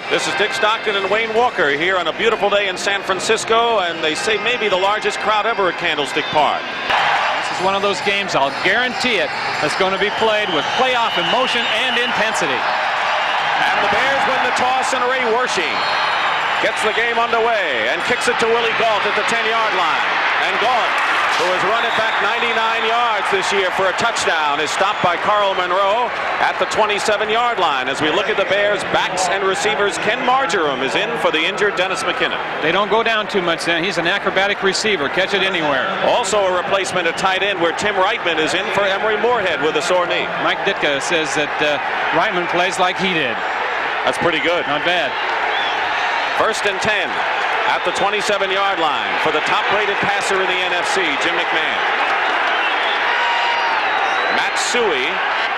This is Dick Stockton and Wayne Walker here on a beautiful day in San Francisco, and they say maybe the largest crowd ever at Candlestick Park. This is one of those games, I'll guarantee it, that's going to be played with playoff emotion and intensity. And the Bears win the toss, and Ray Wershing gets the game underway and kicks it to Willie Gault at the 10-yard line. And Gault, who has run it back 99 yards this year for a touchdown, is stopped by Carl Monroe at the 27-yard line. As we look at the Bears' backs and receivers, Ken Marjoram is in for the injured Dennis McKinnon. They don't go down too much then. He's an acrobatic receiver. Catch it anywhere. Also a replacement at tight end where Tim Reitman is in for Emory Moorhead with a sore knee. Mike Ditka says that Reitman plays like he did. That's pretty good. Not bad. 1st and 10 at the 27-yard line for the top-rated passer in the NFC, Jim McMahon. Matt Suhey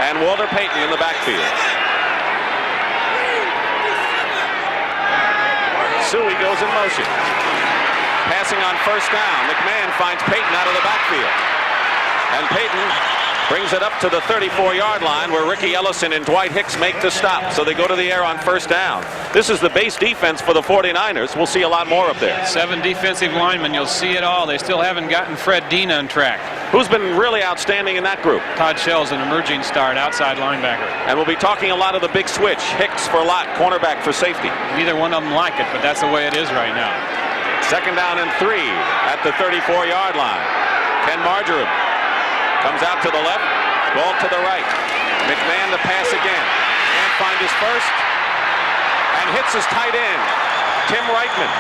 and Walter Payton in the backfield. Suhey goes in motion. Passing on 1st down. McMahon finds Payton out of the backfield. And Payton brings it up to the 34-yard line where Ricky Ellison and Dwight Hicks make the stop. So they go to the air on 1st down. This is the base defense for the 49ers. We'll see a lot more up there. 7 defensive linemen. You'll see it all. They still haven't gotten Fred Dean on track. Who's been really outstanding in that group? Todd Shell's an emerging star at outside linebacker. And we'll be talking a lot of the big switch. Hicks for lock, cornerback for safety. Neither one of them like it, but that's the way it is right now. 2nd down and 3 at the 34-yard line. Ken Marjoram comes out to the left, ball to the right. McMahon to pass again. Can't find his first. And hits his tight end, Tim Reitman,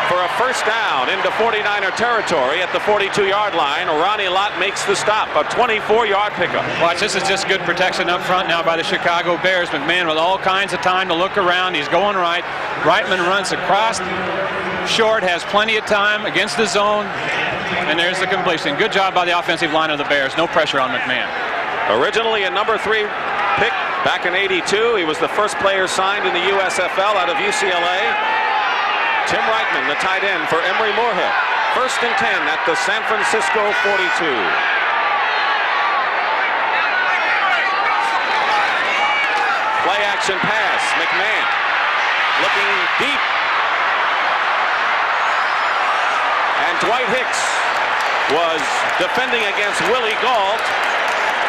for a 1st down into 49er territory at the 42-yard line. Ronnie Lott makes the stop, a 24-yard pickup. Watch, this is just good protection up front now by the Chicago Bears. McMahon with all kinds of time to look around. He's going right. Reitman runs across short, has plenty of time against the zone. And there's the completion. Good job by the offensive line of the Bears. No pressure on McMahon. Originally a number 3 pick back in '82. He was the first player signed in the USFL out of UCLA. Tim Reitman, the tight end for Emory Moorhead. 1st and 10 at the San Francisco 42. Play action pass. McMahon looking deep. And Dwight Hicks was defending against Willie Gault.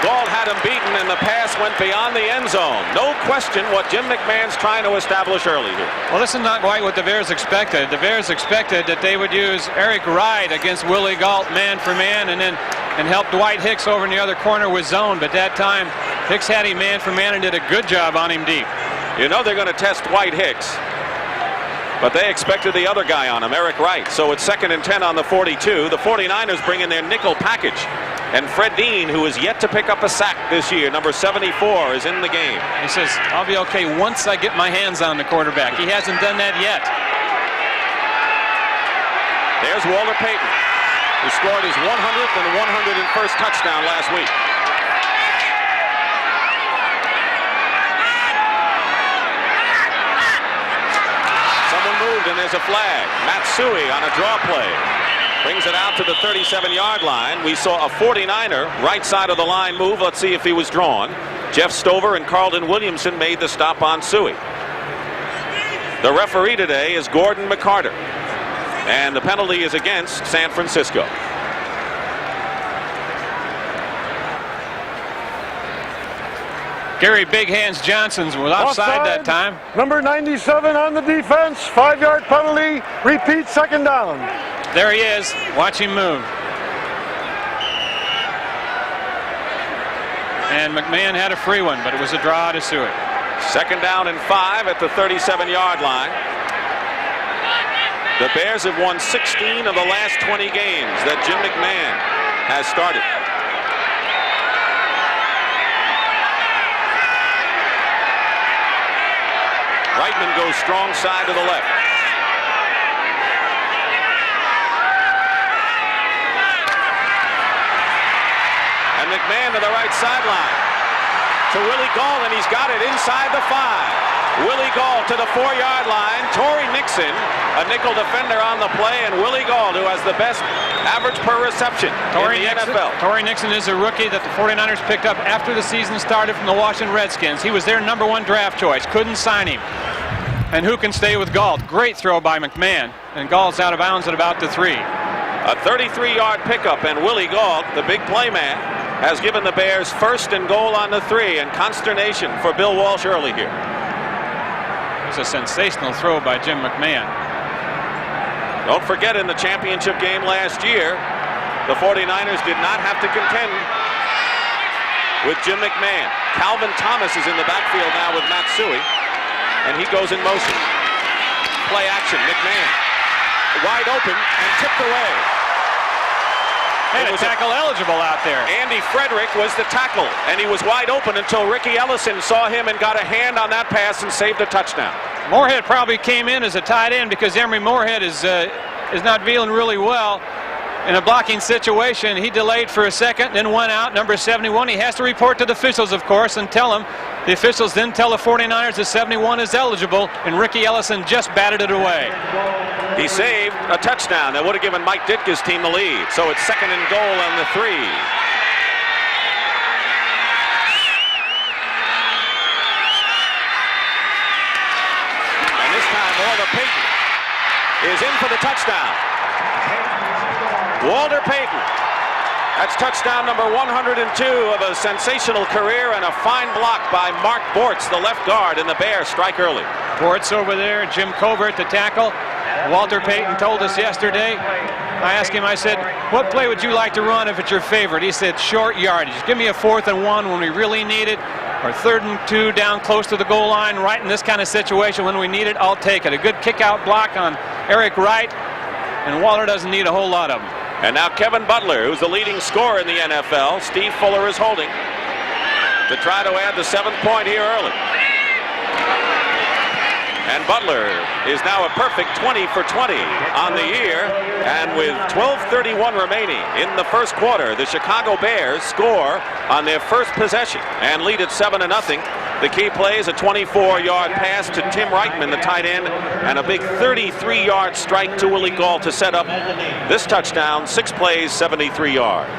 Gault had him beaten, and the pass went beyond the end zone. No question what Jim McMahon's trying to establish early here. Well, this is not quite what the Bears expected. The Bears expected that they would use Eric Wright against Willie Gault man for man and help Dwight Hicks over in the other corner with zone. But that time, Hicks had him man for man and did a good job on him deep. You know they're going to test Dwight Hicks, but they expected the other guy on him, Eric Wright. So it's 2nd and 10 on the 42. The 49ers bring in their nickel package. And Fred Dean, who is yet to pick up a sack this year, number 74, is in the game. He says, I'll be okay once I get my hands on the quarterback. He hasn't done that yet. There's Walter Payton, who scored his 100th and 101st touchdown last week. Someone moved, and there's a flag. Matt Suhey on a draw play. Brings it out to the 37-yard line. We saw a 49er right side of the line move. Let's see if he was drawn. Jeff Stover and Carlton Williamson made the stop on Suhey. The referee today is Gordon McCarter. And the penalty is against San Francisco. Gary Big Hands Johnson was offside that time. Number 97 on the defense. 5-yard penalty. Repeat 2nd down. There he is. Watch him move. And McMahon had a free one, but it was a draw to Suhey. 2nd down and 5 at the 37-yard line. The Bears have won 16 of the last 20 games that Jim McMahon has started. Reitman goes strong side to the left. And McMahon to the right sideline to Willie Gault, and he's got it inside the 5. Willie Gault to the 4-yard line. Torrey Nixon, a nickel defender on the play, and Willie Gault, who has the best average per reception in the NFL. Torrey Nixon is a rookie that the 49ers picked up after the season started from the Washington Redskins. He was their #1 draft choice. Couldn't sign him. and who can stay with Galt. Great throw by McMahon, and Galt's out of bounds at about the 3. A 33-yard pickup, and Willie Galt, the big playman, has given the Bears first and goal on the 3, and consternation for Bill Walsh early here. It's a sensational throw by Jim McMahon. Don't forget, in the championship game last year, the 49ers did not have to contend with Jim McMahon. Calvin Thomas is in the backfield now with Matsui, and he goes in motion. Play action, McMahon wide open and tipped away. And a tackle eligible out there. Andy Frederick was the tackle, and he was wide open until Ricky Ellison saw him and got a hand on that pass and saved a touchdown. Moorhead probably came in as a tight end because Emory Moorhead is not feeling really well in a blocking situation. He delayed for a second, then went out. Number 71, he has to report to the officials, of course, and tell them. The officials then tell the 49ers that 71 is eligible, and Ricky Ellison just batted it away. He saved a touchdown that would have given Mike Ditka's team the lead. So it's second and goal on the 3. And this time Walter Payton is in for the touchdown. Walter Payton. That's touchdown number 102 of a sensational career, and a fine block by Mark Bortz, the left guard, and the Bears strike early. Bortz over there, Jim Covert the tackle. Walter Payton told us yesterday, I asked him, I said, what play would you like to run if it's your favorite? He said, short yardage. Give me a 4th and 1 when we really need it, or 3rd and 2 down close to the goal line. Right in this kind of situation when we need it, I'll take it. A good kick-out block on Eric Wright, and Walter doesn't need a whole lot of them. And now Kevin Butler, who's the leading scorer in the NFL. Steve Fuller is holding to try to add the 7th point here early. And Butler is now a perfect 20 for 20 on the year. And with 12:31 remaining in the first quarter, the Chicago Bears score on their first possession and lead at 7-0. The key play is a 24-yard pass to Tim Reitman, the tight end, and a big 33-yard strike to Willie Galt to set up this touchdown. 6 plays, 73 yards.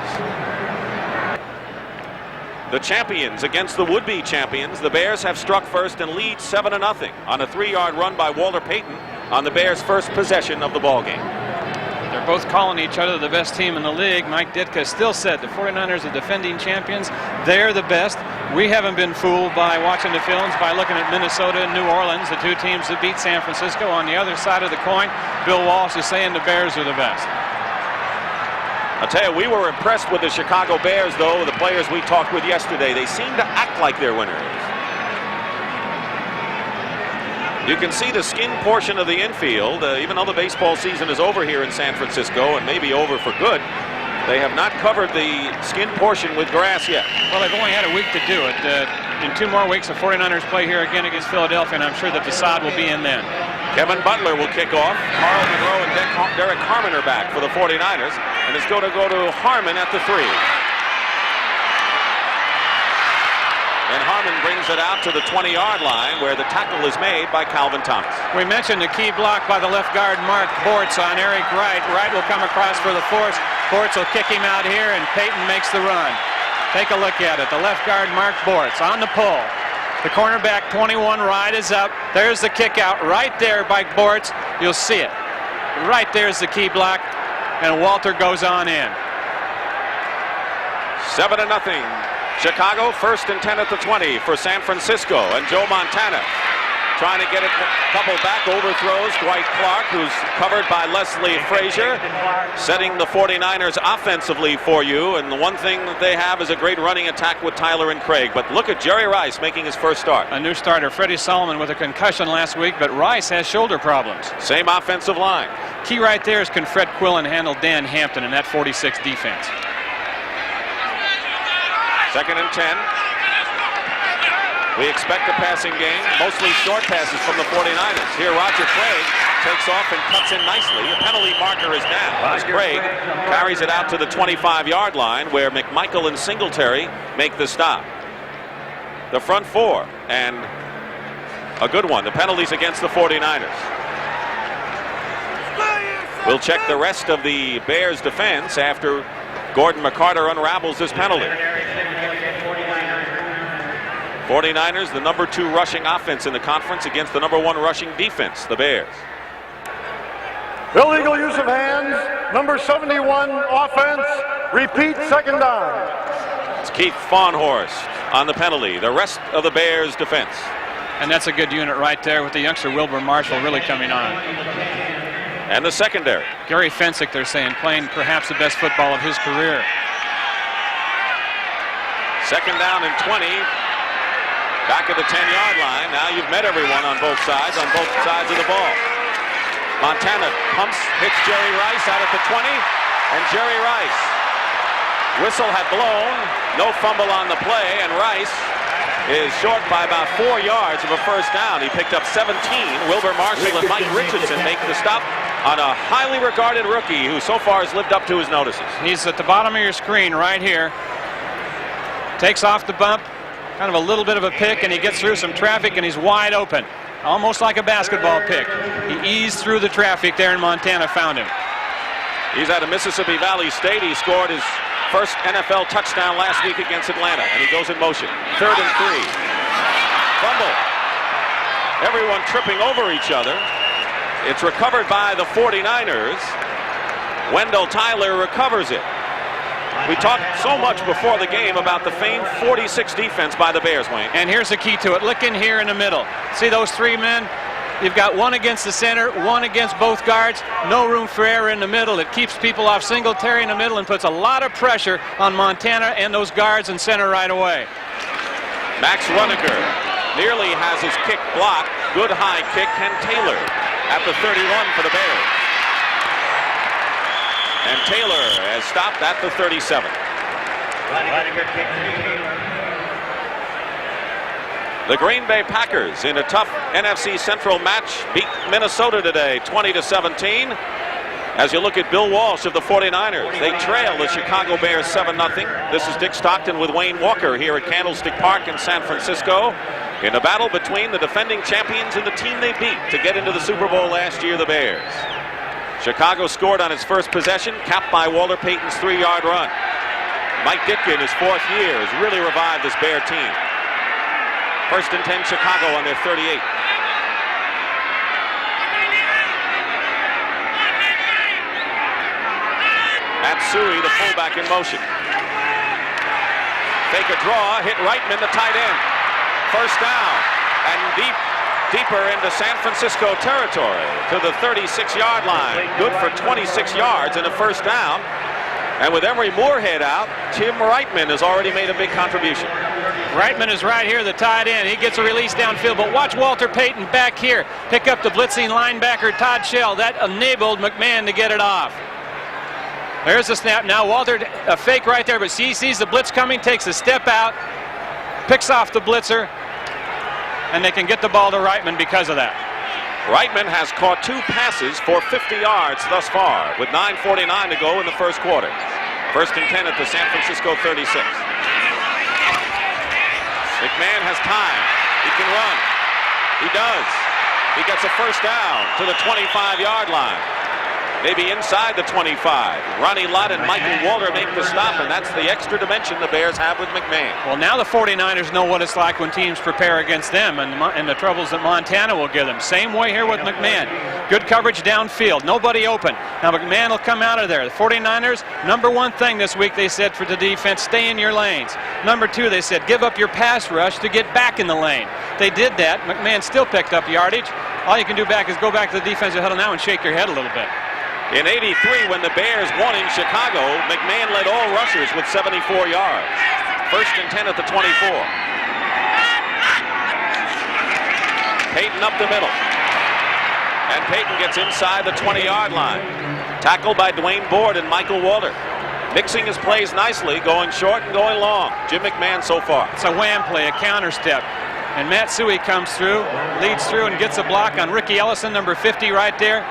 The champions against the would-be champions. The Bears have struck first and lead 7-0 on a 3-yard run by Walter Payton on the Bears' first possession of the ballgame. They're both calling each other the best team in the league. Mike Ditka still said the 49ers are defending champions. They're the best. We haven't been fooled by watching the films, by looking at Minnesota and New Orleans, the 2 teams that beat San Francisco. On the other side of the coin, Bill Walsh is saying the Bears are the best. I'll tell you, we were impressed with the Chicago Bears, though, the players we talked with yesterday. They seem to act like they're winners. You can see the skin portion of the infield, even though the baseball season is over here in San Francisco and maybe over for good. They have not covered the skin portion with grass yet. Well, they've only had a week to do it. In 2 more weeks, the 49ers play here again against Philadelphia, and I'm sure that Facade will be in then. Kevin Butler will kick off. Carl Monroe and Derek Harmon are back for the 49ers, and it's going to go to Harmon at the 3. And Harmon brings it out to the 20-yard line, where the tackle is made by Calvin Thomas. We mentioned the key block by the left guard, Mark Bortz, on Eric Wright. Wright will come across for the force. Bortz will kick him out here, and Payton makes the run. Take a look at it. The left guard, Mark Bortz, on the pull. The cornerback, 21, Wright is up. There's the kick out right there by Bortz. You'll see it. Right there's the key block, and Walter goes on in. 7-0. Chicago, 1st and 10 at the 20 for San Francisco, and Joe Montana trying to get a couple back overthrows. Dwight Clark, who's covered by Leslie Frazier, setting the 49ers offensively for you. And the one thing that they have is a great running attack with Tyler and Craig. But look at Jerry Rice making his first start. A new starter, Freddie Solomon, with a concussion last week, but Rice has shoulder problems. Same offensive line. Key right there is can Fred Quillen handle Dan Hampton in that 46 defense. 2nd and 10. We expect a passing game, mostly short passes from the 49ers. Here Roger Craig takes off and cuts in nicely. A penalty marker is down as Craig carries it out to the 25-yard line, where McMichael and Singletary make the stop. The front 4, and a good one. The penalties against the 49ers. We'll check the rest of the Bears defense after Gordon McCarter unravels this penalty. 49ers, the number 2 rushing offense in the conference against the number 1 rushing defense, the Bears. Illegal use of hands, number 71 offense, repeat second down. It's Keith Fawnhorst on the penalty. The rest of the Bears defense. And that's a good unit right there with the youngster Wilbur Marshall really coming on. And the secondary. Gary Fensick, they're saying, playing perhaps the best football of his career. Second down and 20. Back at the 10-yard line. Now you've met everyone on both sides of the ball. Montana pumps, hits Jerry Rice out at the 20, and Jerry Rice. Whistle had blown, no fumble on the play, and Rice is short by about 4 yards of a first down. He picked up 17. Wilbur Marshall and Mike Richardson make the stop on a highly regarded rookie who so far has lived up to his notices. He's at the bottom of your screen right here. Takes off the bump, kind of a little bit of a pick, and he gets through some traffic, and he's wide open. Almost like a basketball pick. He eased through the traffic there, and Montana found him. He's out of Mississippi Valley State. He scored his first NFL touchdown last week against Atlanta, and he goes in motion. 3rd and 3. Fumble. Everyone tripping over each other. It's recovered by the 49ers. Wendell Tyler recovers it. We talked so much before the game about the famed 46 defense by the Bears, Wayne. And here's the key to it. Look in here in the middle. See those 3 men? You've got one against the center, one against both guards. No room for error in the middle. It keeps people off Singletary in the middle and puts a lot of pressure on Montana and those guards in center right away. Max Runiger nearly has his kick blocked. Good high kick. Ken Taylor at the 31 for the Bears. And Taylor has stopped at the 37. The Green Bay Packers in a tough NFC Central match beat Minnesota today 20-17. As you look at Bill Walsh of the 49ers, they trail the Chicago Bears 7-0. This is Dick Stockton with Wayne Walker here at Candlestick Park in San Francisco in a battle between the defending champions and the team they beat to get into the Super Bowl last year, the Bears. Chicago scored on its first possession, capped by Walter Payton's 3-yard run. Mike Ditka, in his 4th year, has really revived this Bear team. 1st and 10 Chicago on their 38. Matsui, the fullback, in motion. Fake a draw, hit Reitman, the tight end. First down, and deeper into San Francisco territory to the 36-yard line. Good for 26 yards and a first down. And with Emery Moorhead out, Tim Reitman has already made a big contribution. Reitman is right here, the tight end. He gets a release downfield, but watch Walter Payton back here pick up the blitzing linebacker Todd Shell. That enabled McMahon to get it off. There's the snap. Now Walter, a fake right there, but he sees the blitz coming, takes a step out, picks off the blitzer, and they can get the ball to Reitman because of that. Reitman has caught 2 passes for 50 yards thus far with 9:49 to go in the first quarter. 1st and 10 at the San Francisco 36. McMahon has time. He can run. He does. He gets a first down to the 25-yard line. Maybe inside the 25. Ronnie Lott and Michael Walter make the stop, and that's the extra dimension the Bears have with McMahon. Well, now the 49ers know what it's like when teams prepare against them and the troubles that Montana will give them. Same way here with McMahon. Good coverage downfield. Nobody open. Now McMahon will come out of there. The 49ers, number 1 thing this week they said for the defense, stay in your lanes. Number 2, they said, give up your pass rush to get back in the lane. They did that. McMahon still picked up yardage. All you can do is go back to the defensive huddle now and shake your head a little bit. In '83, when the Bears won in Chicago, McMahon led all rushers with 74 yards. 1st and 10 at the 24. Payton up the middle. And Payton gets inside the 20-yard line. Tackled by Dwayne Board and Michael Walter. Mixing his plays nicely, going short and going long. Jim McMahon so far. It's a wham play, a counter step. And Matsui comes through, leads through, and gets a block on Ricky Ellison, number 50 right there.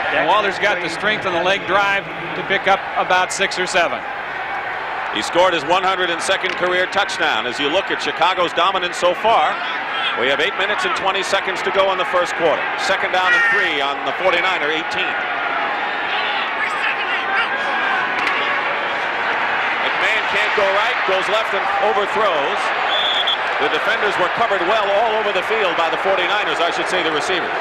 And Walter's got the strength on the leg drive to pick up about 6 or 7. He scored his 102nd career touchdown. As you look at Chicago's dominance so far, we have 8 minutes and 20 seconds to go in the first quarter. 2nd down and 3 on the 49er 18. McMahon can't go right, goes left, and overthrows. The defenders were covered well all over the field by the 49ers, I should say the receivers.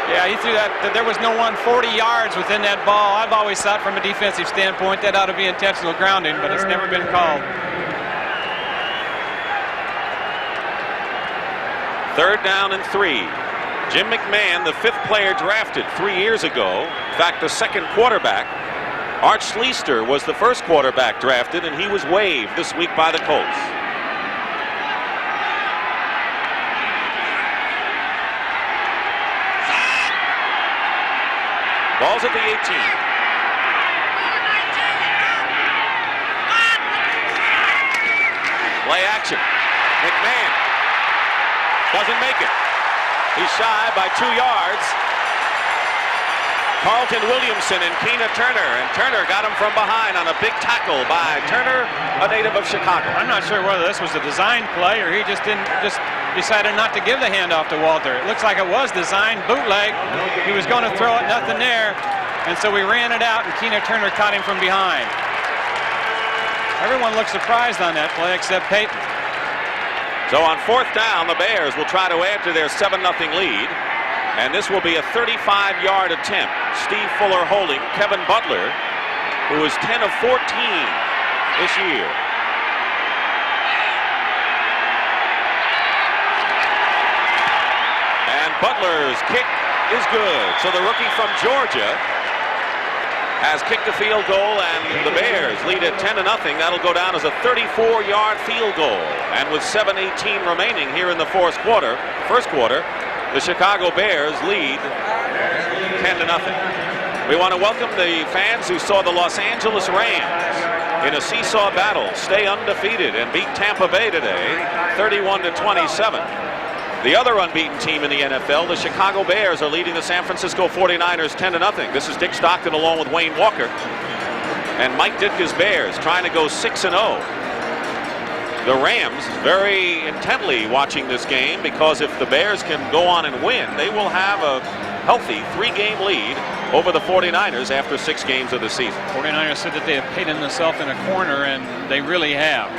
Yeah, he threw that. There was no 140 yards within that ball. I've always thought from a defensive standpoint that ought to be intentional grounding, but it's never been called. Third down and 3. Jim McMahon, the 5th player drafted 3 years ago. In fact, the 2nd quarterback. Art Schleister was the 1st quarterback drafted, and he was waived this week by the Colts. Ball's at the 18. Play action. McMahon doesn't make it. He's shy by 2 yards. Carlton Williamson and Keena Turner, and Turner got him from behind on a big tackle by Turner, a native of Chicago. I'm not sure whether this was a design play or he just decided not to give the handoff to Walter. It looks like it was designed, bootleg. He was going to throw it, nothing there, and so we ran it out, and Keena Turner caught him from behind. Everyone looked surprised on that play except Peyton. So on 4th down, the Bears will try to add to their 7-0 lead. And this will be a 35-yard attempt. Steve Fuller holding Kevin Butler, who is 10 of 14 this year. And Butler's kick is good. So the rookie from Georgia has kicked a field goal, and the Bears lead at 10-0. That'll go down as a 34-yard field goal. And with 7:18 remaining here in the first quarter, the Chicago Bears lead 10-0. We want to welcome the fans who saw the Los Angeles Rams in a seesaw battle stay undefeated and beat Tampa Bay today 31-27. The other unbeaten team in the NFL, the Chicago Bears, are leading the San Francisco 49ers 10-0. This is Dick Stockton along with Wayne Walker. And Mike Ditka's Bears trying to go 6-0. The Rams very intently watching this game, because if the Bears can go on and win, they will have a healthy 3-game lead over the 49ers after 6 games of the season. 49ers said that they have painted themselves in a corner, and they really have.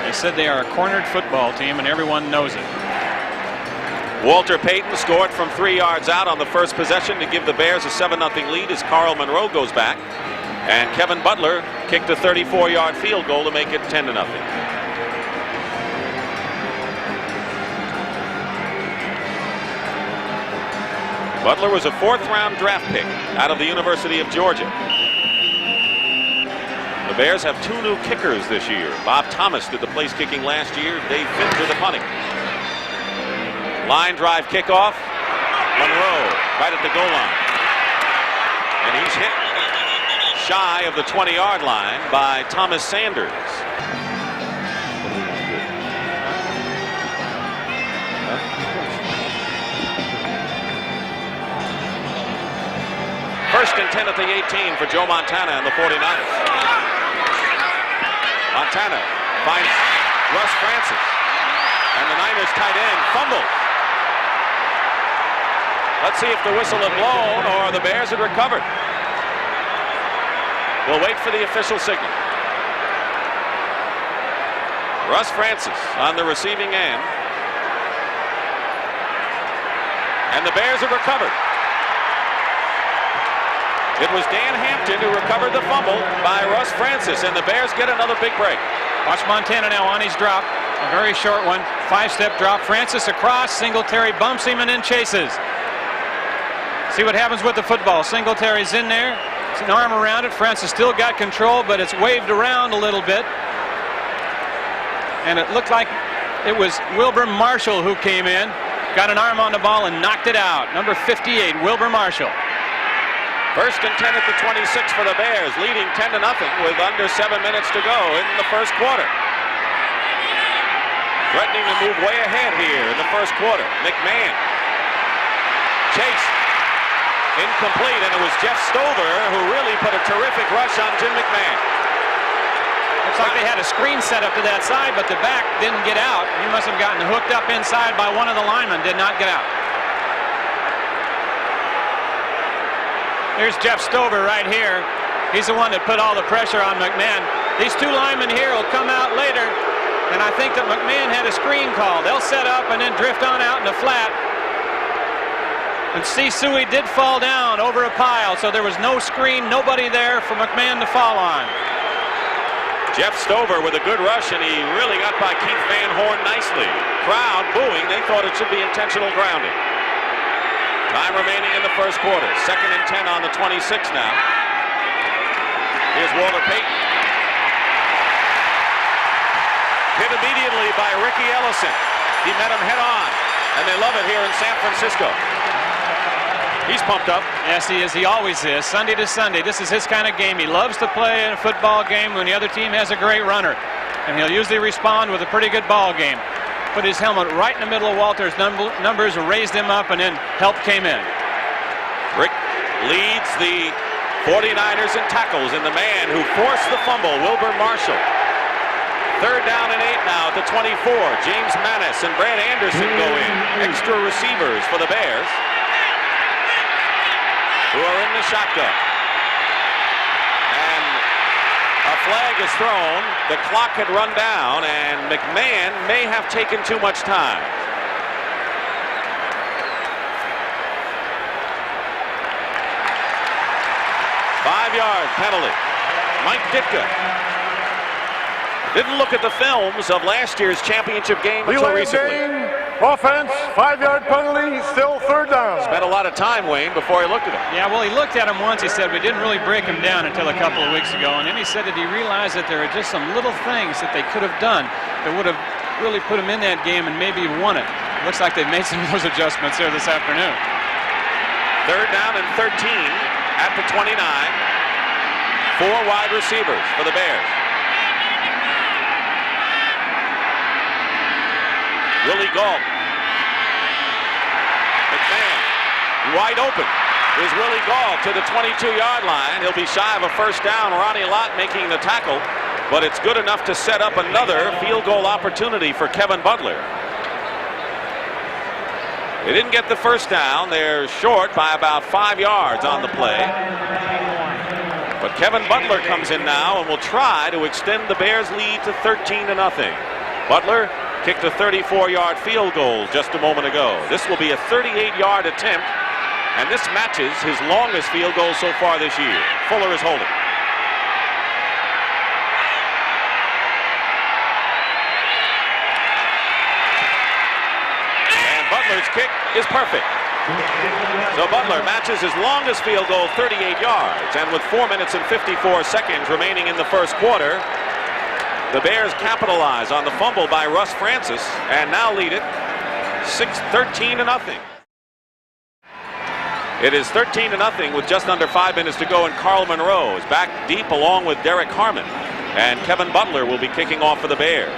They said they are a cornered football team, and everyone knows it. Walter Payton scored from 3 yards out on the first possession to give the Bears a 7-0 lead as Carl Monroe goes back. And Kevin Butler kicked a 34-yard field goal to make it 10-0. Butler was a 4th-round draft pick out of the University of Georgia. The Bears have 2 new kickers this year. Bob Thomas did the place kicking last year. Dave Finn did the punting. Line drive kickoff. Monroe right at the goal line. And he's hit shy of the 20-yard line by Thomas Sanders. First and 10 at the 18 for Joe Montana and the 49ers. Montana finds Russ Francis. And the Niners tight end fumbled. Let's see if the whistle had blown or the Bears had recovered. We'll wait for the official signal. Russ Francis on the receiving end. And the Bears have recovered. It was Dan Hampton who recovered the fumble by Russ Francis, and the Bears get another big break. Watch Montana now on his drop. A very short one. 5-step drop. Francis across. Singletary bumps him and then chases. See what happens with the football. Singletary's in there. It's an arm around it. Francis still got control, but it's waved around a little bit. And it looked like it was Wilbur Marshall who came in, got an arm on the ball and knocked it out. Number 58, Wilbur Marshall. First and 10 at the 26 for the Bears, leading 10-0 with under 7 minutes to go in the first quarter. Threatening to move way ahead here in the first quarter. McMahon. Chase. Incomplete, and it was Jeff Stover who really put a terrific rush on Jim McMahon. Looks like they had a screen set up to that side, but the back didn't get out. He must have gotten hooked up inside by one of the linemen, did not get out. Here's Jeff Stover right here. He's the one that put all the pressure on McMahon. These two linemen here will come out later, and I think that McMahon had a screen call. They'll set up and then drift on out in the flat. And Sisui did fall down over a pile, so there was no screen, nobody there for McMahon to fall on. Jeff Stover with a good rush, and he really got by Keith Van Horn nicely. Crowd booing. They thought it should be intentional grounding. Time remaining in the first quarter. 2nd and 10 on the 26 now. Here's Walter Payton. Hit immediately by Ricky Ellison. He met him head on, and they love it here in San Francisco. He's pumped up. Yes, he is. He always is. Sunday to Sunday. This is his kind of game. He loves to play in a football game when the other team has a great runner. And he'll usually respond with a pretty good ball game. Put his helmet right in the middle of Walter's numbers, raised him up, and then help came in. Rick leads the 49ers in tackles, and the man who forced the fumble, Wilbur Marshall. 3rd down and 8 now at the 24. James Manis and Brad Anderson go in. Extra receivers for the Bears, who are in the shotgun. And a flag is thrown. The clock had run down, and McMahon may have taken too much time. Five-yard penalty. Mike Ditka didn't look at the films of last year's championship game until recently. Offense, 5-yard penalty, still 3rd down. Spent a lot of time, Wayne, before he looked at him. Yeah, well, he looked at him once. He said we didn't really break him down until a couple of weeks ago. And then he said that he realized that there are just some little things that they could have done that would have really put him in that game and maybe won it. Looks like they've made some of those adjustments here this afternoon. 3rd down and 13 at the 29. 4 wide receivers for the Bears. Willie Gault. McMahon wide open. Is Willie Gault to the 22-yard line. He'll be shy of a 1st down. Ronnie Lott making the tackle, but it's good enough to set up another field goal opportunity for Kevin Butler. They didn't get the 1st down. They're short by about 5 yards on the play. But Kevin Butler comes in now and will try to extend the Bears' lead to 13-0. Butler kicked a 34-yard field goal just a moment ago. This will be a 38-yard attempt, and this matches his longest field goal so far this year. Fuller is holding. And Butler's kick is perfect. So Butler matches his longest field goal, 38 yards, and with 4 minutes and 54 seconds remaining in the first quarter, the Bears capitalize on the fumble by Russ Francis and now lead it 13-0. It is 13-0 with just under 5 minutes to go, and Carl Monroe is back deep along with Derek Harmon, and Kevin Butler will be kicking off for the Bears.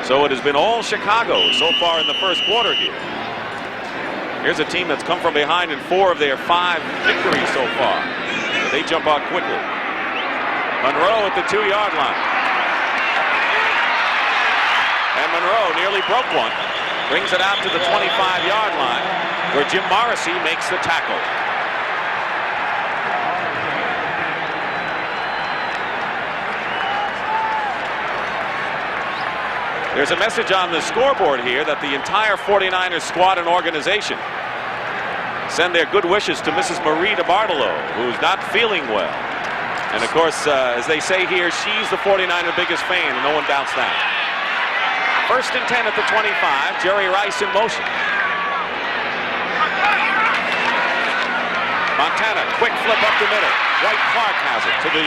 So it has been all Chicago so far in the first quarter here. Here's a team that's come from behind in 4 of their 5 victories so far. They jump out quickly. Monroe at the 2-yard line. And Monroe nearly broke one. Brings it out to the 25-yard line, where Jim Morrissey makes the tackle. There's a message on the scoreboard here that the entire 49ers squad and organization send their good wishes to Mrs. Marie DeBartolo, who's not feeling well. And of course, as they say here, she's the 49er biggest fan, and no one doubts that. 1st and 10 at the 25. Jerry Rice in motion. Montana, quick flip up the middle. White Clark has it to the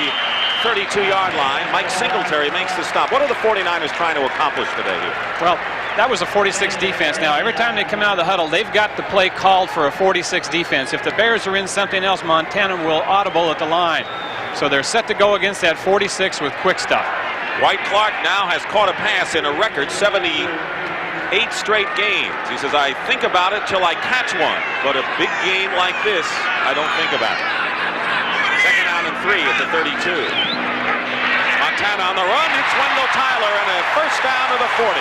32-yard line. Mike Singletary makes the stop. What are the 49ers trying to accomplish today here? Well, that was a 46 defense. Now, every time they come out of the huddle, they've got the play called for a 46 defense. If the Bears are in something else, Montana will audible at the line. So they're set to go against that 46 with quick stuff. White Clark now has caught a pass in a record 78 straight games. He says, I think about it till I catch one, but a big game like this, I don't think about it. 2nd down and 3 at the 32. Montana on the run, hits Wendell Tyler, and a 1st down to the 40.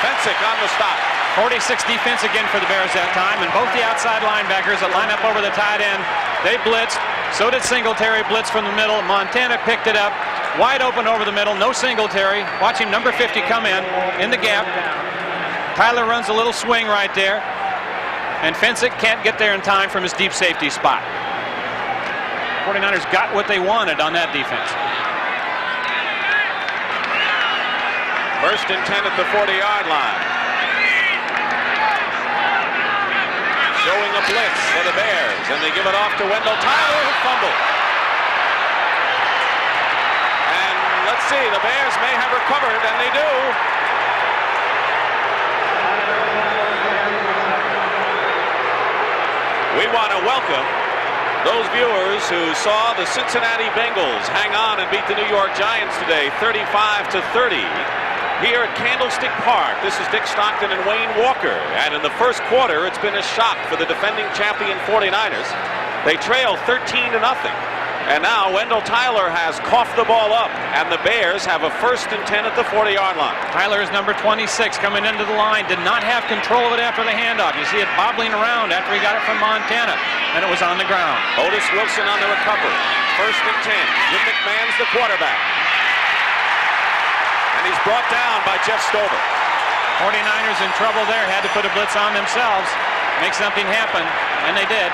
Fensick on the stop. 46 defense again for the Bears that time, and both the outside linebackers that line up over the tight end, they blitzed. So did Singletary blitz from the middle. Montana picked it up, wide open over the middle, no Singletary. Watch him, number 50, come in the gap. Tyler runs a little swing right there, and Fensick can't get there in time from his deep safety spot. 49ers got what they wanted on that defense. First and 10 at the 40-yard line. Showing a blitz for the Bears, and they give it off to Wendell Tyler, who fumbled. And let's see, the Bears may have recovered, and they do. We want to welcome those viewers who saw the Cincinnati Bengals hang on and beat the New York Giants today 35-30 here at Candlestick Park. This is Dick Stockton and Wayne Walker, and in the first quarter it's been a shock for the defending champion 49ers. They trail 13-0, and now Wendell Tyler has coughed the ball up, and the Bears have a first and 10 at the 40-yard line. Tyler is number 26 coming into the line, did not have control of it after the handoff. You see it bobbling around after he got it from Montana, and it was on the ground. Otis Wilson on the recovery. First and 10. Jim McMahon's the quarterback. And he's brought down by Jeff Stover. 49ers in trouble there, had to put a blitz on themselves, make something happen, and they did.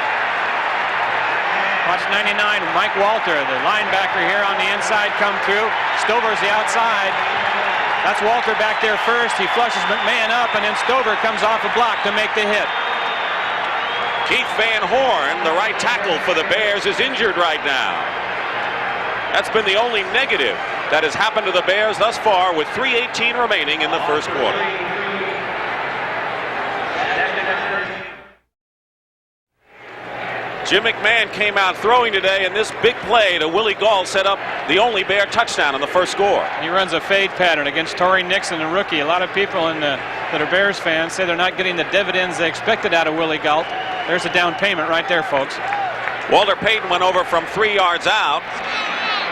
Watch 99, Mike Walter, the linebacker here on the inside, come through. Stover's the outside. That's Walter back there first. He flushes McMahon up, and then Stover comes off a block to make the hit. Keith Van Horn, the right tackle for the Bears, is injured right now. That's been the only negative that has happened to the Bears thus far, with 3:18 remaining in the first quarter. Jim McMahon came out throwing today, and this big play to Willie Gall set up the only Bear touchdown on the first score. He runs a fade pattern against Torrey Nixon, a rookie. A lot of people that are Bears fans say they're not getting the dividends they expected out of Willie Galt. There's a down payment right there, folks. Walter Payton went over from 3 yards out,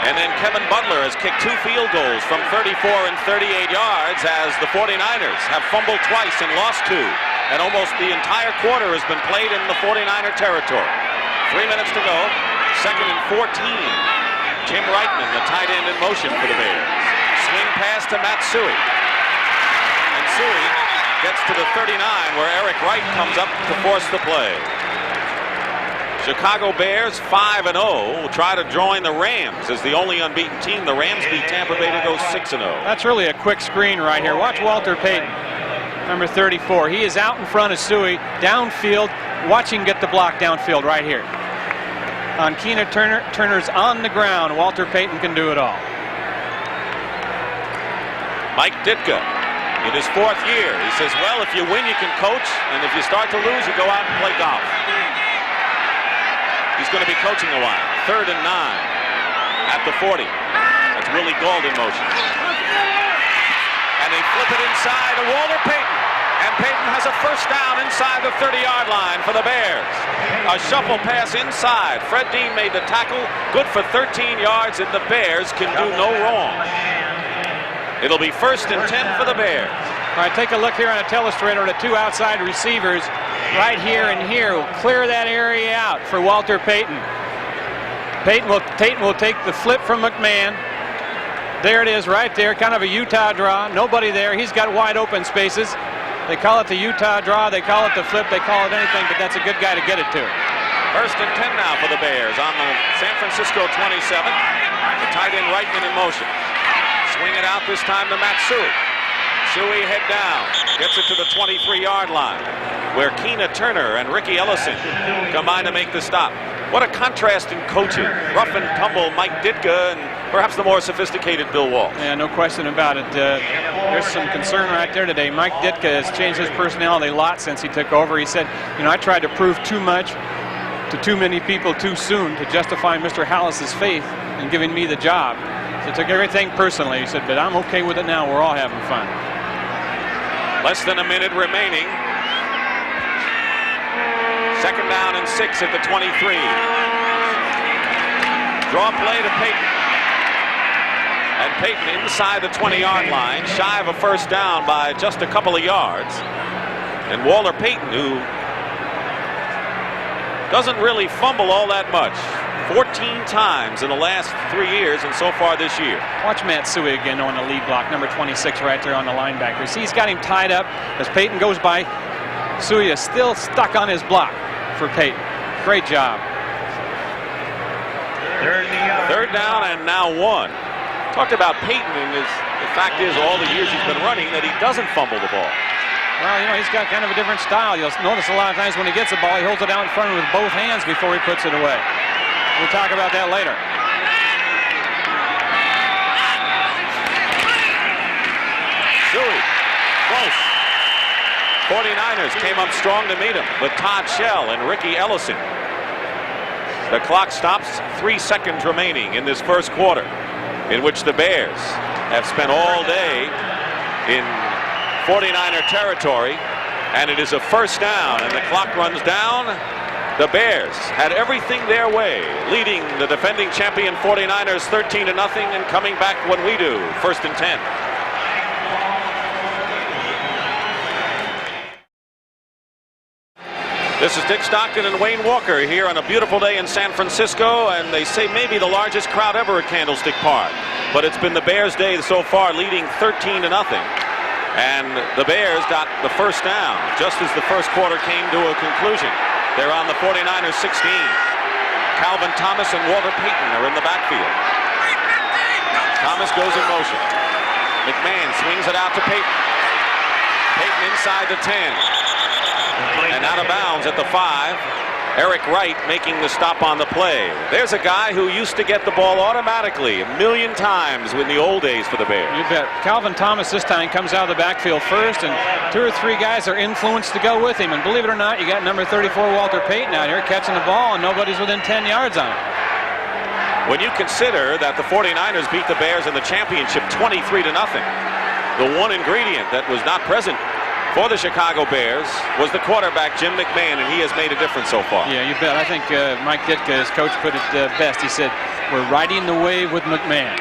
and then Kevin Butler has kicked 2 field goals from 34 and 38 yards as the 49ers have fumbled twice and lost 2. And almost the entire quarter has been played in the 49er territory. 3 minutes to go, second and 14. Jim Reitman, the tight end, in motion for the Bears. Swing pass to Matsui. And Suey gets to the 39 where Eric Wright comes up to force the play. Chicago Bears 5-0 will try to join the Rams as the only unbeaten team. The Rams beat Tampa Bay to go 6-0. That's really a quick screen right here. Watch Walter Payton, number 34. He is out in front of Suey, downfield. Watch him get the block downfield right here. On Keena Turner, Turner's on the ground. Walter Payton can do it all. Mike Ditka, in his 4th year, he says, well, if you win, you can coach, and if you start to lose, you go out and play golf. He's going to be coaching a while. 3rd and 9 at the 40. That's Willie Gall in motion. And they flip it inside to Walter Payton. And Payton has a first down inside the 30-yard line for the Bears. A shuffle pass inside. Fred Dean made the tackle. Good for 13 yards, and the Bears can do no wrong. It'll be first and 10 for the Bears. All right, take a look here on a telestrator at the 2 outside receivers. Right here and here will clear that area out for Walter Payton. Payton will take the flip from McMahon. There it is right there, kind of a Utah draw. Nobody there. He's got wide open spaces. They call it the Utah draw, they call it the flip, they call it anything, but that's a good guy to get it to. First and 10 now for the Bears on the San Francisco 27. The tight end Reitman in motion. Swing it out this time to Matsui. Suey head down, gets it to the 23-yard line, where Keena Turner and Ricky Ellison combine to make the stop. What a contrast in coaching. Rough and tumble Mike Ditka and perhaps the more sophisticated Bill Walsh. Yeah, no question about it. There's some concern right there today. Mike Ditka has changed his personality a lot since he took over. He said, you know, I tried to prove too much to too many people too soon to justify Mr. Hallis's faith in giving me the job. So he took everything personally. He said, but I'm okay with it now. We're all having fun. Less than a minute remaining. Second down and 6 at the 23. Draw play to Payton. And Payton inside the 20-yard line, shy of a first down by just a couple of yards. And Walter Payton, who doesn't really fumble all that much. 14 times in the last 3 years and so far this year. Watch Matsui again on the lead block, number 26 right there on the linebacker. See, he's got him tied up as Peyton goes by. Suya still stuck on his block for Peyton. Great job. Third down and now 1. Talked about Peyton, and the fact is all the years he's been running that he doesn't fumble the ball. Well, you know, he's got kind of a different style. You'll notice a lot of times when he gets the ball, he holds it out in front of him with both hands before he puts it away. We'll talk about that later. Suey, close. 49ers came up strong to meet him with Todd Shell and Ricky Ellison. The clock stops, 3 seconds remaining in this first quarter, in which the Bears have spent all day in 49er territory, and it is a first down, and the clock runs down. The Bears had everything their way, leading the defending champion 49ers 13-0 and coming back when we do, 1st and 10. This is Dick Stockton and Wayne Walker here on a beautiful day in San Francisco, and they say maybe the largest crowd ever at Candlestick Park. But it's been the Bears' day so far, leading 13-0. And the Bears got the first down just as the first quarter came to a conclusion. They're on the 49ers 16. Calvin Thomas and Walter Payton are in the backfield. Thomas goes in motion. McMahon swings it out to Payton. Payton inside the 10. And out of bounds at the 5. Eric Wright making the stop on the play. There's a guy who used to get the ball automatically 1,000,000 times in the old days for the Bears. You bet. Calvin Thomas this time comes out of the backfield first, and 2 or 3 guys are influenced to go with him. And believe it or not, you got number 34 Walter Payton out here catching the ball, and nobody's within 10 yards on him. When you consider that the 49ers beat the Bears in the championship 23-0, the one ingredient that was not present for the Chicago Bears was the quarterback, Jim McMahon, and he has made a difference so far. Yeah, you bet. I think Mike Ditka, his coach, put it best. He said, we're riding the wave with McMahon.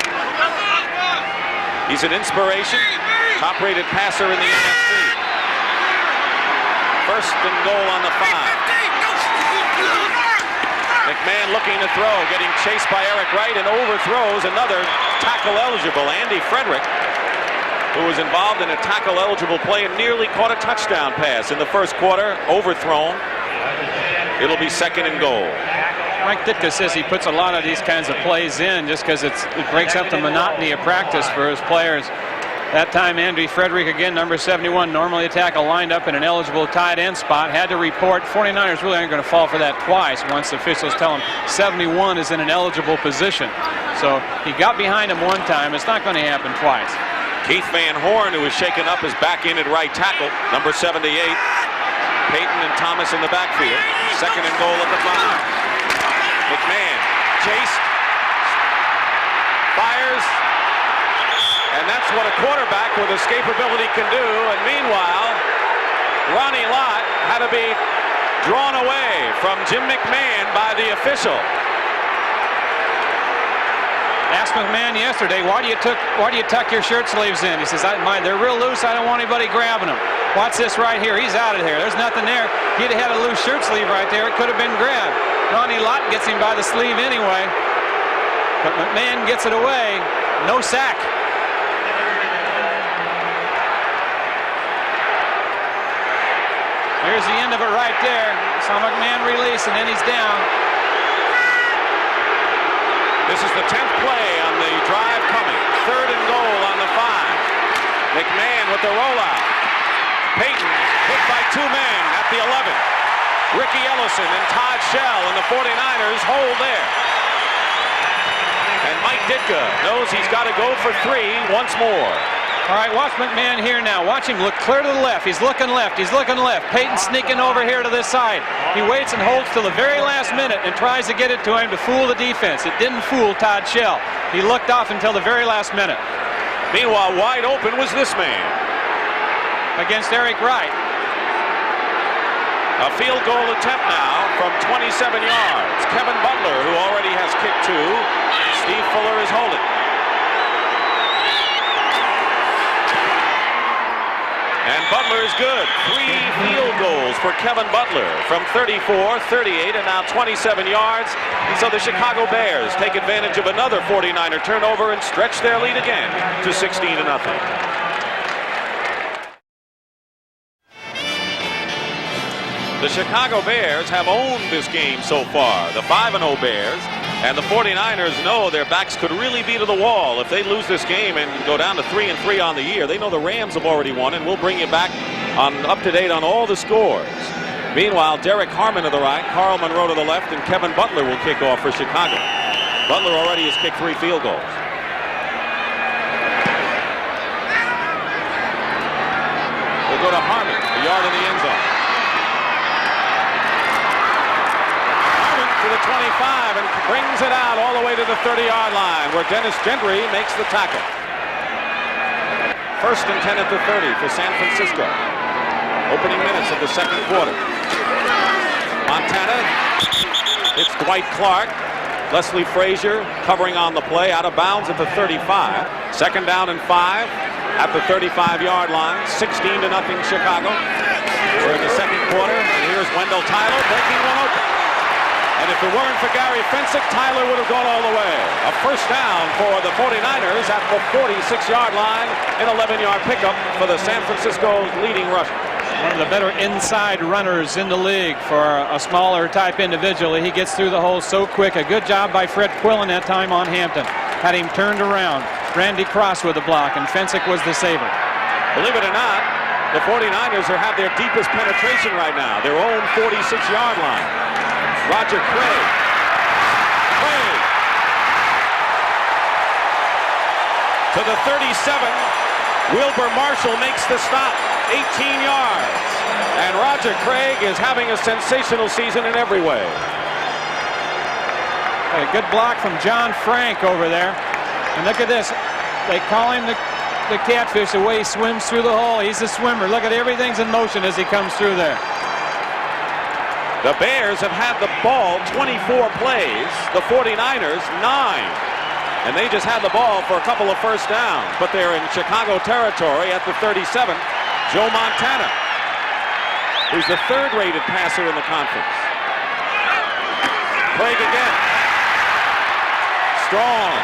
He's an inspiration, top-rated passer in the NFC. First and goal on the 5. McMahon looking to throw, getting chased by Eric Wright, and overthrows another tackle-eligible, Andy Frederick, who was involved in a tackle-eligible play and nearly caught a touchdown pass in the first quarter, overthrown. It'll be 2nd and goal. Mike Ditka says he puts a lot of these kinds of plays in just because it breaks up the monotony of practice for his players. That time, Andy Frederick, again, number 71, normally a tackle lined up in an eligible tight end spot, had to report. 49ers really aren't going to fall for that twice once the officials tell him 71 is in an eligible position. So he got behind him one time. It's not going to happen twice. Keith Van Horn, who is shaken up, is back in at right tackle, number 78. Payton and Thomas in the backfield. 2nd and goal at the 5. McMahon chased, fires, and that's what a quarterback with escapability can do. And meanwhile, Ronnie Lott had to be drawn away from Jim McMahon by the official. Asked McMahon yesterday, why do you tuck your shirt sleeves in? He says, they're real loose. I don't want anybody grabbing them. Watch this right here. He's out of here. There's nothing there. He'd have had a loose shirt sleeve right there. It could have been grabbed. Ronnie Lott gets him by the sleeve anyway. But McMahon gets it away. No sack. Here's the end of it right there. Saw McMahon release, and then he's down. This is the 10th play on the drive coming. 3rd and goal on the 5. McMahon with the rollout. Payton hit by 2 men at the 11. Ricky Ellison and Todd Shell and the 49ers hold there. And Mike Ditka knows he's got to go for 3 once more. All right, watch McMahon here now. Watch him look clear to the left. He's looking left. He's looking left. Payton sneaking over here to this side. He waits and holds till the very last minute and tries to get it to him to fool the defense. It didn't fool Todd Shell. He looked off until the very last minute. Meanwhile, wide open was this man. Against Eric Wright. A field goal attempt now from 27 yards. Kevin Butler, who already has kicked 2. Steve Fuller is holding. And Butler is good. 3 field goals for Kevin Butler from 34, 38, and now 27 yards. So the Chicago Bears take advantage of another 49er turnover and stretch their lead again to 16-0. The Chicago Bears have owned this game so far. The 5-0 Bears. And the 49ers know their backs could really be to the wall if they lose this game and go down to 3-3 on the year. They know the Rams have already won, and we'll bring you back on up to date on all the scores. Meanwhile, Derek Harmon to the right, Carl Monroe to the left, and Kevin Butler will kick off for Chicago. Butler already has kicked 3 field goals. We'll go to Harmon, a yard in the end zone. To the 25 and brings it out all the way to the 30-yard line where Dennis Gentry makes the tackle. 1st and 10 at the 30 for San Francisco. Opening minutes of the second quarter. Montana, it's Dwight Clark. Leslie Frazier covering on the play, out of bounds at the 35. 2nd down and 5 at the 35-yard line. 16-0 Chicago. We're in the second quarter, and here's Wendell Tyler breaking one open. And if it weren't for Gary Fensick, Tyler would have gone all the way. A 1st down for the 49ers at the 46-yard line. An 11-yard pickup for the San Francisco leading rusher. One of the better inside runners in the league for a smaller type individual. He gets through the hole so quick. A good job by Fred Quillen that time on Hampton. Had him turned around. Randy Cross with the block, and Fensick was the saver. Believe it or not, the 49ers have their deepest penetration right now. Their own 46-yard line. Roger Craig. To the 37. Wilbur Marshall makes the stop. 18 yards. And Roger Craig is having a sensational season in every way. A good block from John Frank over there. And look at this. They call him the catfish, the way he swims through the hole. He's a swimmer. Look at everything's in motion as he comes through there. The Bears have had the ball 24 plays, the 49ers 9. And they just had the ball for a couple of 1st downs, but they're in Chicago territory at the 37. Joe Montana, who's the 3rd-rated passer in the conference. Craig again. Strong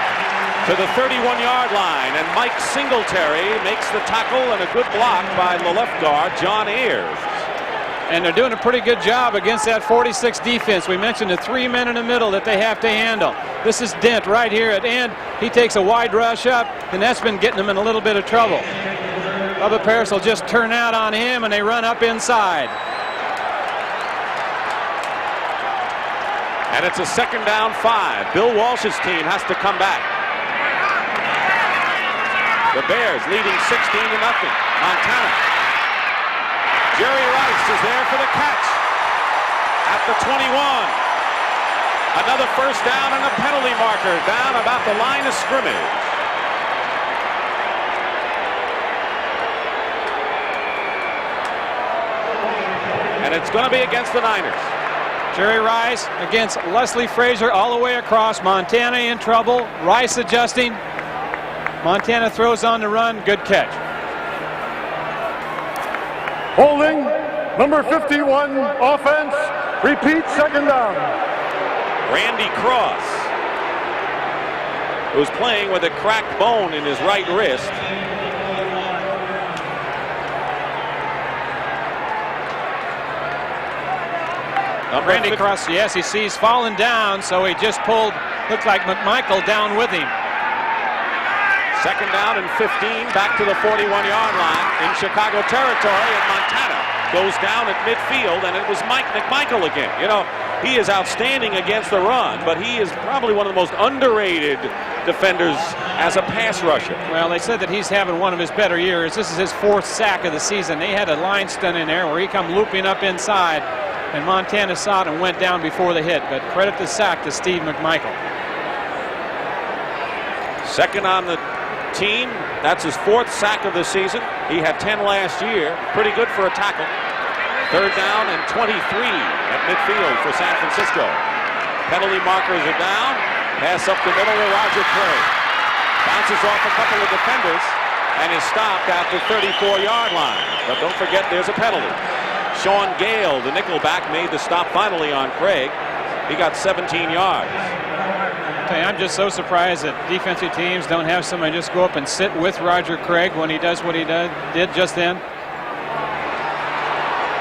to the 31-yard line, and Mike Singletary makes the tackle and a good block by the left guard, John Ayers. And they're doing a pretty good job against that 46 defense. We mentioned the 3 men in the middle that they have to handle. This is Dent right here at end. He takes a wide rush up, and that's been getting them in a little bit of trouble. Bubba Paris will just turn out on him, and they run up inside. And it's a 2nd down 5. Bill Walsh's team has to come back. The Bears leading 16-0. Montana. Jerry Rice is there for the catch at the 21. Another 1st down and a penalty marker down about the line of scrimmage. And it's going to be against the Niners. Jerry Rice against Leslie Frazier all the way across. Montana in trouble. Rice adjusting. Montana throws on the run. Good catch. Holding, number 51, offense, repeat 2nd down. Randy Cross, who's playing with a cracked bone in his right wrist. Randy Cross, yes, he sees falling down, so he just pulled, looked like McMichael down with him. 2nd down and 15, back to the 41-yard line in Chicago territory, and Montana goes down at midfield, and it was Mike McMichael again. You know, he is outstanding against the run, but he is probably one of the most underrated defenders as a pass rusher. Well, they said that he's having one of his better years. This is his 4th sack of the season. They had a line stunt in there where he come looping up inside, and Montana saw it and went down before the hit, but credit the sack to Steve McMichael. 2nd on the team. That's his 4th sack of the season. He had 10 last year. Pretty good for a tackle. 3rd down and 23 at midfield for San Francisco. Penalty markers are down. Pass up the middle to Roger Craig. Bounces off a couple of defenders. and is stopped at the 34-yard line. But don't forget, there's a penalty. Sean Gale, the nickelback, made the stop finally on Craig. He got 17 yards. Hey, I'm just so surprised that defensive teams don't have somebody just go up and sit with Roger Craig when he does what he did just then.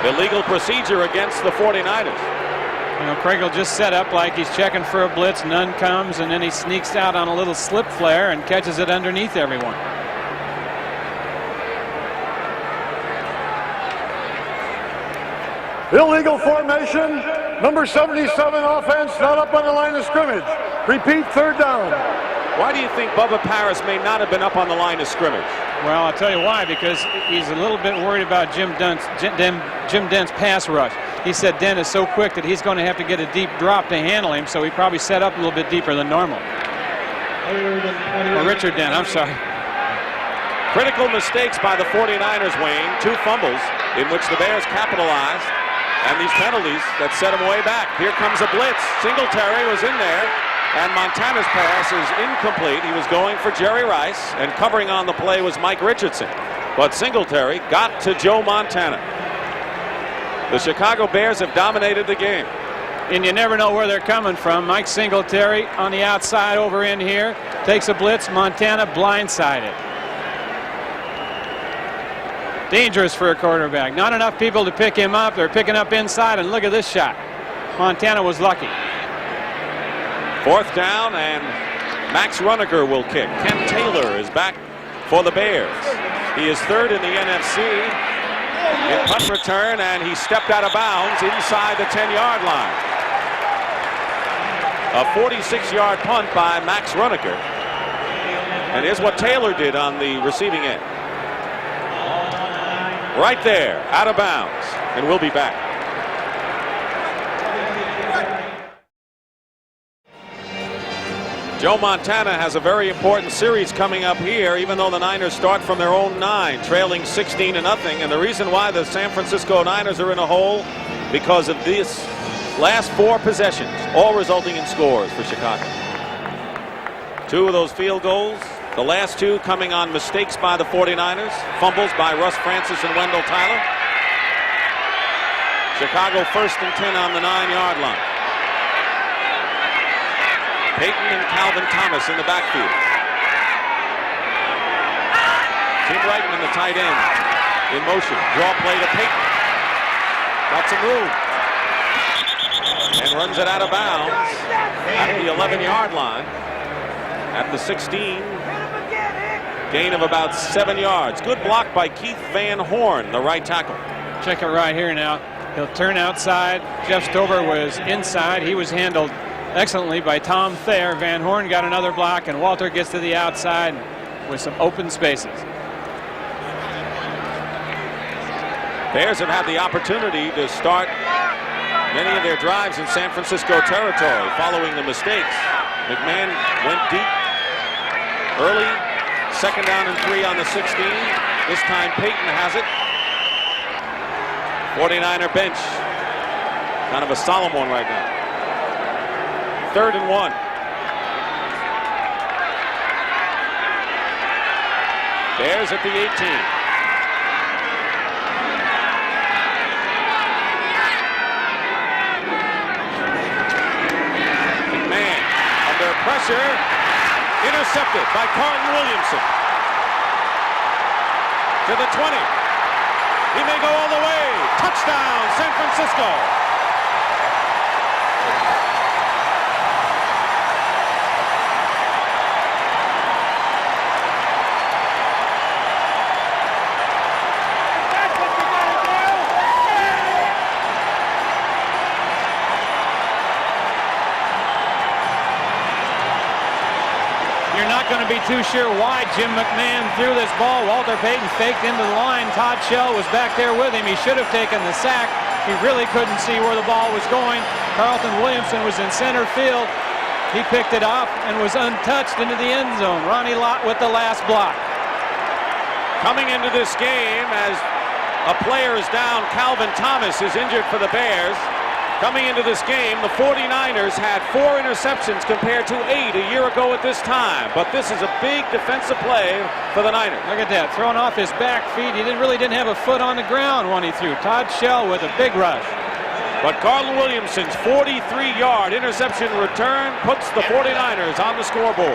Illegal procedure against the 49ers. You know, Craig will just set up like he's checking for a blitz, none comes, and then he sneaks out on a little slip flare and catches it underneath everyone. Illegal formation. Number 77 offense not up on the line of scrimmage. Repeat, third down. Why do you think Bubba Paris may not have been up on the line of scrimmage? Well, I'll tell you why, because he's a little bit worried about Jim Dent's pass rush. He said Dent is so quick that he's going to have to get a deep drop to handle him, so he probably set up a little bit deeper than normal. Or Richard Dent, I'm sorry. Critical mistakes by the 49ers, Wayne. 2 fumbles in which the Bears capitalized, and these penalties that set them way back. Here comes a blitz. Singletary was in there, and Montana's pass is incomplete. He was going for Jerry Rice, and covering on the play was Mike Richardson. But Singletary got to Joe Montana. The Chicago Bears have dominated the game. And you never know where they're coming from. Mike Singletary on the outside over in here. Takes a blitz. Montana blindsided. Dangerous for a quarterback. Not enough people to pick him up. They're picking up inside, and look at this shot. Montana was lucky. 4th down, and Max Runaker will kick. Ken Taylor is back for the Bears. He is 3rd in the NFC in punt return, and he stepped out of bounds inside the 10-yard line. A 46-yard punt by Max Runaker. And here's what Taylor did on the receiving end. Right there, out of bounds, and we'll be back. Joe Montana has a very important series coming up here, even though the Niners start from their own 9, trailing 16-0. And the reason why the San Francisco Niners are in a hole, because of this last 4 possessions, all resulting in scores for Chicago. 2 of those field goals, the last 2 coming on mistakes by the 49ers, fumbles by Russ Francis and Wendell Tyler. Chicago 1st and 10 on the 9-yard line. Peyton and Calvin Thomas in the backfield. Tim Reitman, the tight end, in motion. Draw play to Peyton. Got some room. And runs it out of bounds at the 11-yard line. At the 16. Gain of about 7 yards. Good block by Keith Van Horn, the right tackle. Check it right here now. He'll turn outside. Jeff Stover was inside. He was handled excellently by Tom Thayer. Van Horn got another block, and Walter gets to the outside with some open spaces. Bears have had the opportunity to start many of their drives in San Francisco territory following the mistakes. McMahon went deep early, 2nd down and 3 on the 16. This time Peyton has it. 49er bench. Kind of a solemn one right now. 3rd and 1. Bears at the 18. McMahon under pressure. Intercepted by Carlton Williamson. To the 20. He may go all the way. Touchdown, San Francisco. Going to be too sure why Jim McMahon threw this ball. Walter Payton faked into the line. Todd Shell was back there with him. He should have taken the sack. He really couldn't see where the ball was going. Carlton Williamson was in center field. He picked it up and was untouched into the end zone. Ronnie Lott with the last block. Coming into this game as a player is down, Calvin Thomas is injured for the Bears. Coming into this game, the 49ers had 4 interceptions compared to 8 a year ago at this time. But this is a big defensive play for the Niners. Look at that, throwing off his back feet. He really didn't have a foot on the ground when he threw. Todd Shell with a big rush. But Carlton Williamson's 43-yard interception return puts the 49ers on the scoreboard.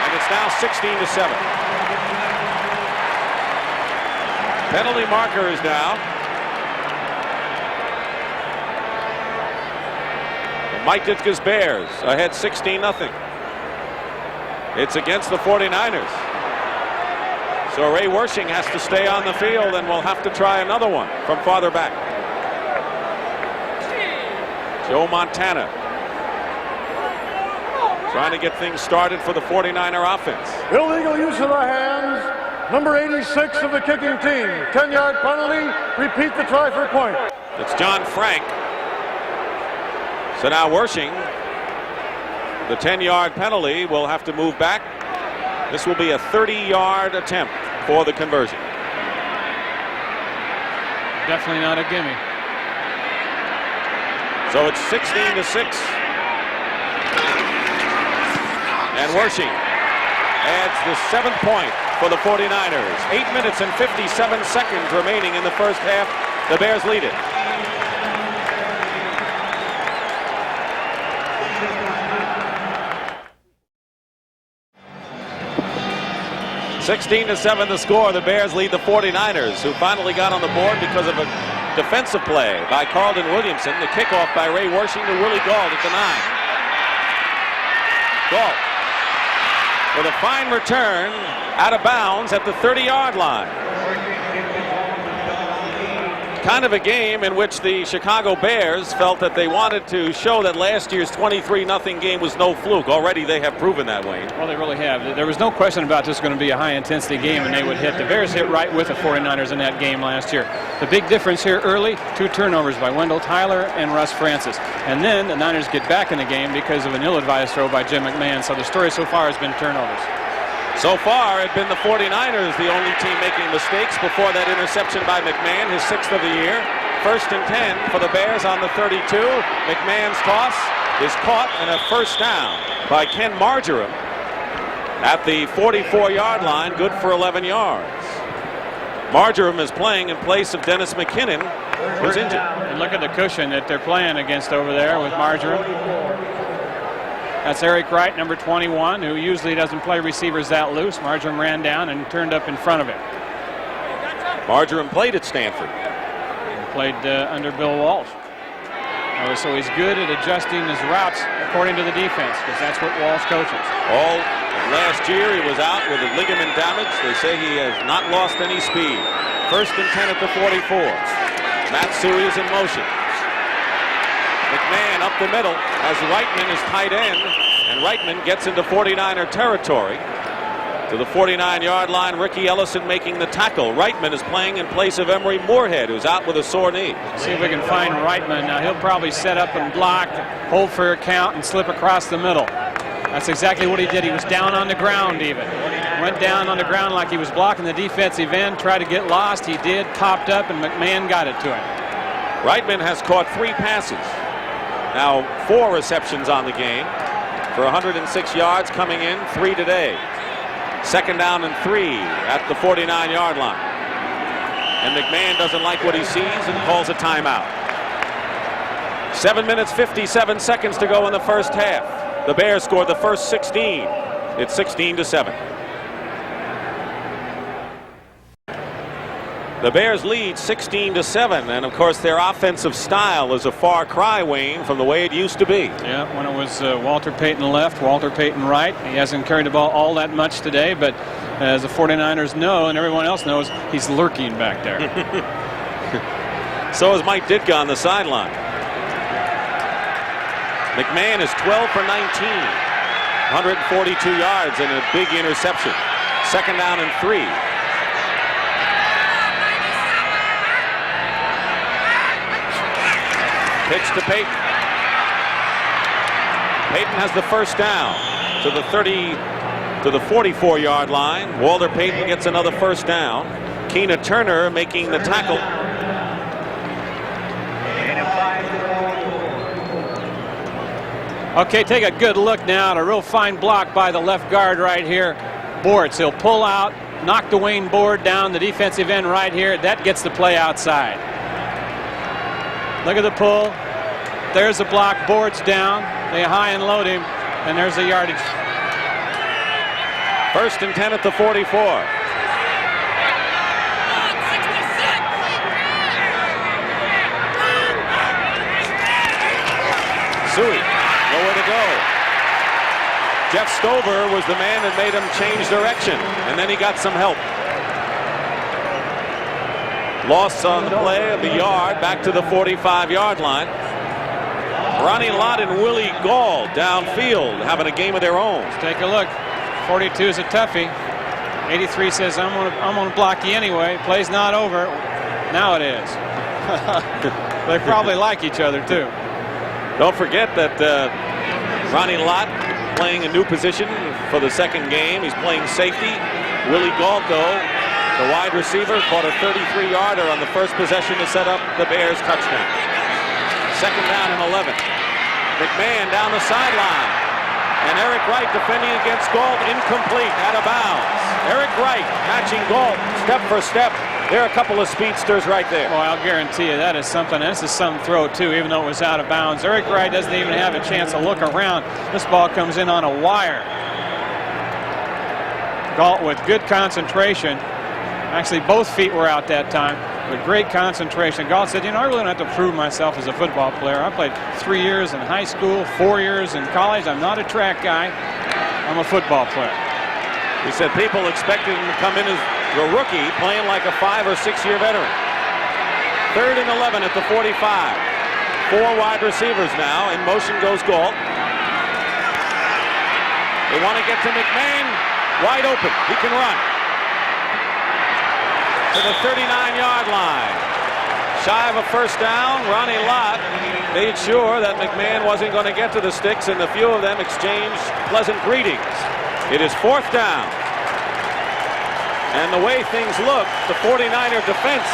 And it's now 16-7. Penalty markers now. The Mike Ditka's Bears ahead 16-0. It's against the 49ers. So Ray Wersching has to stay on the field, and we'll have to try another one from farther back. Joe Montana trying to get things started for the 49er offense. Illegal use of the hands. Number 86 of the kicking team. 10-yard penalty. Repeat the try for a point. It's John Frank. So now Wersching, the 10-yard penalty, will have to move back. This will be a 30-yard attempt for the conversion. Definitely not a gimme. So it's 16-6. And Wersching adds the 7th point for the 49ers. 8 minutes and 57 seconds remaining in the first half. The Bears lead it. 16-7 the score. The Bears lead the 49ers, who finally got on the board because of a defensive play by Carlton Williamson. The kickoff by Ray Wersching to Willie Gault at the 9. Gault with a fine return out of bounds at the 30-yard line. Kind of a game in which the Chicago Bears felt that they wanted to show that last year's 23-0 game was no fluke. Already they have proven that, Wayne. Well, they really have. There was no question about this going to be a high-intensity game, and they would hit. The Bears hit right with the 49ers in that game last year. The big difference here early, 2 turnovers by Wendell Tyler and Russ Francis. And then the Niners get back in the game because of an ill-advised throw by Jim McMahon. So the story so far has been turnovers. So far, it had been the 49ers, the only team making mistakes before that interception by McMahon, his 6th of the year. 1st and 10 for the Bears on the 32. McMahon's toss is caught, and a first down by Ken Marjoram at the 44-yard line, good for 11 yards. Marjoram is playing in place of Dennis McKinnon, who's injured. And look at the cushion that they're playing against over there with Marjoram. That's Eric Wright, number 21, who usually doesn't play receivers that loose. Marjoram ran down and turned up in front of him. Marjoram played at Stanford. Played under Bill Walsh. So he's good at adjusting his routes according to the defense, because that's what Walsh coaches. All of last year he was out with a ligament damage. They say he has not lost any speed. 1st and 10 at the 44. Matsui is in motion. McMahon up the middle as Reitman is tight end, and Reitman gets into 49er territory. To the 49-yard line, Ricky Ellison making the tackle. Reitman is playing in place of Emery Moorhead, who's out with a sore knee. See if we can find Reitman. Now he'll probably set up and block, hold for a count, and slip across the middle. That's exactly what he did. He was down on the ground even. Went down on the ground like he was blocking the defensive end, tried to get lost. He did, popped up, and McMahon got it to him. Reitman has caught 3 passes. Now 4 receptions on the game for 106 yards coming in, 3 today. 2nd down and 3 at the 49-yard line. And McMahon doesn't like what he sees and calls a timeout. 7 minutes, 57 seconds to go in the first half. The Bears scored the first 16. It's 16-7. The Bears lead 16-7, and of course their offensive style is a far cry, Wayne, from the way it used to be. Yeah, when it was Walter Payton left, Walter Payton right. He hasn't carried the ball all that much today, but as the 49ers know and everyone else knows, he's lurking back there. So is Mike Ditka on the sideline. McMahon is 12 for 19, 142 yards and a big interception. 2nd down and 3. Pitch to Payton. Payton has the first down to the 39 to the 44-yard line. Walter Payton gets another first down. Keena Turner making the tackle. Okay, take a good look now at a real fine block by the left guard right here. Bortz, he'll pull out, knock Dwayne Board down, the defensive end right here. That gets the play outside. Look at the pull. There's the block. Bortz down. They high and load him, and there's the yardage. 1st and 10 at the 44. Suey, nowhere to go. Jeff Stover was the man that made him change direction, and then he got some help. Loss on the play of the yard back to the 45-yard line. Ronnie Lott and Willie Gall downfield having a game of their own. Let's take a look. 42 is a toughie. 83 says, I'm gonna block you anyway. Play's not over. Now it is. They probably like each other too. Don't forget that Ronnie Lott playing a new position for the second game. He's playing safety. Willie Galto, the wide receiver, caught a 33-yarder on the first possession to set up the Bears touchdown. 2nd down and 11. McMahon down the sideline. And Eric Wright defending against Galt, incomplete, out of bounds. Eric Wright matching Galt step for step. There are a couple of speedsters right there. Boy, I'll guarantee you that is something. This is some throw too, even though it was out of bounds. Eric Wright doesn't even have a chance to look around. This ball comes in on a wire. Galt with good concentration. Actually, both feet were out that time with great concentration. Galt said, you know, I really don't have to prove myself as a football player. I played 3 years in high school, 4 years in college. I'm not a track guy. I'm a football player. He said people expected him to come in as a rookie playing like a 5 or 6 year veteran. 3rd and 11 at the 45. 4 wide receivers now. In motion goes Galt. They want to get to McMahon. Wide open. He can run. To the 39-yard line. Shy of a first down, Ronnie Lott made sure that McMahon wasn't going to get to the sticks, and the few of them exchanged pleasant greetings. It is 4th down. And the way things look, the 49er defense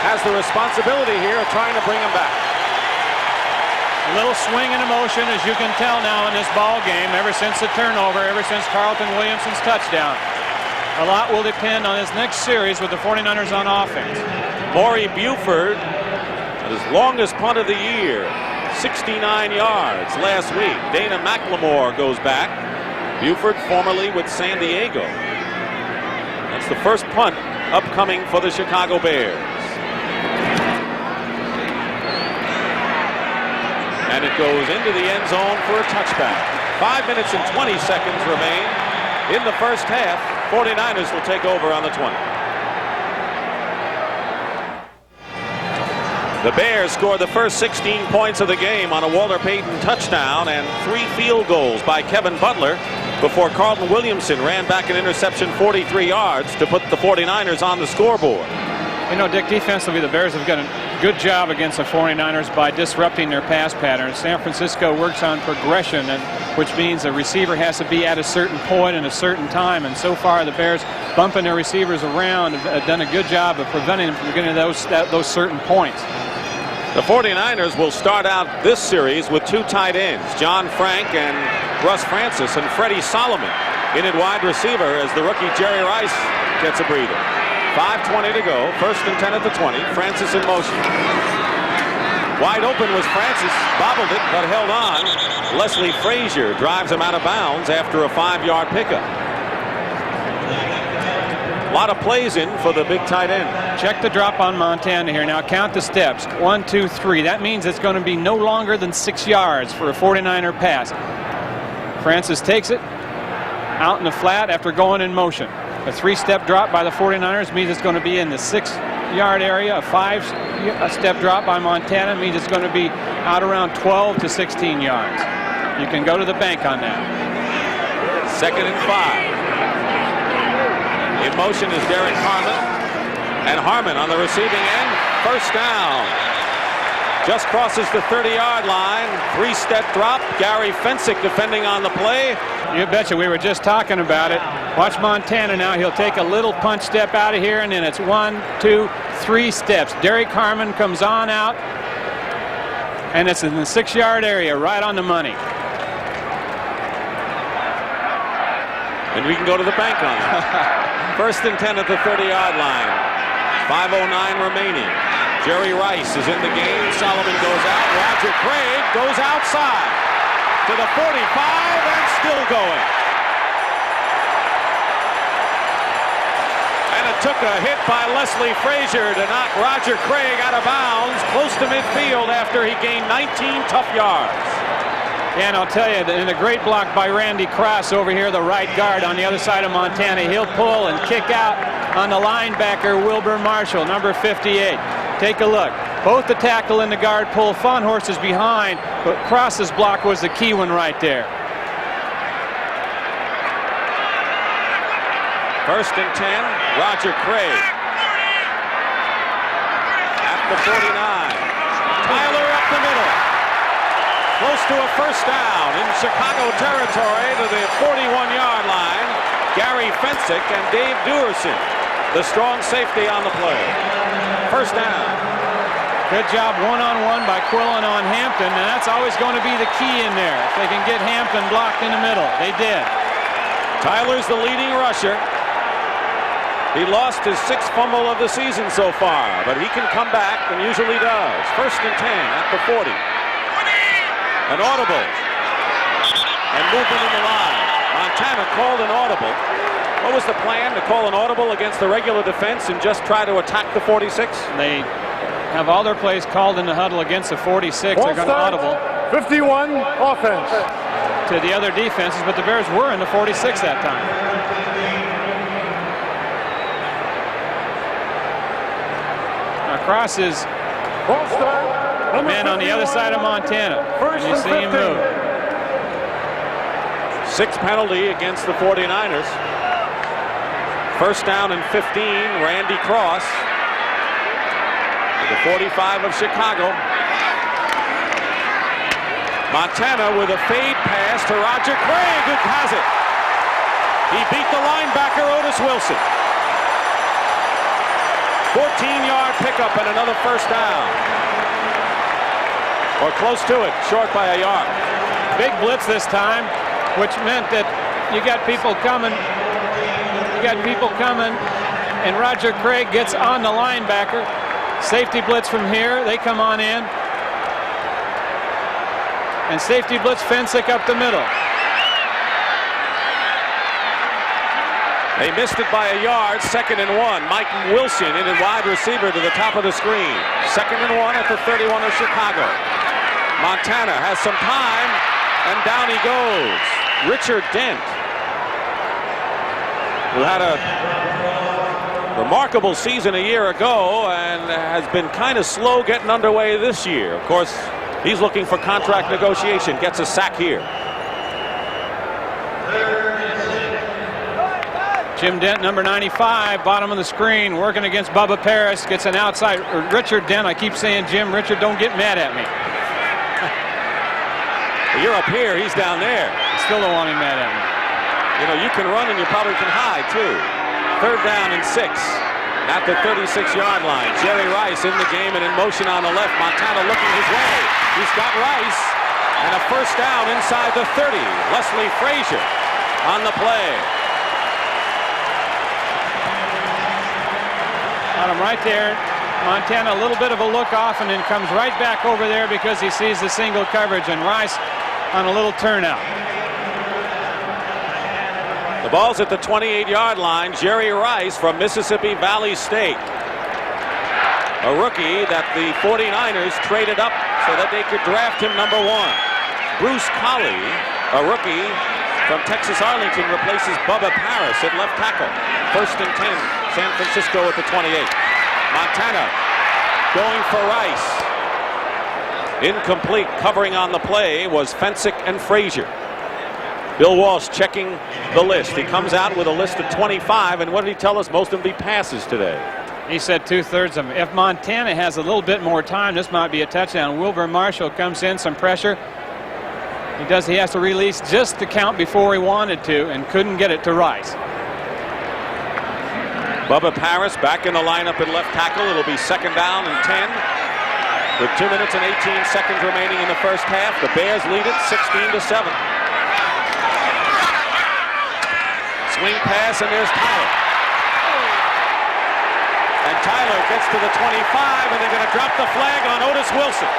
has the responsibility here of trying to bring him back. A little swing and emotion, as you can tell now in this ball game, ever since the turnover, ever since Carlton Williamson's touchdown. A lot will depend on this next series with the 49ers on offense. Maury Buford, his longest punt of the year, 69 yards last week. Dana McLemore goes back. Buford formerly with San Diego. That's the first punt upcoming for the Chicago Bears. And it goes into the end zone for a touchback. 5 minutes and 20 seconds remain in the first half. 49ers will take over on the 20. The Bears scored the first 16 points of the game on a Walter Payton touchdown and 3 field goals by Kevin Butler before Carlton Williamson ran back an interception 43 yards to put the 49ers on the scoreboard. You know, Dick, defensively, the Bears have done a good job against the 49ers by disrupting their pass patterns. San Francisco works on progression, which means the receiver has to be at a certain point in a certain time. And so far, the Bears bumping their receivers around have done a good job of preventing them from getting those certain points. The 49ers will start out this series with 2 tight ends, John Frank and Russ Francis, and Freddie Solomon in at wide receiver as the rookie Jerry Rice gets a breather. 5:20 to go. 1st and 10 at the 20. Francis in motion. Wide open was Francis. Bobbled it, but held on. Leslie Frazier drives him out of bounds after a 5-yard pickup. A lot of plays in for the big tight end. Check the drop on Montana here. Now count the steps. 1, 2, 3. That means it's going to be no longer than 6 yards for a 49er pass. Francis takes it out in the flat after going in motion. A 3-step drop by the 49ers means it's going to be in the 6-yard area. A 5-step drop by Montana means it's going to be out around 12 to 16 yards. You can go to the bank on that. 2nd and 5. In motion is Derek Harmon. And Harmon on the receiving end. First down. Just crosses the 30-yard line. 3-step drop. Gary Fensick defending on the play. You betcha. We were just talking about it. Watch Montana now. He'll take a little punch step out of here, and then it's 1, 2, 3 steps. Derek Harmon comes on out, and it's in the 6-yard area, right on the money. And we can go to the bank on that. 1st and 10 at the 30-yard line. 5:09 remaining. Jerry Rice is in the game. Solomon goes out. Roger Craig goes outside to the 45 and still going. And it took a hit by Leslie Frazier to knock Roger Craig out of bounds close to midfield after he gained 19 tough yards. And I'll tell you, in a great block by Randy Cross over here, the right guard on the other side of Montana. He'll pull and kick out on the linebacker, Wilbur Marshall, number 58. Take a look. Both the tackle and the guard pull. Fawnhorst is behind, but Cross's block was the key one right there. 1st and 10, Roger Craig. At the 49. Tyler up the middle. Close to a 1st down in Chicago territory to the 41-yard line. Gary Fensick and Dave Duerson, the strong safety on the play. 1st down. Good job one-on-one by Quillen on Hampton, and that's always going to be the key in there. If they can get Hampton blocked in the middle. They did. Tyler's the leading rusher. He lost his 6th fumble of the season so far, but he can come back and usually does. 1st and 10 at the 40. An audible. And movement in the line. Montana called an audible. What was the plan? To call an audible against the regular defense and just try to attack the 46? They have all their plays called in the huddle against the 46. They're going to audible 51 offense to the other defenses, but the Bears were in the 46 that time. Now Cross is man on the other side of Montana. You see him move. 6th penalty against the 49ers. 1st down and 15, Randy Cross. The 45 of Chicago. Montana with a fade pass to Roger Craig, who has it. He beat the linebacker Otis Wilson. 14-yard pickup and another 1st down. Or close to it, short by a yard. Big blitz this time, which meant that you got people coming. And Roger Craig gets on the linebacker. Safety blitz from here. They come on in. And safety blitz Fensick up the middle. They missed it by a yard. 2nd and 1. Mike Wilson in a wide receiver to the top of the screen. 2nd and 1 at the 31 of Chicago. Montana has some time, and down he goes. Richard Dent, who had a remarkable season a year ago and has been kind of slow getting underway this year. Of course, he's looking for contract negotiation. Gets a sack here. Jim Dent, number 95, bottom of the screen, working against Bubba Paris. Gets an outside. Richard Dent, I keep saying Jim. Richard, don't get mad at me. You're up here, he's down there. Still don't want him mad at me. You know, you can run and you probably can hide too. 3rd down and 6 at the 36-yard line. Jerry Rice in the game and in motion on the left. Montana looking his way. He's got Rice and a 1st down inside the 30. Leslie Frazier on the play. Got him right there. Montana a little bit of a look off and then comes right back over there because he sees the single coverage, and Rice on a little turnout. The ball's at the 28-yard line. Jerry Rice from Mississippi Valley State. A rookie that the 49ers traded up so that they could draft him number 1. Bruce Colley, a rookie from Texas Arlington, replaces Bubba Paris at left tackle. 1st and 10, San Francisco at the 28. Montana going for Rice. Incomplete. Covering on the play was Fensick and Frazier. Bill Walsh checking the list. He comes out with a list of 25, and what did he tell us? Most of them be passes today. He said 2/3 of them. If Montana has a little bit more time, this might be a touchdown. Wilbur Marshall comes in, some pressure. He has to release just the count before he wanted to and couldn't get it to Rice. Bubba Paris back in the lineup at left tackle. It'll be 2nd down and 10 with 2 minutes and 18 seconds remaining in the first half. The Bears lead it 16-7. Swing pass, and there's Tyler. And Tyler gets to the 25, and they're going to drop the flag on Otis Wilson.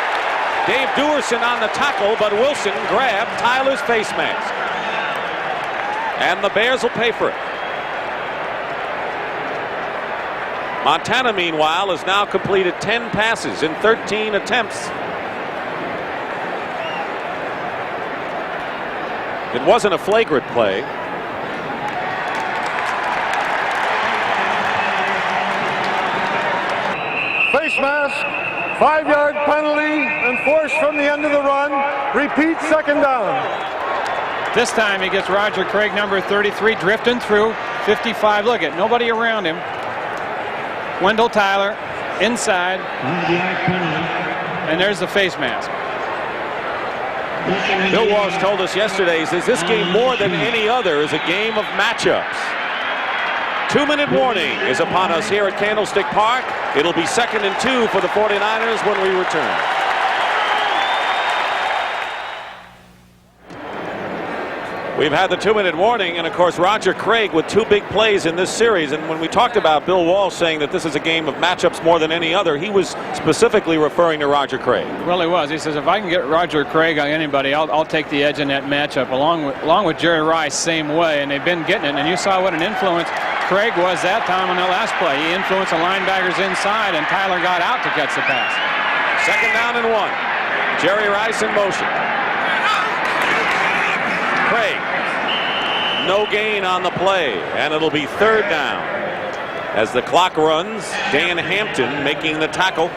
Dave Duerson on the tackle, but Wilson grabbed Tyler's face mask. And the Bears will pay for it. Montana, meanwhile, has now completed 10 passes in 13 attempts. It wasn't a flagrant play. Face mask, 5-yard penalty, enforced from the end of the run. Repeat, 2nd down. This time he gets Roger Craig, number 33, drifting through 55. Look at nobody around him. Wendell Tyler inside, and there's the face mask. Bill Walsh told us yesterday, he says this game more than any other is a game of matchups. 2-minute warning is upon us here at Candlestick Park. It'll be 2nd and 2 for the 49ers when we return. We've had the 2-minute warning, and of course Roger Craig with 2 big plays in this series. And when we talked about Bill Walsh saying that this is a game of matchups more than any other, he was specifically referring to Roger Craig. Well, he was. He says if I can get Roger Craig on anybody, I'll take the edge in that matchup. Along with Jerry Rice, same way, and they've been getting it. And you saw what an influence Craig was that time on that last play. He influenced the linebackers inside, and Tyler got out to catch the pass. 2nd down and 1. Jerry Rice in motion. Craig. No gain on the play, and it'll be 3rd down. As the clock runs, Dan Hampton making the tackle.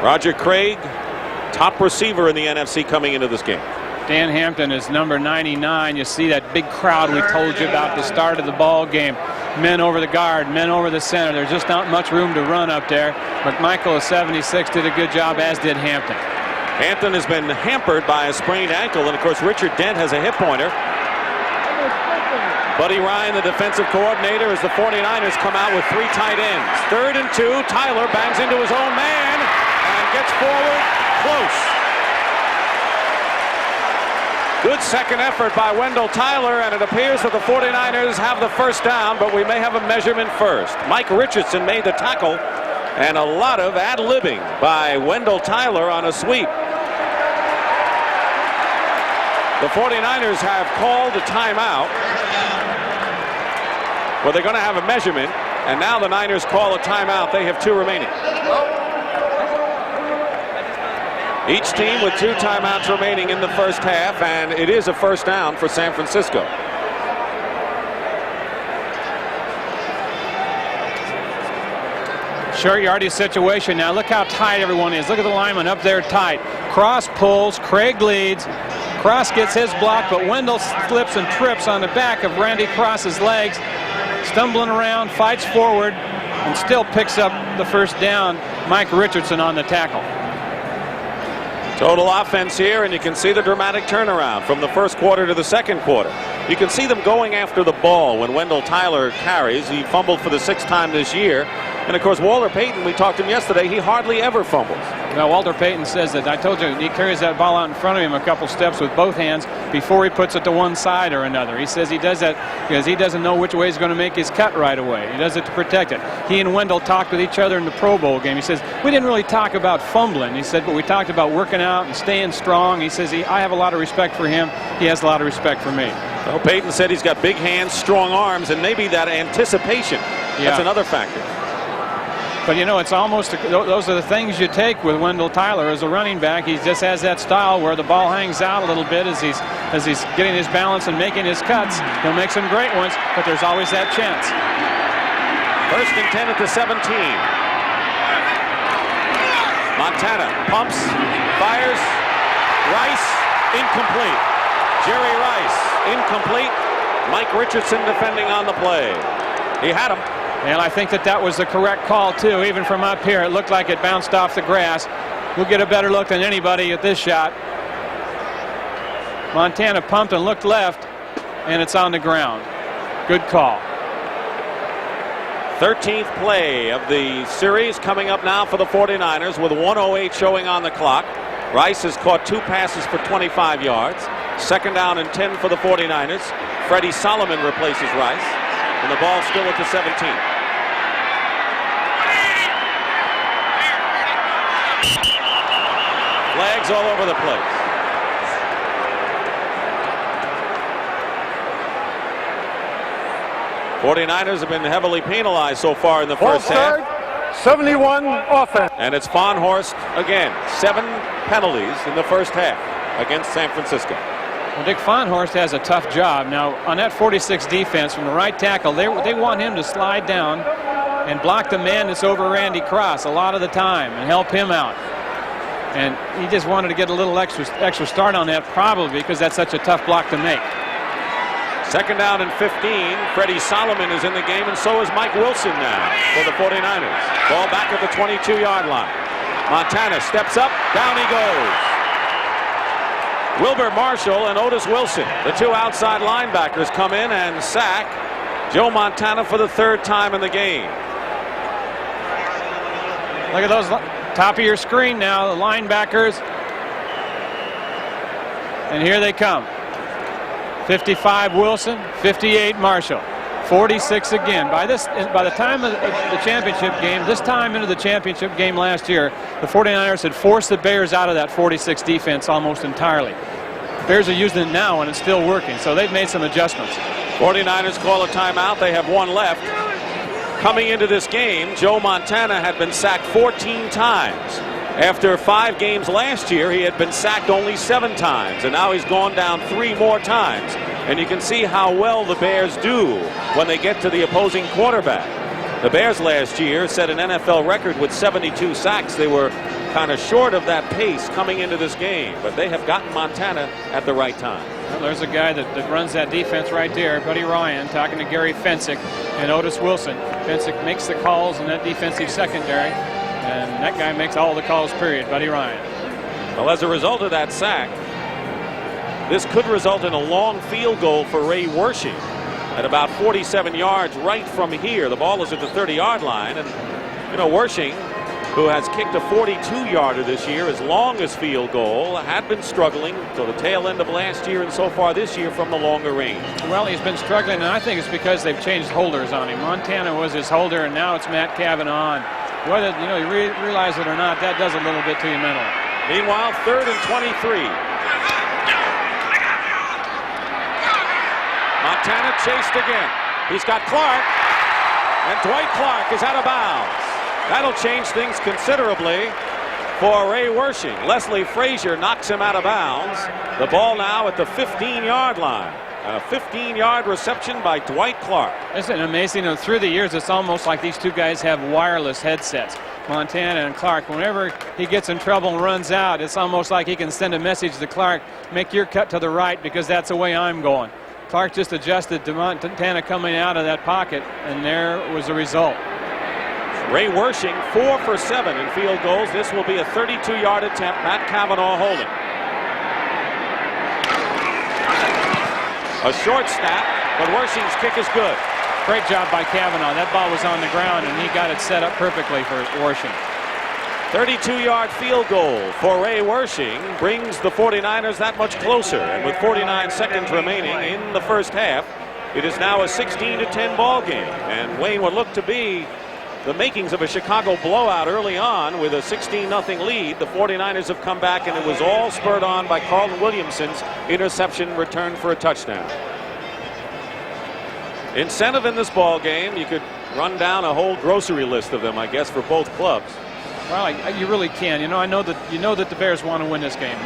Roger Craig, top receiver in the NFC coming into this game. Dan Hampton is number 99. You see that big crowd we told you about at the start of the ball game. Men over the guard, men over the center. There's just not much room to run up there. McMichael of 76 did a good job, as did Hampton. Hampton has been hampered by a sprained ankle, and of course Richard Dent has a hip pointer. Buddy Ryan, the defensive coordinator, as the 49ers come out with 3 tight ends. 3rd and 2. Tyler bangs into his own man and gets forward close. Good second effort by Wendell Tyler, and it appears that the 49ers have the 1st down, but we may have a measurement first. Mike Richardson made the tackle, and a lot of ad-libbing by Wendell Tyler on a sweep. The 49ers have called a timeout. Well, they're going to have a measurement, and now the Niners call a timeout. They have 2 remaining. Each team with 2 timeouts remaining in the first half, and it is a 1st down for San Francisco. Short yardage situation now. Look how tight everyone is. Look at the lineman up there tight. Cross pulls. Craig leads. Cross gets his block, but Wendell slips and trips on the back of Randy Cross's legs. Stumbling around, fights forward, and still picks up the 1st down. Mike Richardson on the tackle. Total offense here, and you can see the dramatic turnaround from the 1st quarter to the 2nd quarter. You can see them going after the ball when Wendell Tyler carries. He fumbled for the 6th time this year. And of course, Walter Payton, we talked to him yesterday, he hardly ever fumbles. Now, Walter Payton says that, I told you, he carries that ball out in front of him a couple steps with both hands before he puts it to one side or another. He says he does that because he doesn't know which way he's going to make his cut right away. He does it to protect it. He and Wendell talked with each other in the Pro Bowl game. He says, we didn't really talk about fumbling. He said, but we talked about working out and staying strong. He says, I have a lot of respect for him. He has a lot of respect for me. Well, Payton said he's got big hands, strong arms, and maybe that anticipation. That's another factor. But, you know, it's almost, those are the things you take with Wendell Tyler as a running back. He just has that style where the ball hangs out a little bit as he's getting his balance and making his cuts. He'll make some great ones, but there's always that chance. 1st and 10 at the 17. Montana pumps, fires. Rice, incomplete. Jerry Rice, incomplete. Mike Richardson defending on the play. He had him. And I think that was the correct call, too. Even from up here, it looked like it bounced off the grass. We'll get a better look than anybody at this shot. Montana pumped and looked left, and it's on the ground. Good call. 13th play of the series coming up now for the 49ers with 1:08 showing on the clock. Rice has caught 2 passes for 25 yards. Second down and 10 for the 49ers. Freddie Solomon replaces Rice, and the ball still at the 17. Flags all over the place. '49ers have been heavily penalized so far in the first half. 71 offense. And it's Fonhorst again. 7 penalties in the first half against San Francisco. Well, Dick Fonhorst has a tough job. Now, on that 46 defense from the right tackle, they want him to slide down and block the man that's over Randy Cross a lot of the time and help him out. And he just wanted to get a little extra start on that, probably because that's such a tough block to make. Second down and 15. Freddie Solomon is in the game, and so is Mike Wilson now for the 49ers. Ball back at the 22-yard line. Montana steps up. Down he goes. Wilber Marshall and Otis Wilson, the 2 outside linebackers, come in and sack Joe Montana for the 3rd time in the game. Look at those, top of your screen now, the linebackers. And here they come. 55 Wilson, 58 Marshall, 46 again. By the time of the championship game, this time into the championship game last year, the 49ers had forced the Bears out of that 46 defense almost entirely. The Bears are using it now, and it's still working, so they've made some adjustments. 49ers call a timeout. They have 1 left. Coming into this game, Joe Montana had been sacked 14 times. After 5 games last year, he had been sacked only 7 times, and now he's gone down 3 more times. And you can see how well the Bears do when they get to the opposing quarterback. The Bears last year set an NFL record with 72 sacks. They were kind of short of that pace coming into this game, but they have gotten Montana at the right time. Well, there's a guy that runs that defense right there, Buddy Ryan, talking to Gary Fensick and Otis Wilson. Fensick makes the calls in that defensive secondary. And that guy makes all the calls, period, Buddy Ryan. Well, as a result of that sack, this could result in a long field goal for Ray Wersching at about 47 yards right from here. The ball is at the 30-yard line. And, you know, Wersching, who has kicked a 42-yarder this year, his longest field goal, had been struggling to the tail end of last year and so far this year from the longer range. Well, he's been struggling, and I think it's because they've changed holders on him. Montana was his holder, and now it's Matt Cavanaugh. Whether you realize it or not, that does a little bit to you mentally. Meanwhile, 3rd and 23. Montana chased again. He's got Clark, and Dwight Clark is out of bounds. That'll change things considerably for Ray Wersching. Leslie Frazier knocks him out of bounds. The ball now at the 15-yard line. A 15-yard reception by Dwight Clark. Isn't it amazing? Through the years, it's almost like these 2 guys have wireless headsets. Montana and Clark. Whenever he gets in trouble and runs out, it's almost like he can send a message to Clark, make your cut to the right because that's the way I'm going. Clark just adjusted to Montana coming out of that pocket, and there was the result. Ray Wersching 4 for 7 in field goals. This will be a 32-yard attempt. Matt Cavanaugh holding. A short snap, but Wersching's kick is good. Great job by Cavanaugh. That ball was on the ground, and he got it set up perfectly for Wersching. 32-yard field goal for Ray Wersching brings the 49ers that much closer. And with 49 seconds remaining in the first half, it is now a 16-10 ball game. And Wayne, would look to be the makings of a Chicago blowout early on with a 16-0 lead. The 49ers have come back, and it was all spurred on by Carlton Williamson's interception return for a touchdown. Incentive in this ball game, you could run down a whole grocery list of them, I guess, for both clubs. Well, you really can. I know that the Bears want to win this game.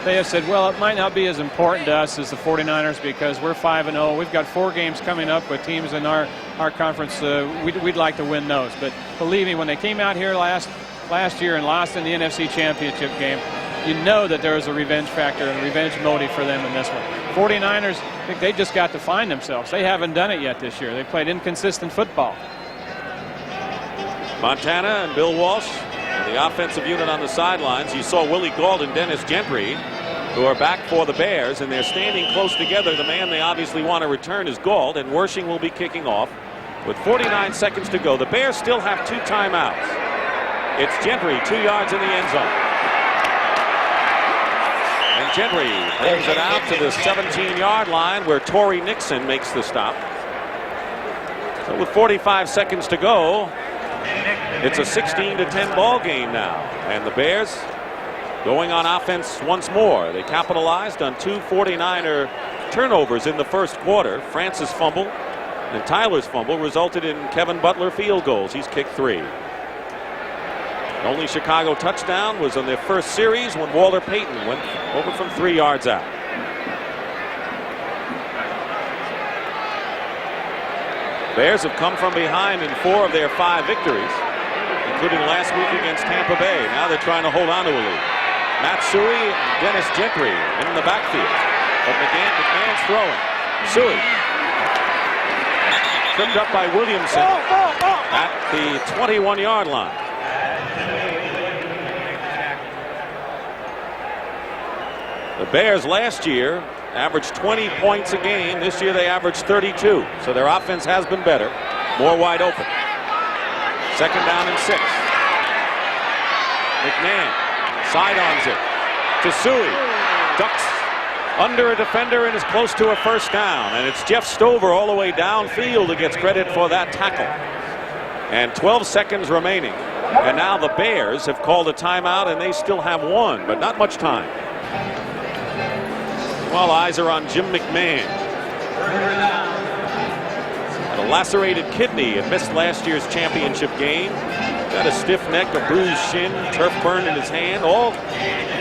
They have said, well, it might not be as important to us as the 49ers because we're 5-0. We've got 4 games coming up with teams in our conference. We'd like to win those. But believe me, when they came out here last year and lost in the NFC Championship game, you know that there was a revenge factor and a revenge motive for them in this one. 49ers, I think they just got to find themselves. They haven't done it yet this year. They played inconsistent football. Montana and Bill Walsh, and the offensive unit on the sidelines. You saw Willie Gauld and Dennis Gentry, who are back for the Bears, and they're standing close together. The man they obviously want to return is Gauld, and Wersching will be kicking off with 49 seconds to go. The Bears still have 2 timeouts. It's Gentry, 2 yards in the end zone. And Gentry brings it out to the 17-yard line where Torrey Nixon makes the stop. So with 45 seconds to go, it's a 16-10 ball game now. And the Bears going on offense once more. They capitalized on 2 49er turnovers in the first quarter. Francis' fumble and Tyler's fumble resulted in Kevin Butler field goals. He's kicked 3. The only Chicago touchdown was on their first series when Walter Payton went over from 3 yards out. Bears have come from behind in 4 of their 5 victories, including last week against Tampa Bay. Now they're trying to hold on to a lead. Matt Suhey and Dennis Gentry in the backfield. But McMahon's throwing. Suhey tripped up by Williamson at the 21-yard line. The Bears last year averaged 20 points a game. This year they averaged 32. So their offense has been better. More wide open. 2nd down and 6. McMahon sidearms it to Suhey. Ducks under a defender and is close to a first down. And it's Jeff Stover all the way downfield who gets credit for that tackle. And 12 seconds remaining. And now the Bears have called a timeout and they still have 1, but not much time. Well, eyes are on Jim McMahon. Had a lacerated kidney and missed last year's championship game. Got a stiff neck, a bruised shin, turf burn in his hand, all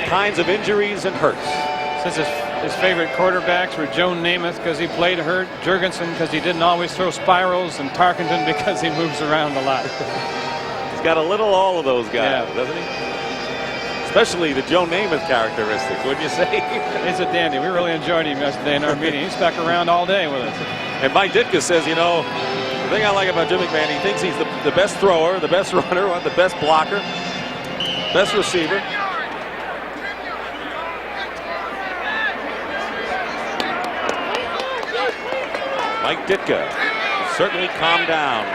kinds of injuries and hurts. Says his favorite quarterbacks were Joe Namath because he played hurt, Jurgensen because he didn't always throw spirals, and Tarkenton because he moves around a lot. He's got a little all of those guys, doesn't he? Especially the Joe Namath characteristic, wouldn't you say? He's a dandy. We really enjoyed him yesterday in our meeting. He stuck around all day with us. And Mike Ditka says, you know, the thing I like about Jim McMahon, he thinks he's the best thrower, the best runner, the best blocker, best receiver. Mike Ditka certainly calmed down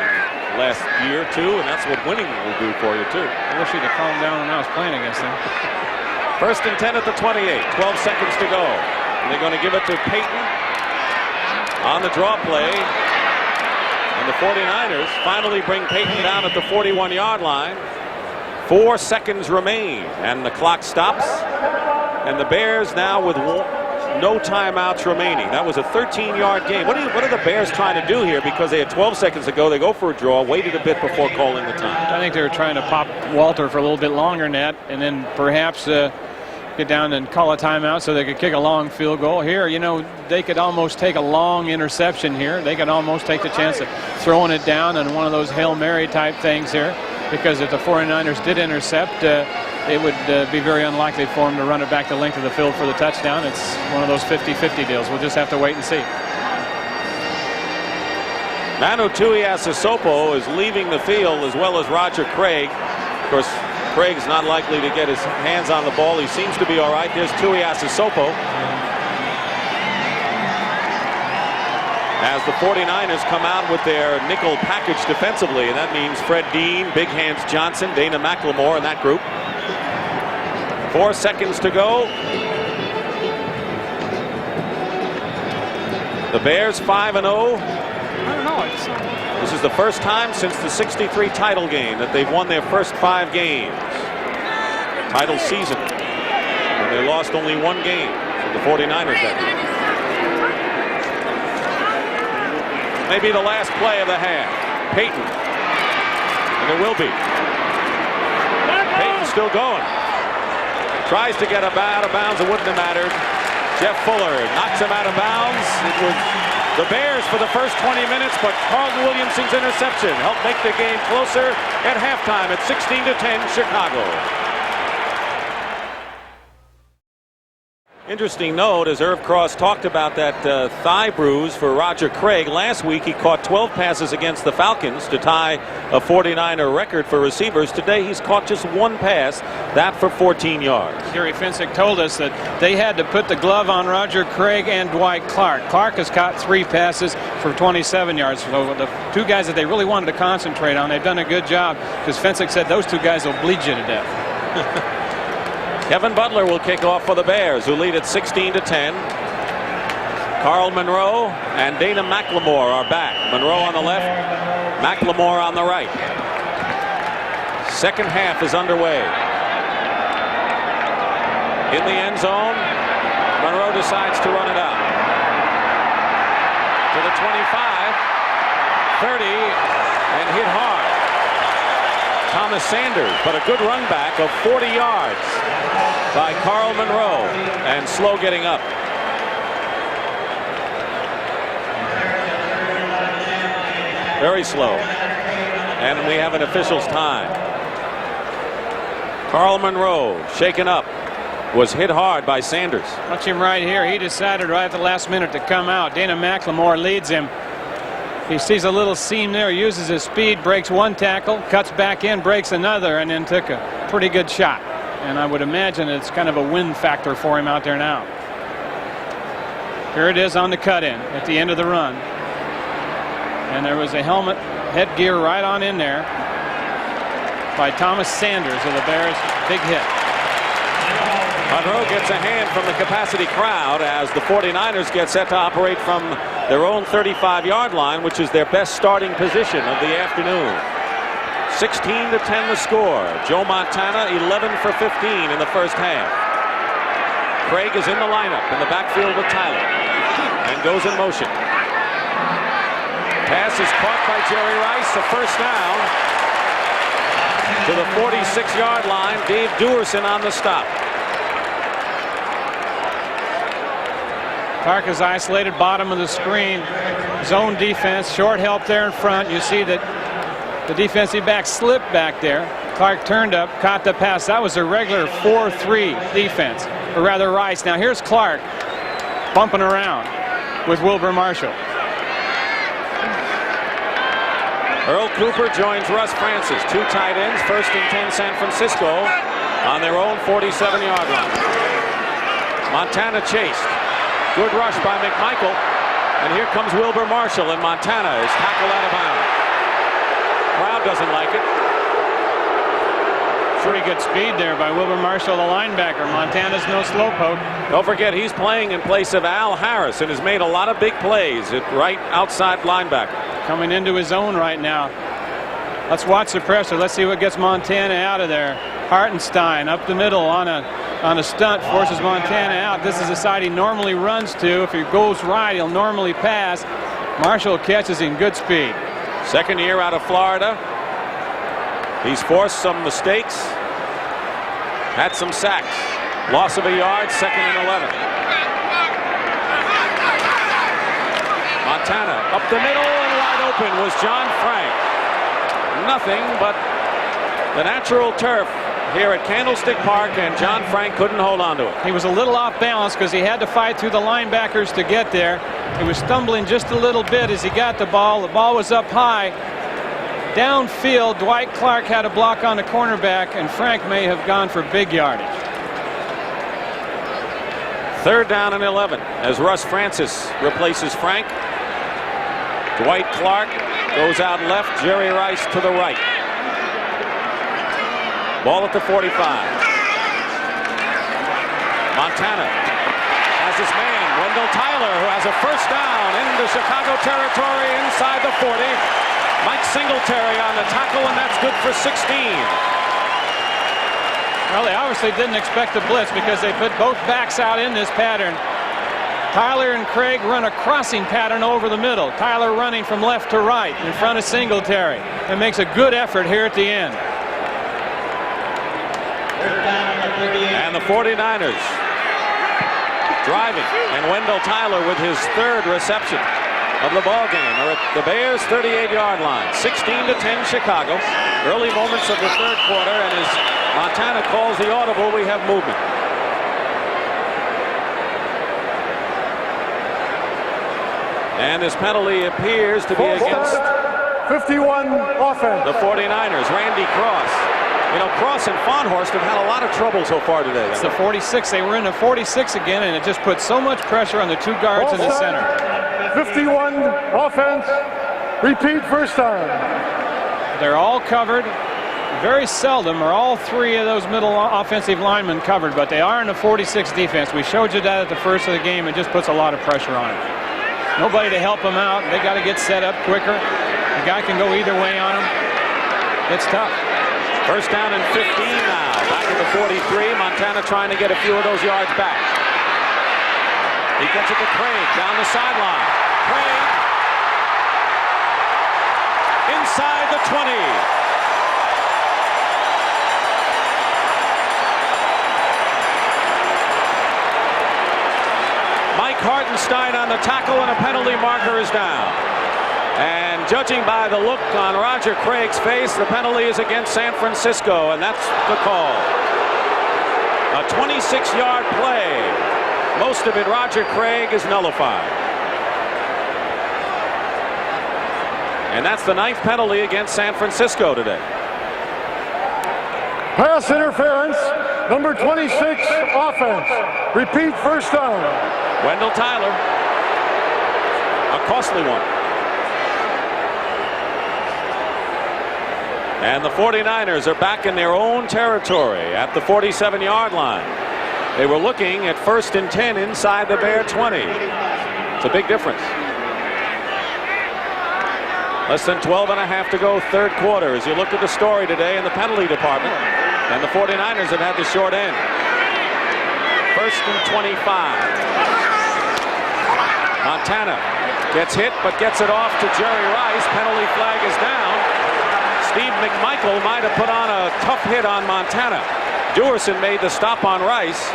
last year or 2, and that's what winning will do for you too. I wish he'd have calmed down when I was playing against him. 1st and 10 at the 28. 12 seconds to go. And they're going to give it to Payton on the draw play. And the 49ers finally bring Payton down at the 41-yard line. 4 seconds remain, and the clock stops. And the Bears now with no timeouts remaining. That was a 13-yard game. What are the Bears trying to do here? Because they had 12 seconds to go. They go for a draw, waited a bit before calling the time. I think they were trying to pop Walter for a little bit longer than that, and then perhaps get down and call a timeout so they could kick a long field goal. Here, you know, they could almost take a long interception here. They could almost take the chance of throwing it down on one of those Hail Mary type things here, because if the 49ers did intercept, it would be very unlikely for them to run it back the length of the field for the touchdown. It's one of those 50-50 deals. We'll just have to wait and see. Manu Tuiasosopo is leaving the field, as well as Roger Craig. Of course, Craig's not likely to get his hands on the ball. He seems to be all right. There's Tuiasosopo. As the 49ers come out with their nickel package defensively, and that means Fred Dean, Big Hands Johnson, Dana McLemore in that group. 4 seconds to go. The Bears 5-0. I don't know. This is the first time since the '63 title game that they've won their first 5 games. Title season. And they lost only 1 game for the 49ers that year. Maybe the last play of the half. Payton. And it will be. Payton's still going. Tries to get out of bounds. It wouldn't have mattered. Jeff Fuller knocks him out of bounds. It was the Bears for the first 20 minutes, but Carlton Williamson's interception helped make the game closer at halftime at 16-10 Chicago. Interesting note, as Irv Cross talked about that thigh bruise for Roger Craig. Last week he caught 12 passes against the Falcons to tie a 49er record for receivers. Today he's caught just one pass, that for 14 yards. Gary Fensick told us that they had to put the glove on Roger Craig and Dwight Clark. Clark has caught 3 passes for 27 yards. So the 2 guys that they really wanted to concentrate on, they've done a good job, because Fensick said those 2 guys will bleed you to death. Kevin Butler will kick off for the Bears, who lead at 16-10. Carl Monroe and Dana McLemore are back. Monroe on the left, McLemore on the right. Second half is underway. In the end zone, Monroe decides to run it out. To the 25, 30, and hit hard. Thomas Sanders, but a good run back of 40 yards by Carl Monroe, and slow getting up. Very slow. And we have an official's time. Carl Monroe, shaken up, was hit hard by Sanders. Watch him right here. He decided right at the last minute to come out. Dana McLemore leads him. He sees a little seam there, uses his speed, breaks one tackle, cuts back in, breaks another, and then took a pretty good shot. And I would imagine it's kind of a win factor for him out there now. Here it is on the cut-in at the end of the run. And there was a helmet headgear right on in there by Thomas Sanders of the Bears. Big hit. Monroe gets a hand from the capacity crowd as the 49ers get set to operate from their own 35-yard line, which is their best starting position of the afternoon. 16-10 the score. Joe Montana 11 for 15 in the first half. Craig is in the lineup in the backfield with Tyler and goes in motion. Pass is caught by Jerry Rice, a first down to the 46-yard line. Dave Duerson on the stop. Clark is isolated, bottom of the screen. Zone defense, short help there in front. You see that the defensive back slipped back there. Clark turned up, caught the pass. That was a regular 4-3 defense, or rather Rice. Now here's Clark bumping around with Wilbur Marshall. Earl Cooper joins Russ Francis. 2 tight ends, 1st and 10 San Francisco on their own 47-yard line. Montana chased. Good rush by McMichael. And here comes Wilbur Marshall, and Montana is tackled out of bounds. Crowd doesn't like it. Pretty good speed there by Wilbur Marshall, the linebacker. Montana's no slowpoke. Don't forget, he's playing in place of Al Harris and has made a lot of big plays at right outside linebacker. Coming into his own right now. Let's watch the pressure. Let's see what gets Montana out of there. Hartenstein up the middle on a stunt, forces Montana out. This is the side he normally runs to. If he goes right, he'll normally pass. Marshall catches in good speed. Second year out of Florida. He's forced some mistakes, had some sacks. Loss of a yard, 2nd and 11. Montana up the middle, and wide open was John Frank. Nothing but the natural turf here at Candlestick Park, and John Frank couldn't hold on to it. He was a little off balance because he had to fight through the linebackers to get there. He was stumbling just a little bit as he got the ball. The ball was up high. Downfield, Dwight Clark had a block on the cornerback, and Frank may have gone for big yardage. 3rd down and 11 as Russ Francis replaces Frank. Dwight Clark goes out left, Jerry Rice to the right. Ball at the 45. Montana has his man, Wendell Tyler, who has a first down into Chicago territory inside the 40. Mike Singletary on the tackle, and that's good for 16. Well, they obviously didn't expect the blitz because they put both backs out in this pattern. Tyler and Craig run a crossing pattern over the middle. Tyler running from left to right in front of Singletary. It makes a good effort here at the end. And the 49ers driving, and Wendell Tyler with his 3rd reception of the ball game are at the Bears 38-yard line. 16-10 Chicago. Early moments of the 3rd quarter, and as Montana calls the audible, we have movement. And this penalty appears to be against 51 offense. the 49ers. Randy Cross. You know, Cross and Farnhorst have had a lot of trouble so far today. It's the 46. They were in the 46 again, and it just put so much pressure on the two guards in the center. 51 offense. Repeat first down. They're all covered. Very seldom are all three of those middle offensive linemen covered, but they are in the 46 defense. We showed you that at the first of the game. It just puts a lot of pressure on them. Nobody to help them out. They got to get set up quicker. The guy can go either way on them. It's tough. First down and 15 now. Back at the 43. Montana trying to get a few of those yards back. He gets it to Craig down the sideline. Craig inside the 20. Mike Hartenstein on the tackle, and a penalty marker is down. And judging by the look on Roger Craig's face, the penalty is against San Francisco, and that's the call. A 26-yard play. Most of it, Roger Craig, is nullified. And that's the 9th penalty against San Francisco today. Pass interference. Number 26 offense. Repeat first down. Wendell Tyler. A costly one. And the 49ers are back in their own territory at the 47-yard line. They were looking at 1st and 10 inside the Bear 20. It's a big difference. Less than 12 and a half to go, third quarter, as you look at the story today in the penalty department. And the 49ers have had the short end. 1st and 25. Montana gets hit, but gets it off to Jerry Rice. Penalty flag is down. Steve McMichael might have put on a tough hit on Montana. Dewerson made the stop on Rice.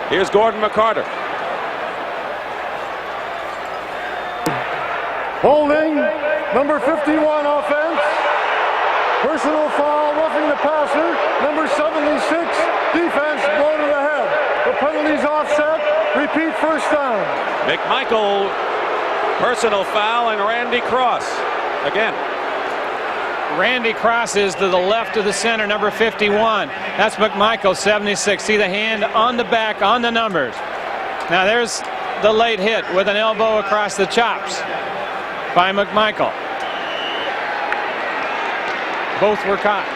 Here's Gordon McCarter. Holding. Number 51 offense. Personal foul, roughing the passer. Number 76 defense, blow to the head. The penalty's offset. Repeat first down. McMichael, personal foul, and Randy Cross again. Randy Cross is to the left of the center, number 51. That's McMichael, 76. See the hand on the back on the numbers. Now there's the late hit with an elbow across the chops by McMichael. Both were caught.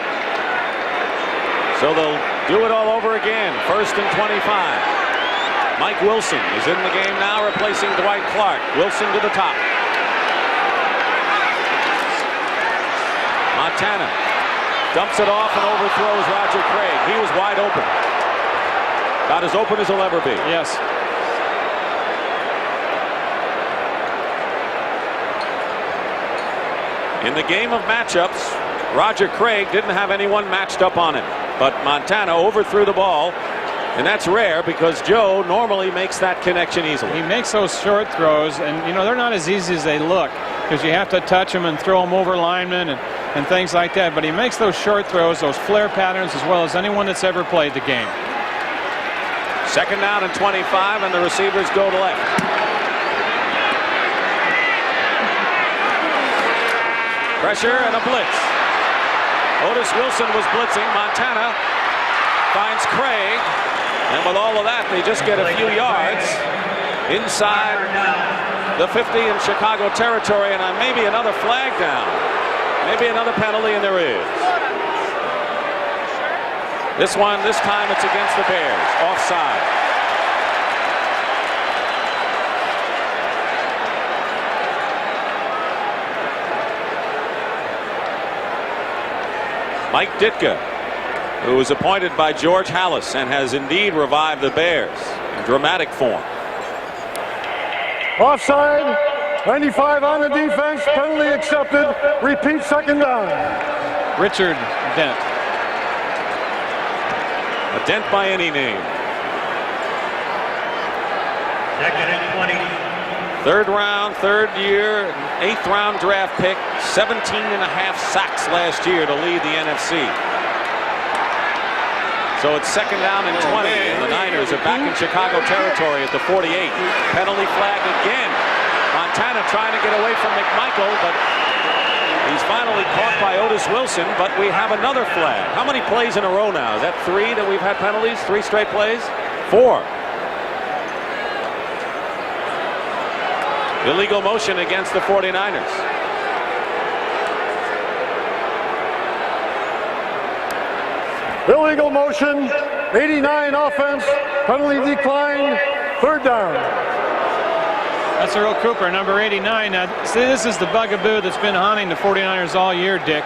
So they'll do it all over again. 1st and 25. Mike Wilson is in the game now, replacing Dwight Clark. Wilson to the top. Montana dumps it off and overthrows Roger Craig. He was wide open. About as open as he'll ever be. Yes. In the game of matchups, Roger Craig didn't have anyone matched up on him. But Montana overthrew the ball. And that's rare because Joe normally makes that connection easily. He makes those short throws, and you know they're not as easy as they look because you have to touch them and throw them over linemen and things like that. But he makes those short throws, those flare patterns, as well as anyone that's ever played the game. 2nd down and 25, and the receivers go to left. Pressure and a blitz. Otis Wilson was blitzing. Montana finds Craig. And with all of that, they just get a few yards inside the 50 in Chicago territory, and maybe another flag down. Maybe another penalty, and there is. This time it's against the Bears. Offside. Mike Ditka, who was appointed by George Halas and has indeed revived the Bears in dramatic form. Offside. 95 on the defense. Penalty accepted. Repeat 2nd down. Richard Dent. A dent by any name. 2nd and 20. 3rd round, 3rd year, 8th round draft pick. 17.5 sacks last year to lead the NFC. So it's 2nd down and 20, and the Niners are back in Chicago territory at the 48. Penalty flag again. Montana trying to get away from McMichael, but he's finally caught by Otis Wilson, but we have another flag. How many plays in a row now? Is that 3 that we've had penalties? 3 straight plays? 4. Illegal motion against the 49ers. Illegal motion, 89 offense, penalty decline, 3rd down. That's Earl Cooper, number 89. Now, see, this is the bugaboo that's been haunting the 49ers all year, Dick.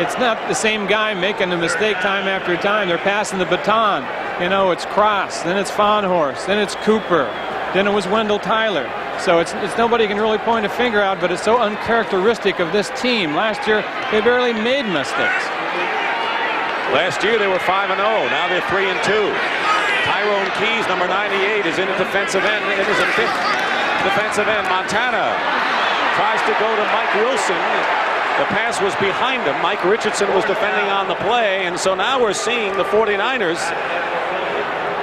It's not the same guy making the mistake time after time. They're passing the baton. You know, it's Cross, then it's Fahnhorst, then it's Cooper, then it was Wendell Tyler. So it's nobody can really point a finger out, but it's so uncharacteristic of this team. Last year, they barely made mistakes. Last year they were 5-0. Now they're 3-2. Tyrone Keys, number 98, is in at defensive end. It was a 5th defensive end. Montana tries to go to Mike Wilson. The pass was behind him. Mike Richardson was defending on the play, and so now we're seeing the 49ers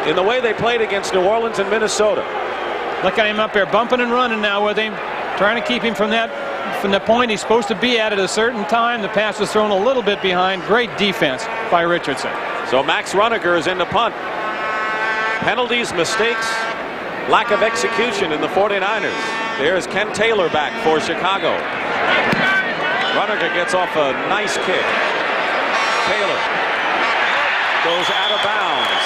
in the way they played against New Orleans and Minnesota. Look at him up there, bumping and running now with him, trying to keep him from the point he's supposed to be at a certain time. The pass was thrown a little bit behind. Great defense by Richardson. So Max Runager is in the punt. Penalties, mistakes, lack of execution in the 49ers. There's Ken Taylor back for Chicago. Runager gets off a nice kick. Taylor goes out of bounds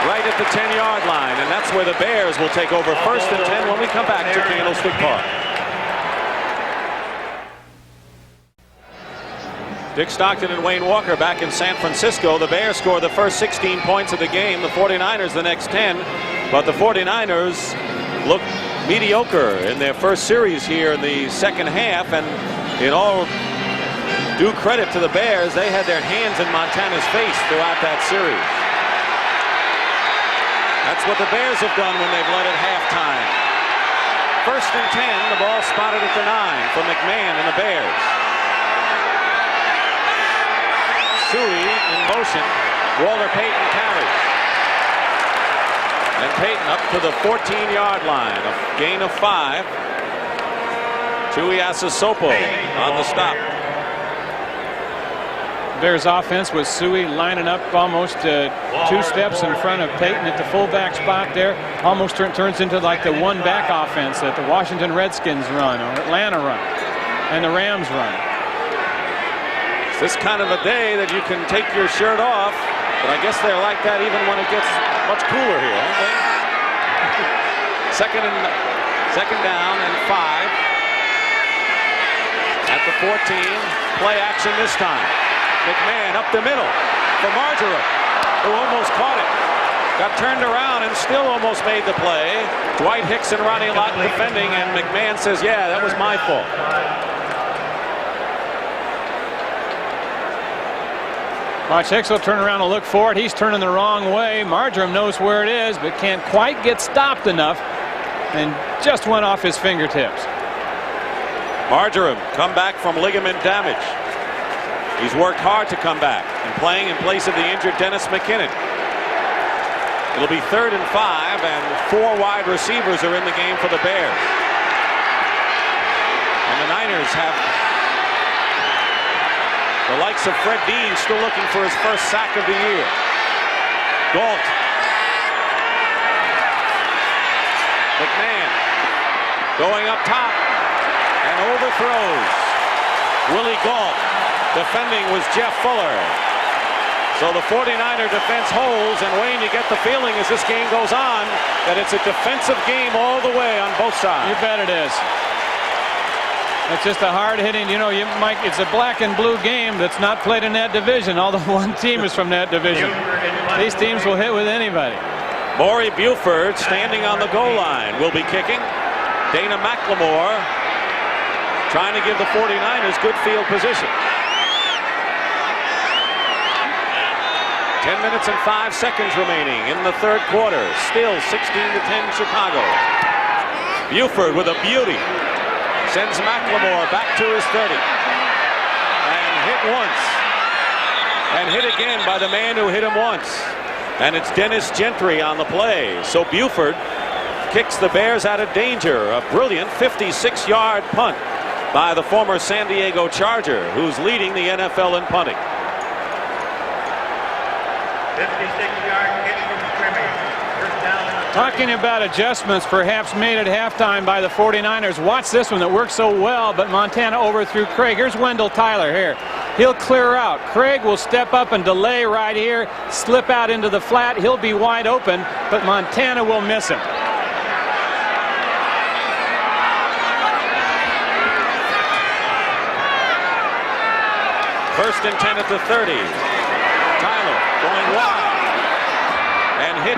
right at the 10-yard line, and that's where the Bears will take over 1st and 10 when we come back to Candlestick Park. Dick Stockton and Wayne Walker back in San Francisco. The Bears score the first 16 points of the game. The 49ers the next 10. But the 49ers look mediocre in their first series here in the second half. And in all due credit to the Bears, they had their hands in Montana's face throughout that series. That's what the Bears have done when they've led at halftime. 1st and 10. The ball spotted at the 9 for McMahon and the Bears. Suey in motion. Walter Payton carries. And Payton up to the 14-yard line. A gain of 5. Tuiasosopo on the stop. Bears offense with Suey lining up almost 2 steps in front of Payton at the fullback spot there. Almost turns into like the one-back offense that the Washington Redskins run or Atlanta run and the Rams run. It's this kind of a day that you can take your shirt off, but I guess they're like that even when it gets much cooler here, aren't they? Second down and 5 at the 14. Play action this time. McMahon up the middle for Marjoram, who almost caught it. Got turned around and still almost made the play. Dwight Hicks and Ronnie Lott defending, and McMahon says, yeah, that was my fault. Watch Hicks will turn around and look for it. He's turning the wrong way. Marjoram knows where it is, but can't quite get stopped enough and just went off his fingertips. Marjoram come back from ligament damage. He's worked hard to come back and playing in place of the injured Dennis McKinnon. It'll be 3rd and 5, and 4 wide receivers are in the game for the Bears. And the Niners have the likes of Fred Dean still looking for his first sack of the year. Galt. McMahon going up top and overthrows. Willie Galt. Defending was Jeff Fuller. So the 49er defense holds, and Wayne, you get the feeling as this game goes on that it's a defensive game all the way on both sides. You bet it is. It's just a hard-hitting, you know, it's a black and blue game that's not played in that division, although one team is from that division. These teams will hit with anybody. Maury Buford standing on the goal line will be kicking. Dana McLemore trying to give the 49ers good field position. 10 minutes and 5 seconds remaining in the third quarter. Still 16-10 Chicago. Buford with a beauty. Sends McLemore back to his 30. And hit once. and hit again by the man who hit him once. And it's Dennis Gentry on the play. So Buford kicks the Bears out of danger. A brilliant 56-yard punt by the former San Diego Charger, who's leading the NFL in punting. 56-yard kick from scrimmage. First down. Talking about adjustments perhaps made at halftime by the 49ers. Watch this one that worked so well, but Montana overthrew Craig. Here's Wendell Tyler here. He'll clear out. Craig will step up and delay right here, slip out into the flat. He'll be wide open, but Montana will miss him. First and 10 at the 30. Tyler going wide and hit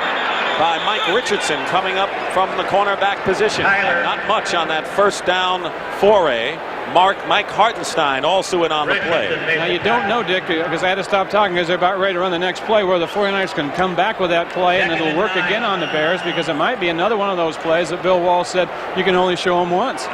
by Mike Richardson coming up from the cornerback position. Tyler. Not much on that first down foray. Mike Hartenstein also in on the play. Now you don't know, Dick, because I had to stop talking because they're about ready to run the next play where the 49ers can come back with that play and it'll work again on the Bears, because it might be another one of those plays that Bill Walsh said you can only show them once.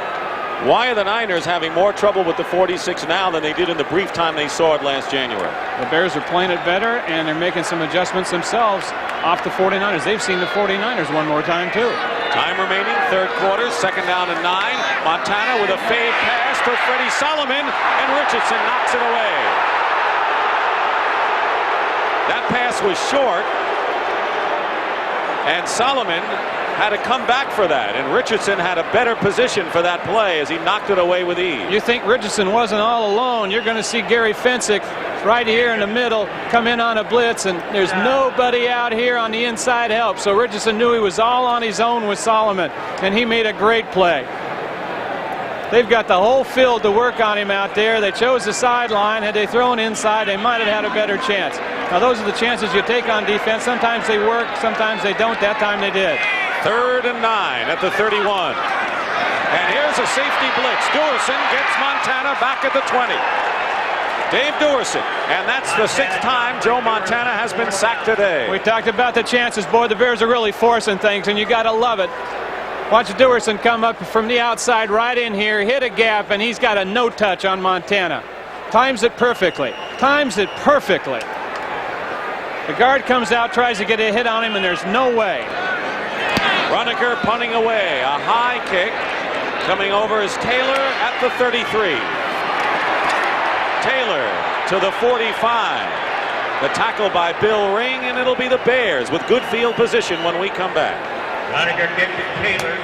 Why are the Niners having more trouble with the 46 now than they did in the brief time they saw it last January? The Bears are playing it better, and they're making some adjustments themselves off the 49ers. They've seen the 49ers one more time, too. Time remaining, third quarter, second down and 9. Montana with a fade pass to Freddie Solomon, and Richardson knocks it away. That pass was short, and Solomon had to come back for that, and Richardson had a better position for that play as he knocked it away with ease. You think Richardson wasn't all alone. You're going to see Gary Fensick right here in the middle come in on a blitz, and there's nobody out here on the inside help. So Richardson knew he was all on his own with Solomon, and he made a great play. They've got the whole field to work on him out there. They chose the sideline. Had they thrown inside, they might have had a better chance. Now, those are the chances you take on defense. Sometimes they work, sometimes they don't. That time they did. Third and 9 at the 31. And here's a safety blitz. Duerson gets Montana back at the 20. Dave Duerson, and that's the 6th time Joe Montana has been sacked today. We talked about the chances. Boy, the Bears are really forcing things, and you got to love it. Watch Duerson come up from the outside right in here, hit a gap, and he's got a no-touch on Montana. Times it perfectly. Times it perfectly. The guard comes out, tries to get a hit on him, and there's no way. Roniker punting away. A high kick. Coming over is Taylor at the 33. Taylor to the 45. The tackle by Bill Ring, and it'll be the Bears with good field position when we come back. Roniker kick to Taylor.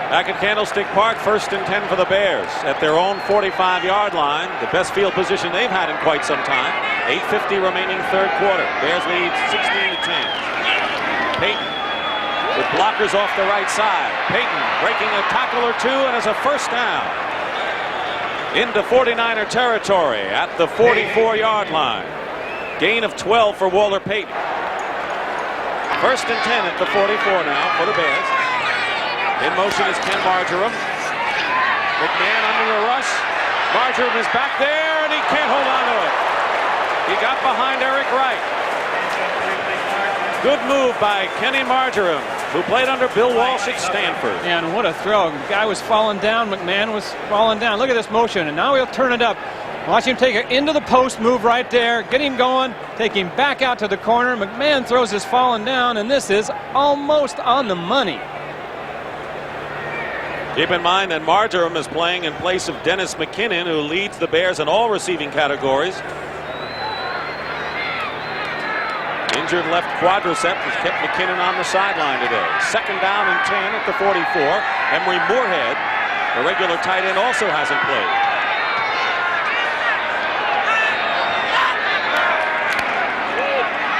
Back at Candlestick Park, first and 10 for the Bears at their own 45-yard line. The best field position they've had in quite some time. 8:50 remaining third quarter. Bears lead 16-10. Payton with blockers off the right side. Payton breaking a tackle or two and has a first down. Into 49er territory at the 44-yard line. Gain of 12 for Walter Payton. First and 10 at the 44 now for the Bears. In motion is Ken Marjoram. McMahon under the rush. Marjoram is back there, and he can't hold on to it. He got behind Eric Wright. Good move by Kenny Marjoram, who played under Bill Walsh at Stanford. And what a throw. The guy was falling down. McMahon was falling down. Look at this motion, and now he'll turn it up. Watch him take it into the post, move right there, get him going, take him back out to the corner. McMahon throws his falling down, and this is almost on the money. Keep in mind that Marjoram is playing in place of Dennis McKinnon, who leads the Bears in all receiving categories. Injured left quadricep has kept McKinnon on the sideline today. Second down and 10 at the 44. Emery Moorhead, the regular tight end, also hasn't played.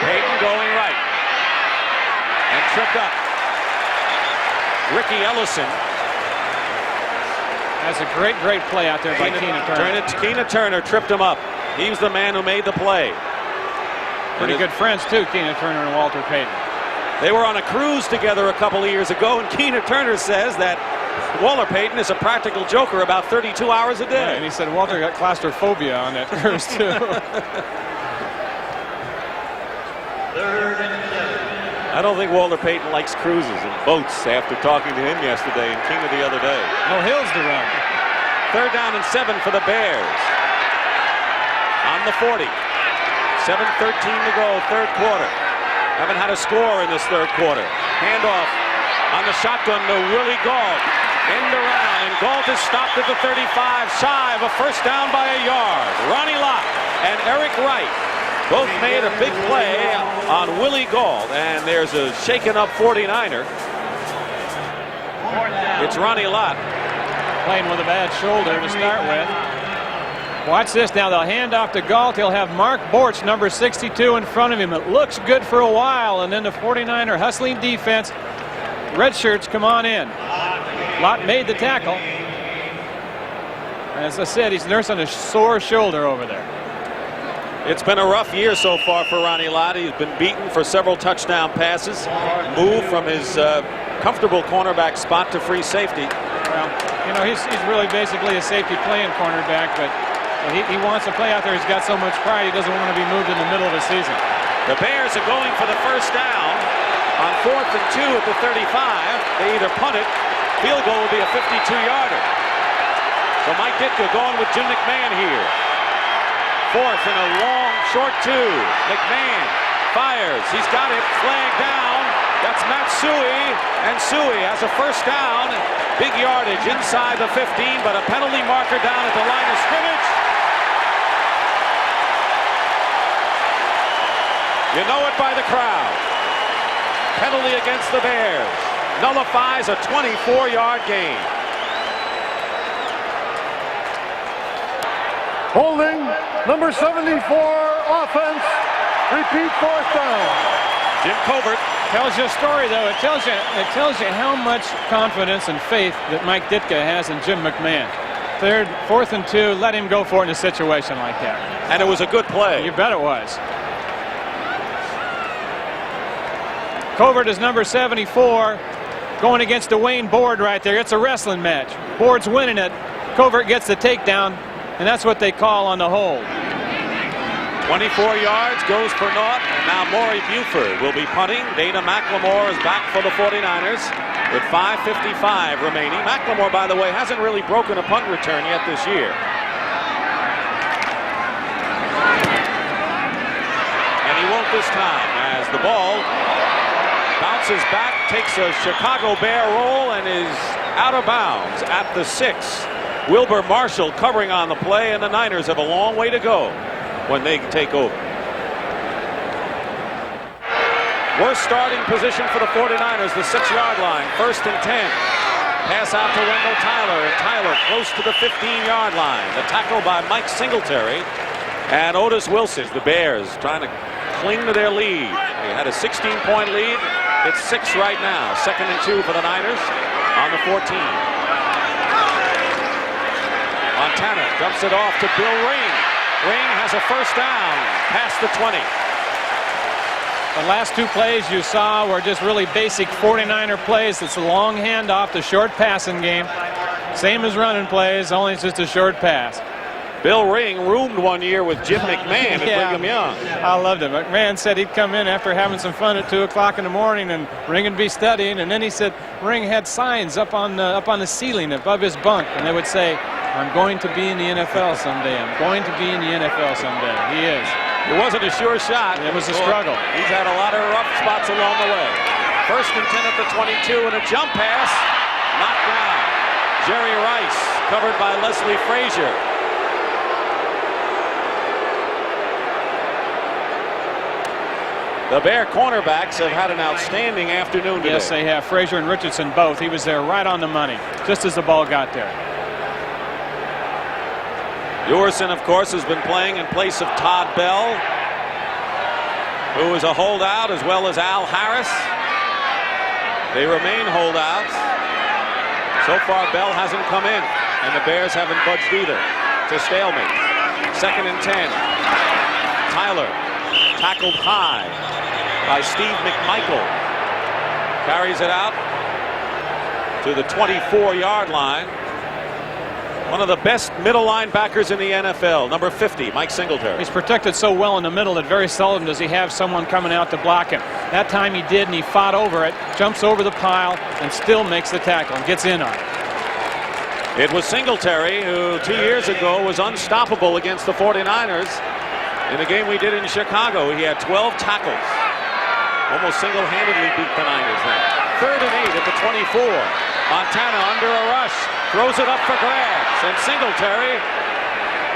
Payton going right. And tripped up. Ricky Ellison. That's a great, great play out there by Keena Turner. Keena Turner tripped him up. He was the man who made the play. Pretty good friends, too, Keena Turner and Walter Payton. They were on a cruise together a couple of years ago, and Keena Turner says that Walter Payton is a practical joker about 32 hours a day. Yeah, and he said Walter got claustrophobia on that cruise, too. Third and 7. I don't think Walter Payton likes cruises and boats after talking to him yesterday and Keena the other day. No hills to run. 3rd down and 7 for the Bears. On the 40. 7:13 to go, 3rd quarter. Haven't had a score in this 3rd quarter. Handoff on the shotgun to Willie Gault. End around, and Gault is stopped at the 35, shy of a 1st down by a yard. Ronnie Lott and Eric Wright both made a big play on Willie Gault, and there's a shaken up 49er. It's Ronnie Lott. Playing with a bad shoulder to start with. Watch this now. They'll hand off to Gault. He'll have Mark Borch, number 62, in front of him. It looks good for a while, and then the 49er hustling defense. Red shirts come on in. Lott made the tackle. As I said, he's nursing a sore shoulder over there. It's been a rough year so far for Ronnie Lott. He's been beaten for several touchdown passes. Moved from his comfortable cornerback spot to free safety. Well, you know, he's really basically a safety playing cornerback, but he wants to play out there. He's got so much pride, he doesn't want to be moved in the middle of the season. The Bears are going for the 1st down on 4th and 2 at the 35. They either punt it. Field goal will be a 52-yarder. So Mike Ditka going with Jim McMahon here. 4th and a long short 2. McMahon fires. He's got it. Flag down. That's Matt Suhey. And Suhey has a 1st down. Big yardage inside the 15, but a penalty marker down at the line of scrimmage. You know it by the crowd. Penalty against the Bears. Nullifies a 24-yard gain. Holding, number 74, offense. Repeat 4th down. Jim Covert Tells you a story, though. It tells you how much confidence and faith that Mike Ditka has in Jim McMahon. 3rd, 4th and 2, let him go for it in a situation like that. And it was a good play. You bet it was. Covert is number 74, going against Dwayne Board right there. It's a wrestling match. Board's winning it. Covert gets the takedown, and that's what they call on the hold. 24 yards, goes for naught. Now Maury Buford will be punting. Dana McLemore is back for the 49ers with 5:55 remaining. McLemore, by the way, hasn't really broken a punt return yet this year. And he won't this time as the ball bounces back, takes a Chicago Bear roll, and is out of bounds at the 6. Wilber Marshall covering on the play, and the Niners have a long way to go when they take over. Worst starting position for the 49ers, the 6-yard line. 1st and 10. Pass out to Wendell Tyler, and Tyler close to the 15-yard line. The tackle by Mike Singletary and Otis Wilson. The Bears trying to cling to their lead. They had a 16-point lead. It's 6 right now. 2nd and 2 for the Niners on the 14. Montana dumps it off to Bill Ring. Ring has a 1st down past the 20. The last 2 plays you saw were just really basic 49er plays. It's a long handoff, the short passing game. Same as running plays, only it's just a short pass. Bill Ring roomed one year with Jim McMahon at Brigham Young. I loved it. McMahon said he'd come in after having some fun at 2 o'clock in the morning, and Ring would be studying. And then he said Ring had signs up on the ceiling above his bunk, and they would say, "I'm going to be in the NFL someday. I'm going to be in the NFL someday." He is. It wasn't a sure shot. It was a struggle. He's had a lot of rough spots along the way. 1st and 10 at the 22, and a jump pass knocked down. Jerry Rice covered by Leslie Frazier. The Bear cornerbacks have had an outstanding afternoon today. Yes, they have. Frazier and Richardson both. He was there right on the money, just as the ball got there. Ewerson, of course, has been playing in place of Todd Bell, who is a holdout, as well as Al Harris. They remain holdouts. So far, Bell hasn't come in, and the Bears haven't budged either. It's a stalemate. 2nd and 10. Tyler tackled high by Steve McMichael. Carries it out to the 24-yard line. One of the best middle linebackers in the NFL, number 50, Mike Singletary. He's protected so well in the middle that very seldom does he have someone coming out to block him. That time he did, and he fought over it, jumps over the pile, and still makes the tackle and gets in on it. It was Singletary who 2 years ago was unstoppable against the 49ers in a game we did in Chicago. He had 12 tackles. Almost single-handedly beat the Niners then. 3rd and 8 at the 24. Montana under a rush. Throws it up for grabs. And Singletary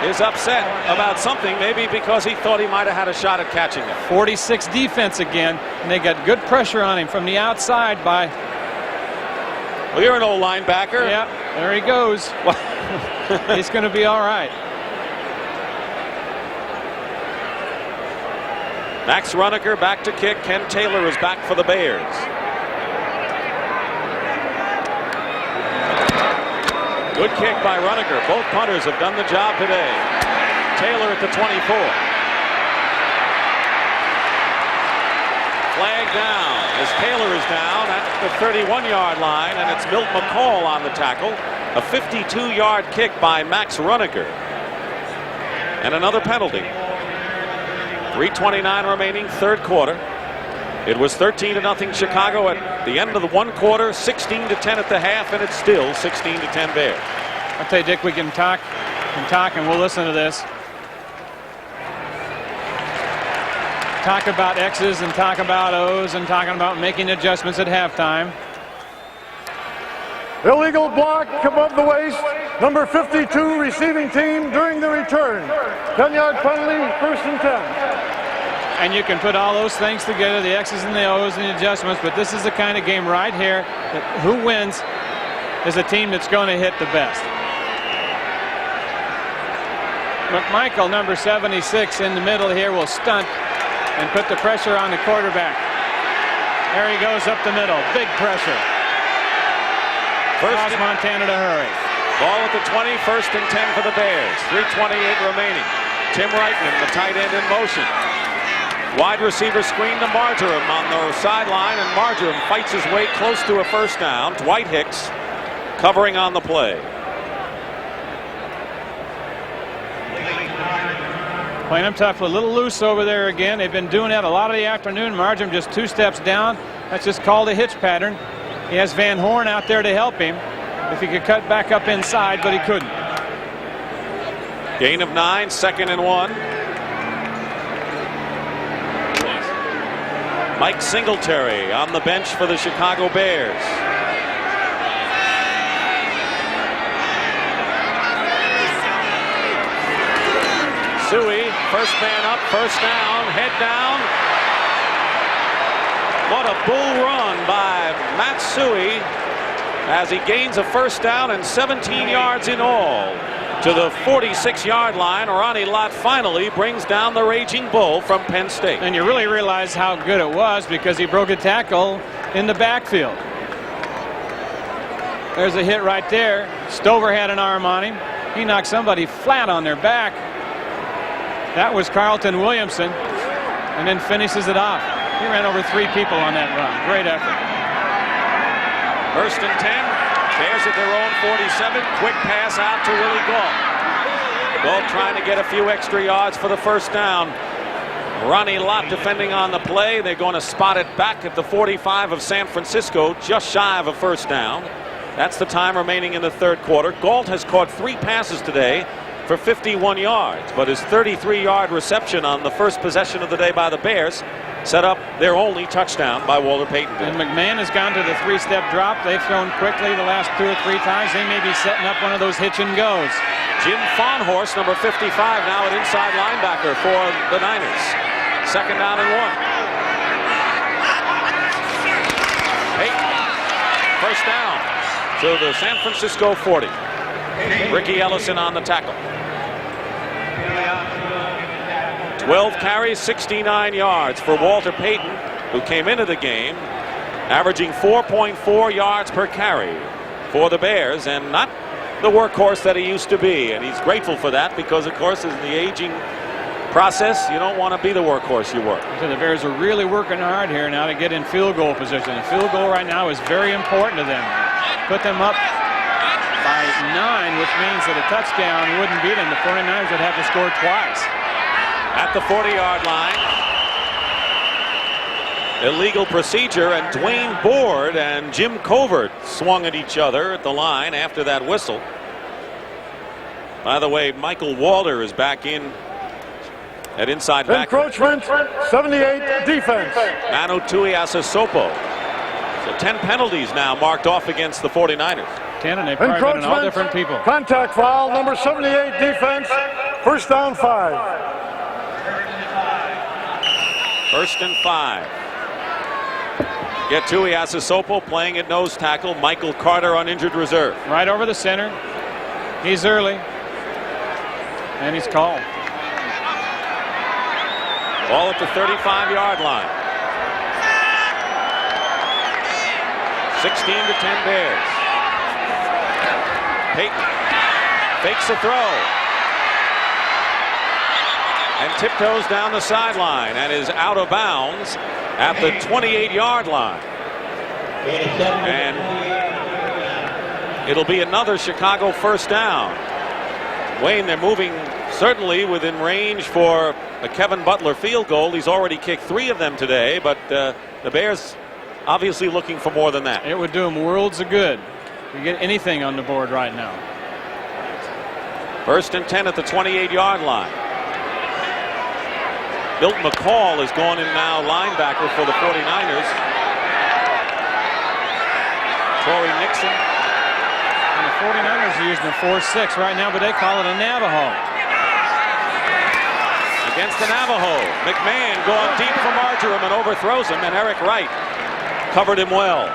is upset about something, maybe because he thought he might have had a shot at catching it. 46 defense again, and they got good pressure on him from the outside by... Well, you're an old linebacker. Yeah, there he goes. He's going to be all right. Max Runaker back to kick. Ken Taylor is back for the Bears. Good kick by Runaker. Both punters have done the job today. Taylor at the 24. Flag down as Taylor is down at the 31-yard line, and it's Milt McCall on the tackle. A 52-yard kick by Max Runaker. And another penalty. 3:29 remaining, third quarter. It was 13-0 Chicago at the end of the one quarter, 16-10 at the half, and it's still 16-10 Bears. I'll tell you, Dick, we can talk, and we'll listen to this. Talk about X's and talk about O's and talking about making adjustments at halftime. Illegal block above the waist. Number 52 receiving team during the return. 10-yard penalty, 1st and 10. And you can put all those things together, the X's and the O's and the adjustments, but this is the kind of game right here that who wins is the team that's going to hit the best. McMichael, number 76, in the middle here, will stunt and put the pressure on the quarterback. There he goes up the middle. Big pressure. Cause Montana to hurry. Ball at the 20, 1st and 10 for the Bears. 3:28 remaining. Tim Reitman, the tight end, in motion. Wide receiver screen to Marjoram on the sideline, and Marjoram fights his way close to a first down. Dwight Hicks covering on the play. Playing him tough, a little loose over there again. They've been doing that a lot of the afternoon. Marjoram just 2 steps down. That's just called a hitch pattern. He has Van Horn out there to help him if he could cut back up inside, but he couldn't. Gain of 9, 2nd and 1. Mike Singletary on the bench for the Chicago Bears. Suey, first man up, first down, head down. What a bull run by Matt Suey as he gains a first down and 17 yards in all. To the 46-yard line, Ronnie Lott finally brings down the Raging Bull from Penn State. And you really realize how good it was because he broke a tackle in the backfield. There's a hit right there. Stover had an arm on him. He knocked somebody flat on their back. That was Carlton Williamson, and then finishes it off. He ran over 3 people on that run. Great effort. 1st and 10. Bears at their own 47. Quick pass out to Willie Gault. Gault trying to get a few extra yards for the first down. Ronnie Lott defending on the play. They're going to spot it back at the 45 of San Francisco, just shy of a first down. That's the time remaining in the third quarter. Gault has caught 3 passes today for 51 yards, but his 33-yard reception on the first possession of the day by the Bears set up their only touchdown by Walter Payton. And McMahon has gone to the 3-step drop. They've thrown quickly the last 2 or 3 times. They may be setting up one of those hitch and goes. Jim Farnhorst, number 55, now an inside linebacker for the Niners. 2nd down and 1. Payton, first down to the San Francisco 40. Ricky Ellison on the tackle. 12 carries, 69 yards for Walter Payton, who came into the game averaging 4.4 yards per carry for the Bears, and not the workhorse that he used to be. And he's grateful for that because, of course, in the aging process, you don't want to be the workhorse you were. So the Bears are really working hard here now to get in field goal position. The field goal right now is very important to them. Put them up by 9, which means that a touchdown wouldn't beat them. The 49ers would have to score twice. At the 40-yard line, illegal procedure, and Dwayne Board and Jim Covert swung at each other at the line after that whistle. By the way, Michael Walter is back in at inside back. Encroachment, 78 defense. Manu Tuiasosopo. So 10 penalties now marked off against the 49ers. 10, and they've probably been all different people. Contact foul, number 78 defense. First down 5. 1st and 5. Get Tuiasosopo playing at nose tackle. Michael Carter on injured reserve. Right over the center. He's early. And he's called. Ball at the 35-yard line. 16-10 Bears. Payton fakes a throw and tiptoes down the sideline and is out of bounds at the 28-yard line. And it'll be another Chicago first down. Wayne, they're moving certainly within range for a Kevin Butler field goal. He's already kicked 3 of them today, but the Bears obviously looking for more than that. It would do them worlds of good to get anything on the board right now. 1st and 10 at the 28-yard line. Milt McCall is going in now, linebacker for the 49ers. Torrey Nixon. And the 49ers are using a 4-6 right now, but they call it a Navajo. Against the Navajo. McMahon going deep for Marjoram and overthrows him, and Eric Wright covered him well.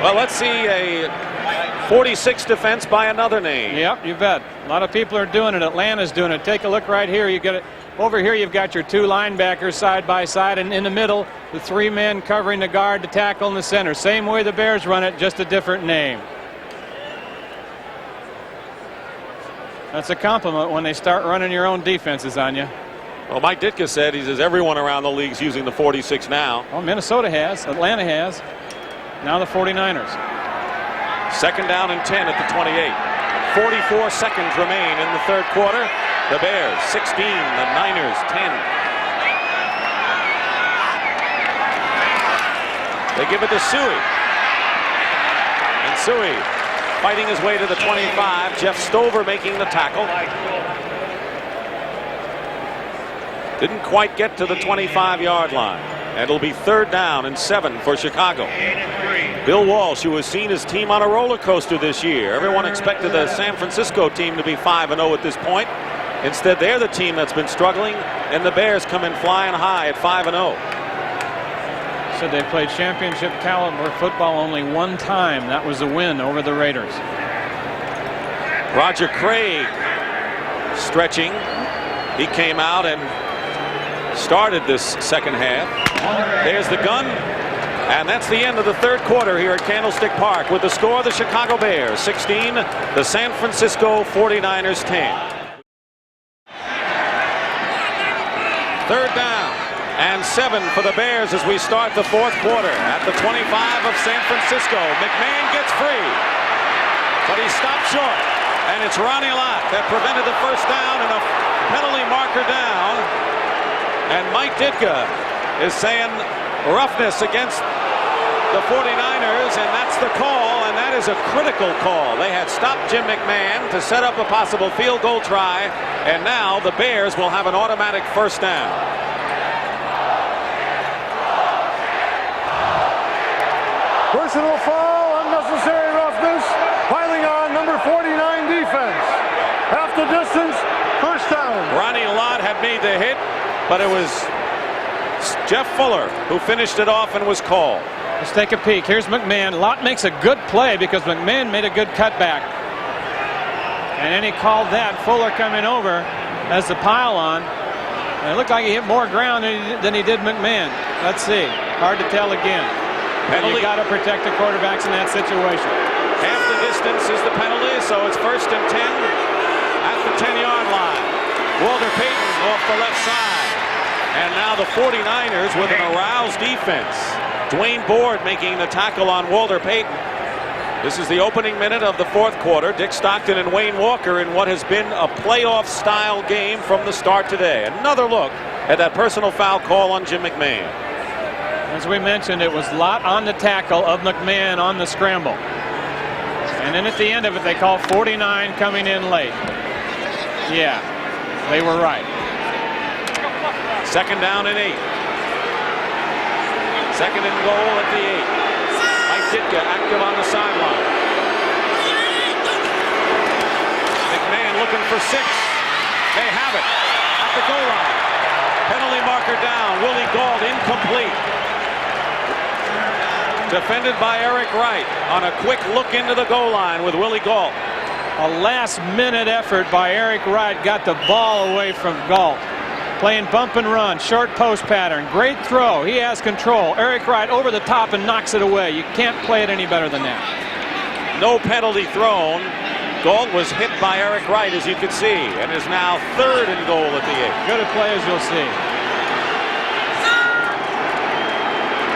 Well, let's see a 46 defense by another name. Yep, you bet. A lot of people are doing it. Atlanta's doing it. Take a look right here. You get it. Over here you've got your 2 linebackers side by side, and in the middle the 3 men covering the guard, the tackle in the center. Same way the Bears run it, just a different name. That's a compliment when they start running your own defenses on you. Well, Mike Ditka said, he says everyone around the league's using the 46 now. Well, Minnesota has. Atlanta has. Now the 49ers. 2nd down and 10 at the 28. 44 seconds remain in the 3rd quarter. The Bears 16, the Niners 10. They give it to Suey. And Suey fighting his way to the 25. Jeff Stover making the tackle. Didn't quite get to the 25-yard line. And it'll be 3rd down and 7 for Chicago. Bill Walsh, who has seen his team on a roller coaster this year. Everyone expected the San Francisco team to be 5-0 at this point. Instead, they're the team that's been struggling, and the Bears come in flying high at 5-0. Said they played championship caliber football only one time. That was a win over the Raiders. Roger Craig stretching. He came out and started this 2nd half. There's the gun. And that's the end of the 3rd quarter here at Candlestick Park with the score: the Chicago Bears 16, the San Francisco 49ers 10. 3rd down and 7 for the Bears as we start the 4th quarter at the 25 of San Francisco. McMahon gets free, but he stopped short, and it's Ronnie Lott that prevented the first down and a penalty marker down. And Mike Ditka is saying roughness against the 49ers, and that's the call, and that is a critical call. They had stopped Jim McMahon to set up a possible field goal try, and now the Bears will have an automatic first down. Personal foul, unnecessary roughness, piling on number 49 defense. Half the distance, first down. Ronnie Lott had made the hit, but it was Jeff Fuller who finished it off and was called. Let's take a peek. Here's McMahon. Lott makes a good play because McMahon made a good cutback. And then he called that. Fuller coming over as the pile on. And it looked like he hit more ground than he did McMahon. Let's see. Hard to tell again. And you got to protect the quarterbacks in that situation. Half the distance is the penalty, so it's 1st and 10 at the 10-yard line. Walter Payton off the left side. And now the 49ers with an aroused defense. Dwayne Board making the tackle on Walter Payton. This is the opening minute of the 4th quarter. Dick Stockton and Wayne Walker in what has been a playoff-style game from the start today. Another look at that personal foul call on Jim McMahon. As we mentioned, it was Lott on the tackle of McMahon on the scramble. And then at the end of it, they call 49 coming in late. Yeah, they were right. Second down and 8. Second and goal at the 8. Mike Ditka active on the sideline. McMahon looking for 6. They have it at the goal line. Penalty marker down. Willie Gault incomplete. Defended by Eric Wright on a quick look into the goal line with Willie Gault. A last-minute effort by Eric Wright got the ball away from Gault. Playing bump and run, short post pattern. Great throw. He has control. Eric Wright over the top and knocks it away. You can't play it any better than that. No penalty thrown. Gault was hit by Eric Wright, as you could see, and is now third and goal at the 8. Good a play as you'll see.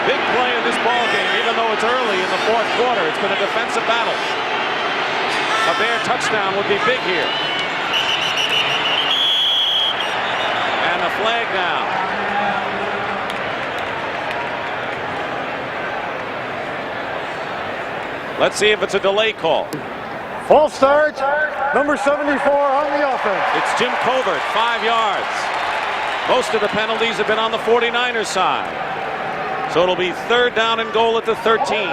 Big play in this ball game, even though it's early in the fourth quarter. It's been a defensive battle. A Bear touchdown would be big here. And a flag down. Let's see if it's a delay call. False start. Number 74 on the offense. It's Jim Covert, 5 yards. Most of the penalties have been on the 49ers side. So it'll be third down and goal at the 13.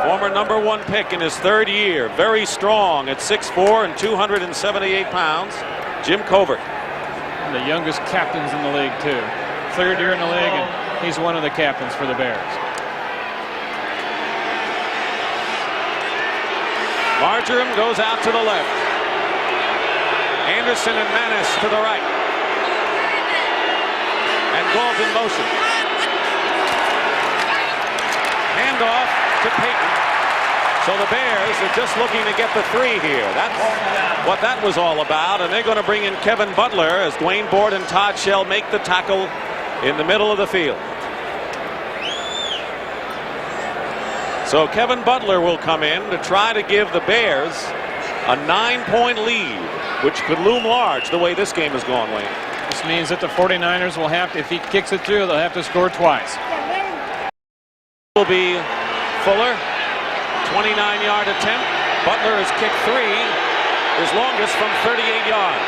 Former number 1 pick in his third year. Very strong at 6'4" and 278 pounds. Jim Covert. One of the youngest captains in the league, too. Third year in the league, and he's one of the captains for the Bears. Marjoram goes out to the left. Anderson and Manis to the right. And Gault in motion. Handoff to Payton. So the Bears are just looking to get the 3 here. That's what that was all about. And they're going to bring in Kevin Butler as Dwayne Board and Todd Shell make the tackle in the middle of the field. So Kevin Butler will come in to try to give the Bears a 9-point lead, which could loom large the way this game has gone, Wayne. This means that the 49ers will have to, if he kicks it through, they'll have to score twice. Will be Fuller, 29-yard attempt. Butler has kicked 3, his longest from 38 yards.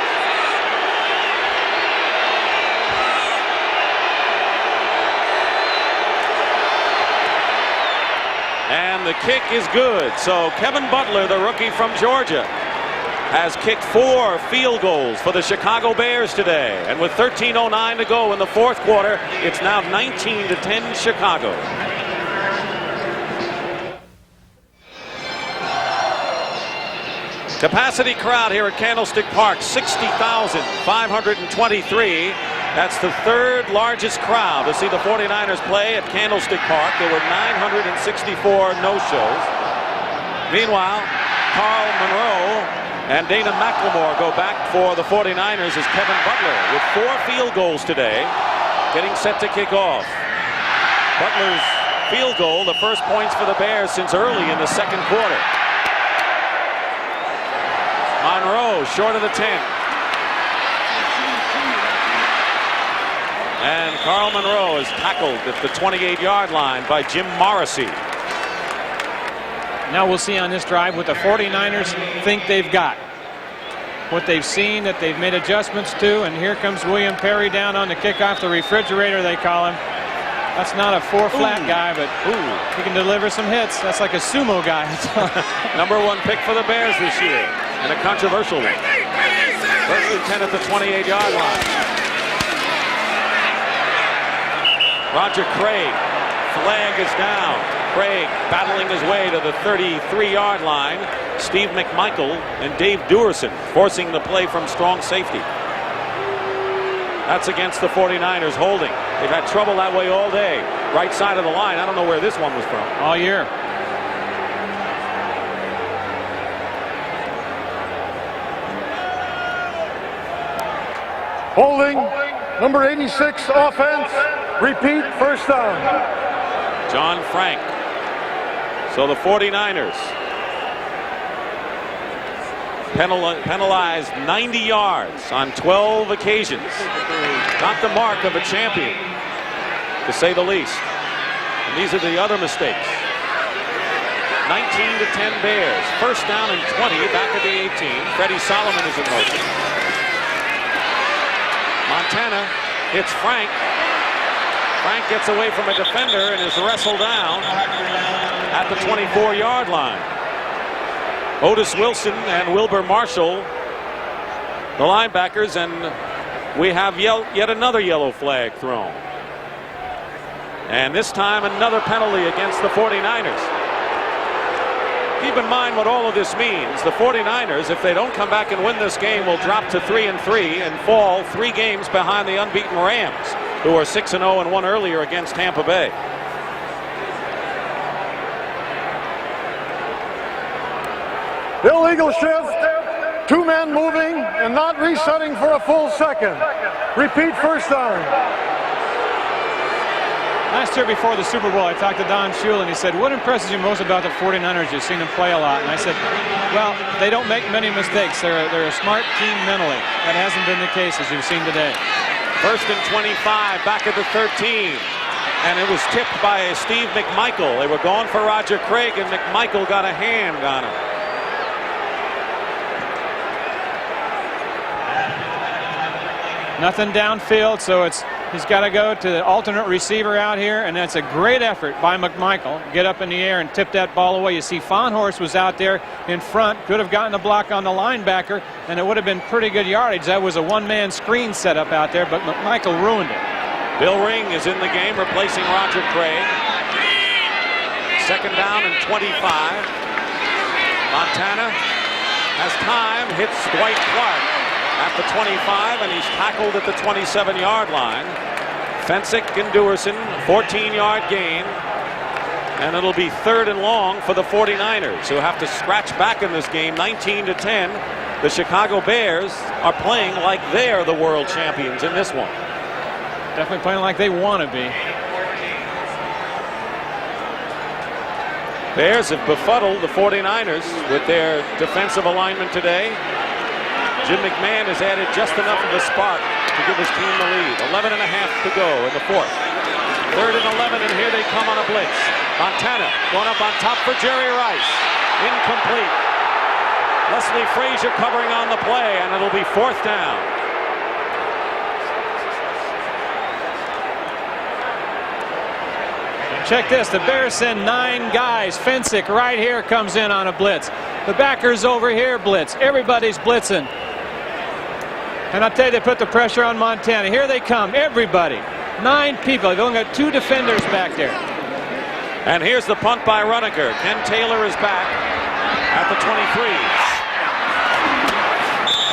And the kick is good. So Kevin Butler, the rookie from Georgia, has kicked 4 field goals for the Chicago Bears today. And with 13:09 to go in the fourth quarter, it's now 19-10 Chicago. Capacity crowd here at Candlestick Park, 60,523. That's the third largest crowd to see the 49ers play at Candlestick Park. There were 964 no-shows. Meanwhile, Carl Monroe and Dana McLemore go back for the 49ers as Kevin Butler with 4 field goals today, getting set to kick off. Butler's field goal, the first points for the Bears since early in the second quarter. Monroe short of the 10. And Carl Monroe is tackled at the 28-yard line by Jim Morrissey. Now we'll see on this drive what the 49ers think they've got. What they've seen that they've made adjustments to, and here comes William Perry down on the kickoff, the refrigerator they call him. That's not a 4-flat guy, but he can deliver some hits. That's like a sumo guy. Number 1 pick for the Bears this year, and a controversial one. First and 10 at the 28-yard line. Roger Craig, flag is down. Craig battling his way to the 33-yard line. Steve McMichael and Dave Duerson forcing the play from strong safety. That's against the 49ers holding. They've had trouble that way all day. Right side of the line. I don't know where this one was from. All year. Holding. Number 86 offense. Repeat, first down. John Frank. So the 49ers penalized 90 yards on 12 occasions. Not the mark of a champion, to say the least. And these are the other mistakes. 19-10 Bears. First down and 20 back at the 18. Freddie Solomon is in motion. Montana hits Frank. Frank gets away from a defender and is wrestled down at the 24-yard line. Otis Wilson and Wilbur Marshall, the linebackers, and we have yet another yellow flag thrown. And this time another penalty against the 49ers. Keep in mind what all of this means. The 49ers, if they don't come back and win this game, will drop to 3-3 and fall 3 games behind the unbeaten Rams, who are 6-0 and won earlier against Tampa Bay. Illegal shift. 2 men moving and not resetting for a full second. Repeat first down. Last year before the Super Bowl, I talked to Don Shula, and he said, what impresses you most about the 49ers? You've seen them play a lot. And I said, well, they don't make many mistakes. They're a smart team mentally. That hasn't been the case, as you've seen today. First and 25, back at the 13. And it was tipped by Steve McMichael. They were going for Roger Craig, and McMichael got a hand on him. Nothing downfield, so he's got to go to the alternate receiver out here, and that's a great effort by McMichael. Get up in the air and tip that ball away. You see Fonhorst was out there in front, could have gotten a block on the linebacker, and it would have been pretty good yardage. That was a one-man screen set up out there, but McMichael ruined it. Bill Ring is in the game, replacing Roger Craig. Second down and 25. Montana has time, hits Dwight Clark at the 25, and he's tackled at the 27-yard line. Fensick and Duerson, 14-yard gain, and it'll be 3rd and long for the 49ers, who have to scratch back in this game. 19-10. The Chicago Bears are playing like they're the world champions in this one. Definitely playing like they want to be. Bears have befuddled the 49ers with their defensive alignment today. Jim McMahon has added just enough of a spark to give his team the lead. 11 and a half to go in the 4th. 3rd and 11, and here they come on a blitz. Montana going up on top for Jerry Rice. Incomplete. Leslie Frazier covering on the play, and it'll be 4th down. Check this, the Bears send 9 guys. Fensick right here comes in on a blitz. The backers over here blitz. Everybody's blitzing. And I'll tell you, they put the pressure on Montana. Here they come, everybody. 9 people. They've only got 2 defenders back there. And here's the punt by Runeker. Ken Taylor is back at the 23.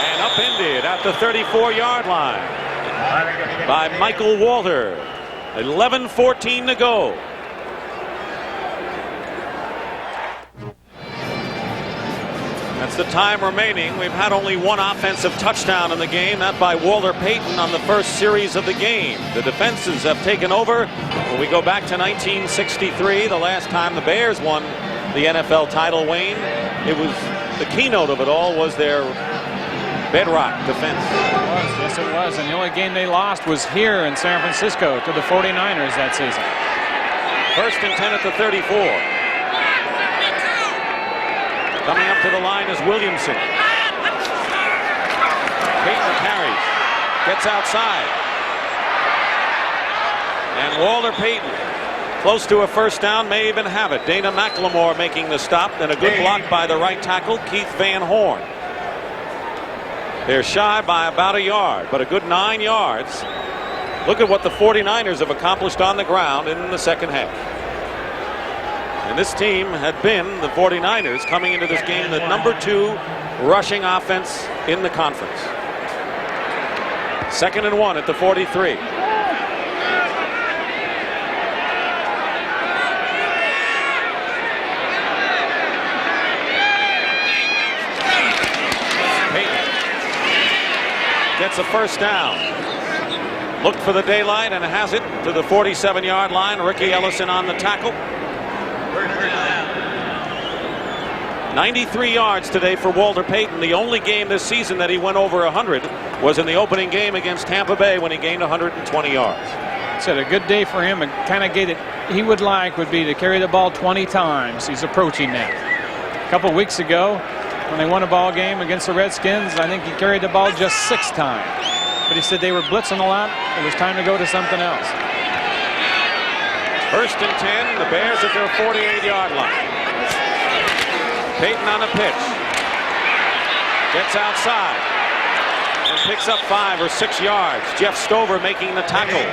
And upended at the 34-yard line by Michael Walter. 11:14 to go. That's the time remaining. We've had only 1 offensive touchdown in the game, that by Walter Payton on the first series of the game. The defenses have taken over. When we go back to 1963, the last time the Bears won the NFL title, Wayne, it was the keynote of it all was their bedrock defense. It was, yes it was, and the only game they lost was here in San Francisco to the 49ers that season. First and 10 at the 34. Coming up to the line is Williamson. Payton carries, gets outside. And Walter Payton, close to a first down, may even have it. Dana McLemore making the stop, and a good block by the right tackle, Keith Van Horn. They're shy by about a yard, but a good 9 yards. Look at what the 49ers have accomplished on the ground in the second half. And this team had been, the 49ers, coming into this game, the #2 rushing offense in the conference. 2nd and 1 at the 43. Payton gets a first down. Looked for the daylight and has it to the 47-yard line. Ricky Ellison on the tackle. 93 yards today for Walter Payton. The only game this season that he went over 100 was in the opening game against Tampa Bay when he gained 120 yards. Said a good day for him, and kind of gave it he would like would be to carry the ball 20 times. He's approaching that. A couple weeks ago, when they won a ball game against the Redskins, I think he carried the ball just 6 times. But he said they were blitzing a lot. It was time to go to something else. 1st and 10, the Bears at their 48-yard line. Payton on a pitch. Gets outside and picks up 5 or 6 yards. Jeff Stover making the tackle.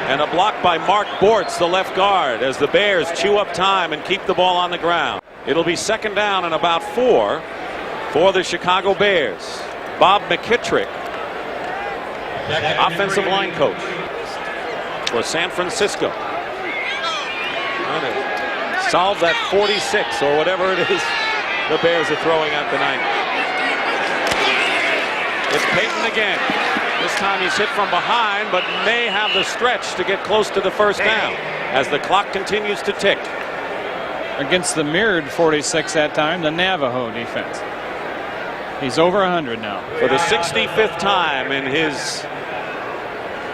And a block by Mark Bortz, the left guard, as the Bears chew up time and keep the ball on the ground. It'll be 2nd down and about 4 for the Chicago Bears. Bob McKittrick, offensive line coach for San Francisco. Trying to solve that 46 or whatever it is the Bears are throwing at the 90. It's Payton again. This time he's hit from behind, but may have the stretch to get close to the 1st down as the clock continues to tick. Against the mirrored 46 that time, the Navajo defense. He's over 100 now. For the 65th time in his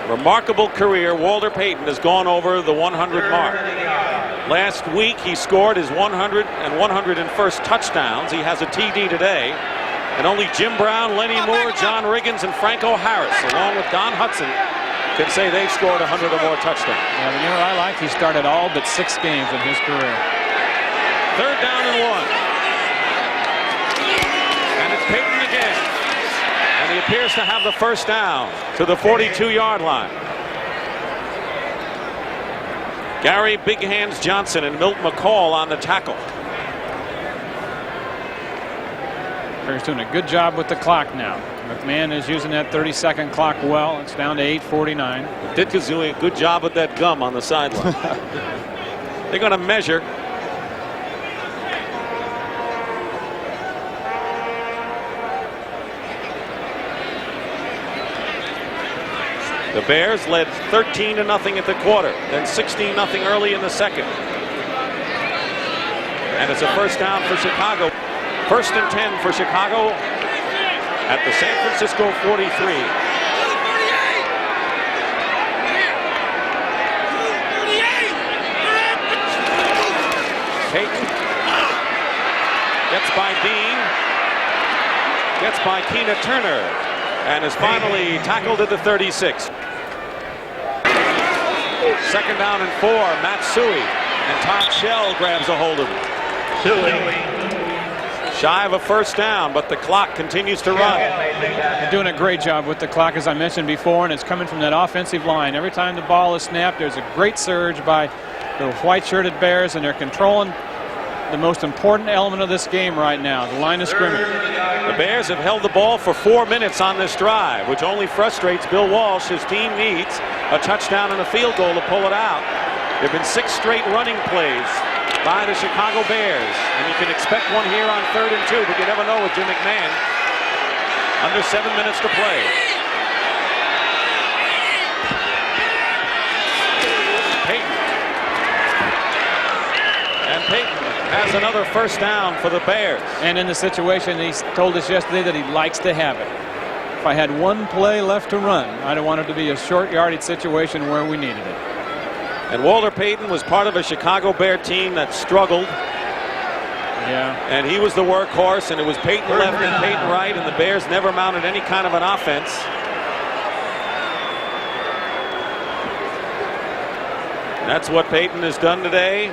remarkable career, Walter Payton has gone over the 100 mark. Last week he scored his 100 and 101st touchdowns. He has a TD today. And only Jim Brown, Lenny Moore, John Riggins, and Franco Harris, along with Don Hudson, can say they've scored 100 or more touchdowns. Yeah, you know what I like? He started all but 6 games in his career. 3rd down and 1. And it's Payton again. And he appears to have the 1st down to the 42-yard line. Gary Big Hands Johnson and Milt McCall on the tackle. Bears doing a good job with the clock now. McMahon is using that 30-second clock well. It's down to 8:49. Ditka's doing a good job with that gum on the sideline. They're going to measure. The Bears led 13-0 at the quarter, then 16-0 early in the 2nd. And it's a 1st down for Chicago. 1st and 10 for Chicago at the San Francisco 43. Payton gets by Dean, gets by Keena Turner, and is finally tackled at the 36. 2nd down and 4, Matt Suhey, and Todd Shell grabs a hold of him. Shy of a 1st down, but the clock continues to run. They're doing a great job with the clock, as I mentioned before, and it's coming from that offensive line. Every time the ball is snapped, there's a great surge by the white-shirted Bears, and they're controlling the most important element of this game right now, the line of scrimmage. The Bears have held the ball for 4 minutes on this drive, which only frustrates Bill Walsh. His team needs a touchdown and a field goal to pull it out. There have been 6 straight running plays by the Chicago Bears, and you can expect one here on 3rd and 2, but you never know with Jim McMahon. Under 7 minutes to play. Payton. And Payton has another 1st down for the Bears. And in the situation, he told us yesterday that he likes to have it. If I had 1 play left to run, I'd have wanted to be a short yardage situation where we needed it. And Walter Payton was part of a Chicago Bear team that struggled. Yeah. And he was the workhorse, and it was Payton left and Payton right, and the Bears never mounted any kind of an offense. That's what Payton has done today.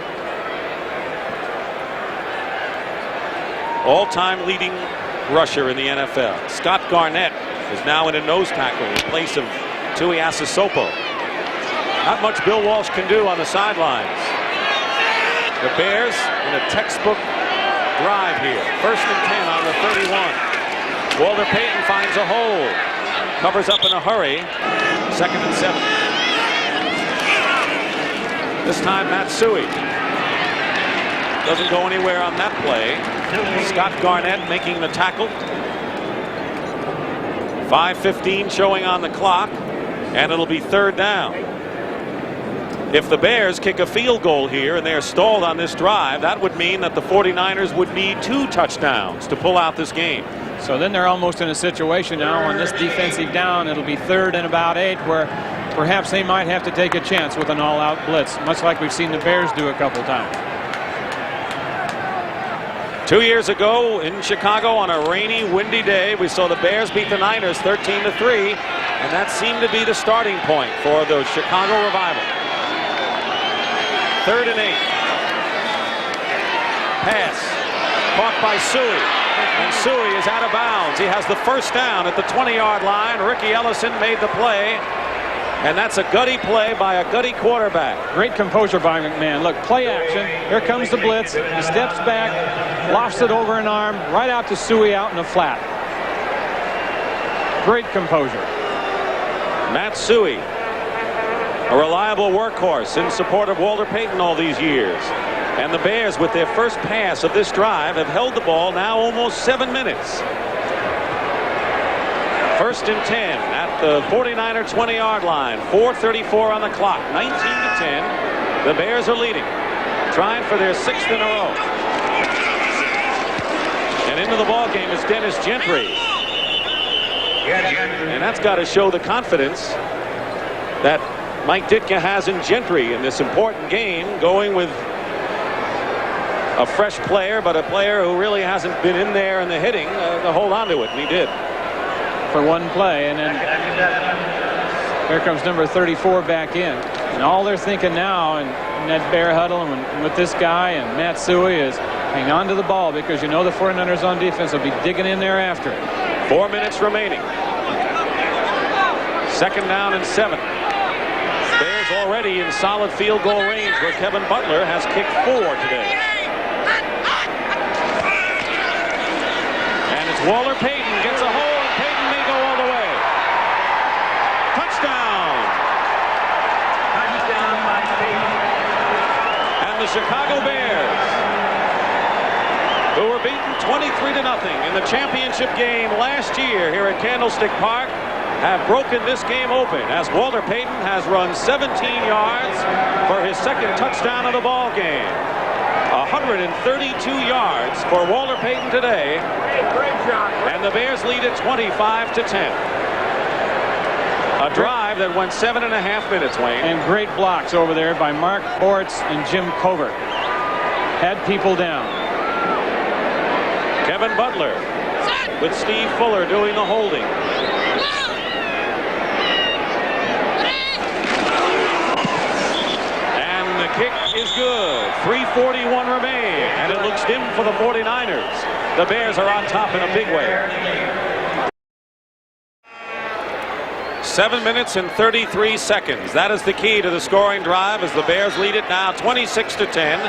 All-time leading rusher in the NFL. Scott Garnett is now in a nose tackle in place of Tui Asasopo. Not much Bill Walsh can do on the sidelines. The Bears in a textbook drive here. 1st and 10 on the 31. Walter Payton finds a hole. Covers up in a hurry. 2nd and 7. This time Matt Suhey doesn't go anywhere on that play. Scott Garnett making the tackle. 5:15 showing on the clock, and it'll be 3rd down. If the Bears kick a field goal here and they're stalled on this drive, that would mean that the 49ers would need 2 touchdowns to pull out this game. So then they're almost in a situation now on this defensive down. It'll be 3rd and about 8 where perhaps they might have to take a chance with an all-out blitz, much like we've seen the Bears do a couple times. 2 years ago in Chicago on a rainy, windy day, we saw the Bears beat the Niners 13-3, and that seemed to be the starting point for the Chicago Revival. 3rd and 8. Pass caught by Suey, and Suey is out of bounds. He has the first down at the 20-yard line. Ricky Ellison made the play, and that's a gutty play by a gutty quarterback. Great composure by McMahon. Look, play action. Here comes the blitz. He steps back, lofts it over an arm, right out to Suey out in the flat. Great composure. Matt Suey, a reliable workhorse in support of Walter Payton all these years. And the Bears, with their first pass of this drive, have held the ball now almost 7 minutes. 1st and 10 at the 49er 20-yard line. 4:34 on the clock. 19-10. The Bears are leading. Trying for their 6th in a row. And into the ball game is Dennis Gentry. And that's got to show the confidence that Mike Ditka has in Gentry in this important game, going with a fresh player, but a player who really hasn't been in there in the hitting to hold on to it, and he did. For one play, and then here comes number 34 back in. And all they're thinking now in that Bear huddle and with this guy and Matt Suey is hang on to the ball, because you know the 49ers on defense will be digging in there after it. 4 minutes remaining. 2nd down and 7. Bears already in solid field goal range, where Kevin Butler has kicked 4 today. And it's Walter Payton gets a hole, and Payton may go all the way. Touchdown! Touchdown by Payton. And the Chicago Bears, who were beaten 23-0 in the championship game last year here at Candlestick Park, have broken this game open as Walter Payton has run 17 yards for his 2nd touchdown of the ball game. 132 yards for Walter Payton today, and the Bears lead at 25-10. A drive that went 7.5 minutes, Wayne. And great blocks over there by Mark Bortz and Jim Covert. Had people down. Kevin Butler with Steve Fuller doing the holding. And the kick is good. 3:41 remain, and it looks dim for the 49ers. The Bears are on top in a big way. 7 minutes and 33 seconds. That is the key to the scoring drive as the Bears lead it now 26-10.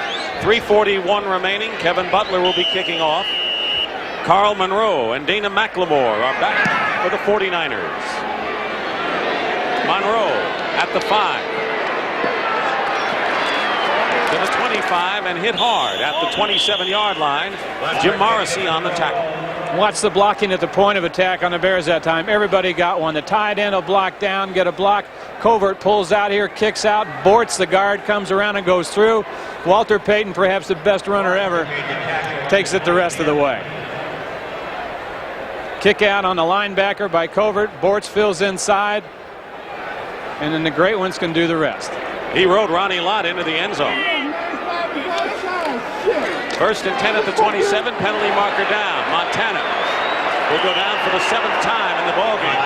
3:41 remaining. Kevin Butler will be kicking off. Carl Monroe and Dana McLemore are back for the 49ers. Monroe at the 5. To the 25 and hit hard at the 27-yard line. Jim Morrissey on the tackle. Watch the blocking at the point of attack on the Bears that time. Everybody got one. The tight end will block down, get a block. Covert pulls out here, kicks out. Bortz, the guard, comes around and goes through. Walter Payton, perhaps the best runner ever, takes it the rest of the way. Kick out on the linebacker by Covert. Bortz fills inside. And then the great ones can do the rest. He rode Ronnie Lott into the end zone. 1st and 10 at the 27. Penalty marker down. Montana will go down for the 7th time in the ballgame.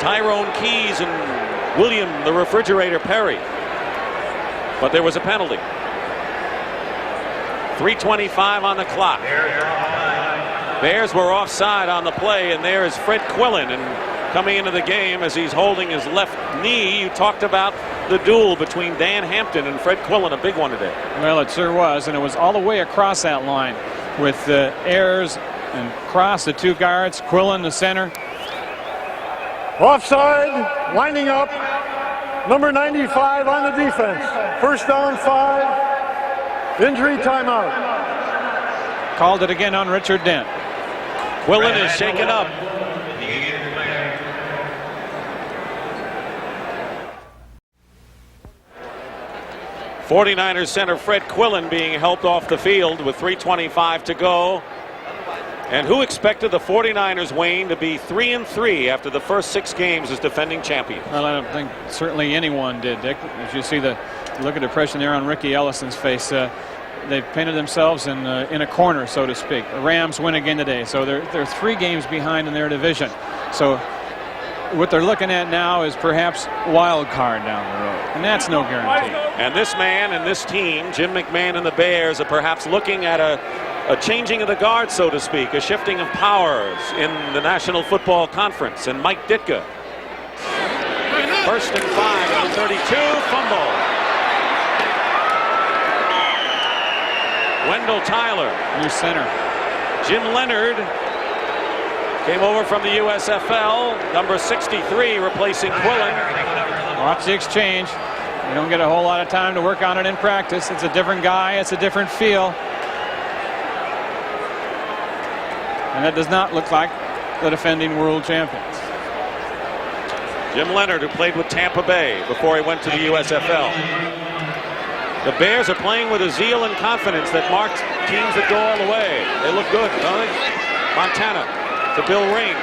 Tyrone Keys and William the Refrigerator Perry. But there was a penalty. 3:25 on the clock. Bears were offside on the play, and there is Fred Quillen. And coming into the game as he's holding his left knee, you talked about the duel between Dan Hampton and Fred Quillen, a big one today. Well, it sure was, and it was all the way across that line with Ayers and Cross, the 2 guards, Quillen, the center. Offside, lining up, number 95 on the defense. 1st down, 5, injury timeout. Called it again on Richard Dent. Quillen is shaken up. '49ers center Fred Quillen being helped off the field with 3:25 to go. And who expected the 49ers, Wayne, to be 3-3 after the first 6 games as defending champion? Well, I don't think certainly anyone did, Dick. As you see the look of depression there on Ricky Ellison's face, they've painted themselves in a corner, so to speak. The Rams win again today, so they're 3 games behind in their division. So what they're looking at now is perhaps wild card down the road, and that's no guarantee. And this man and this team, Jim McMahon and the Bears, are perhaps looking at a changing of the guard, so to speak, a shifting of powers in the National Football Conference. And Mike Ditka, 1st and 5 on 32, fumble. Wendell Tyler, New center. Jim Leonard came over from the USFL, number 63, replacing Quillen. Watch the exchange. You don't get a whole lot of time to work on it in practice. It's a different guy. It's a different feel. And that does not look like the defending world champions. Jim Leonard, who played with Tampa Bay before he went to the USFL. The Bears are playing with a zeal and confidence that marked teams that go all the way. They look good, don't they? Montana to Bill Ring.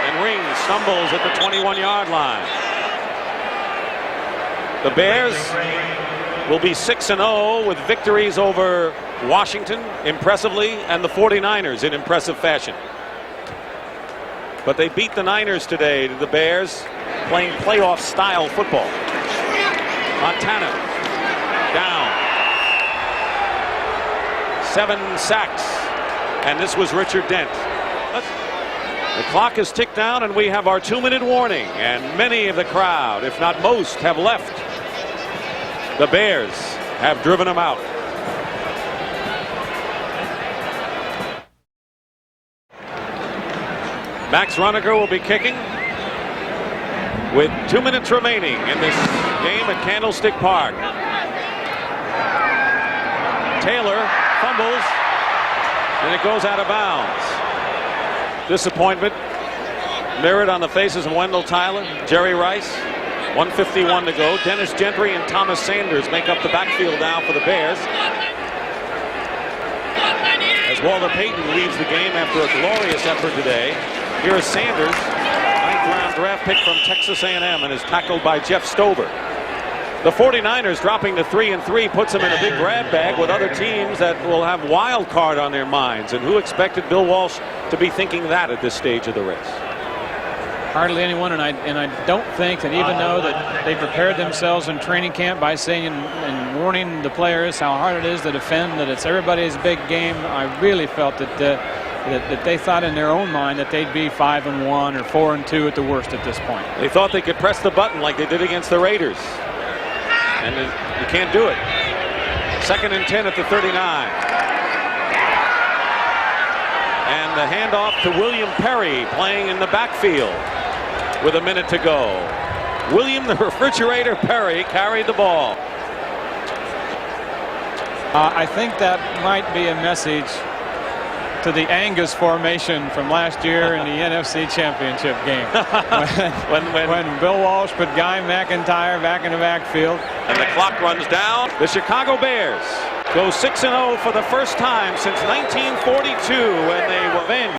And Ring stumbles at the 21-yard line. The Bears will be 6-0 with victories over Washington impressively and the 49ers in impressive fashion. But they beat the Niners today, the Bears, playing playoff style football. Montana down. 7 sacks. And this was Richard Dent. The clock has ticked down and we have our 2-minute warning. And many of the crowd, if not most, have left. The Bears have driven them out. Max Runaker will be kicking with 2 minutes remaining in this game at Candlestick Park. Taylor fumbles and it goes out of bounds. Disappointment mirrored on the faces of Wendell Tyler, Jerry Rice. 1:51 to go. Dennis Gentry and Thomas Sanders make up the backfield now for the Bears. As Walter Payton leaves the game after a glorious effort today. Here is Sanders, 9th-round draft pick from Texas A&M, and is tackled by Jeff Stover. The 49ers dropping to 3-3 puts them in a big grab bag with other teams that will have wild card on their minds. And who expected Bill Walsh to be thinking that at this stage of the race? Hardly anyone, and I don't think that even though that they prepared themselves in training camp by saying and warning the players how hard it is to defend, that it's everybody's big game, I really felt that they thought in their own mind that they'd be 5-1 or 4-2 at the worst at this point. They thought they could press the button like they did against the Raiders. And you can't do it. 2nd and 10 at the 39. And the handoff to William Perry playing in the backfield with a minute to go. William the Refrigerator Perry carried the ball. I think that might be a message to the Angus formation from last year in the NFC Championship game. when Bill Walsh put Guy McIntyre back in the backfield. And the clock runs down. The Chicago Bears go 6-0 for the first time since 1942 when they were avenged.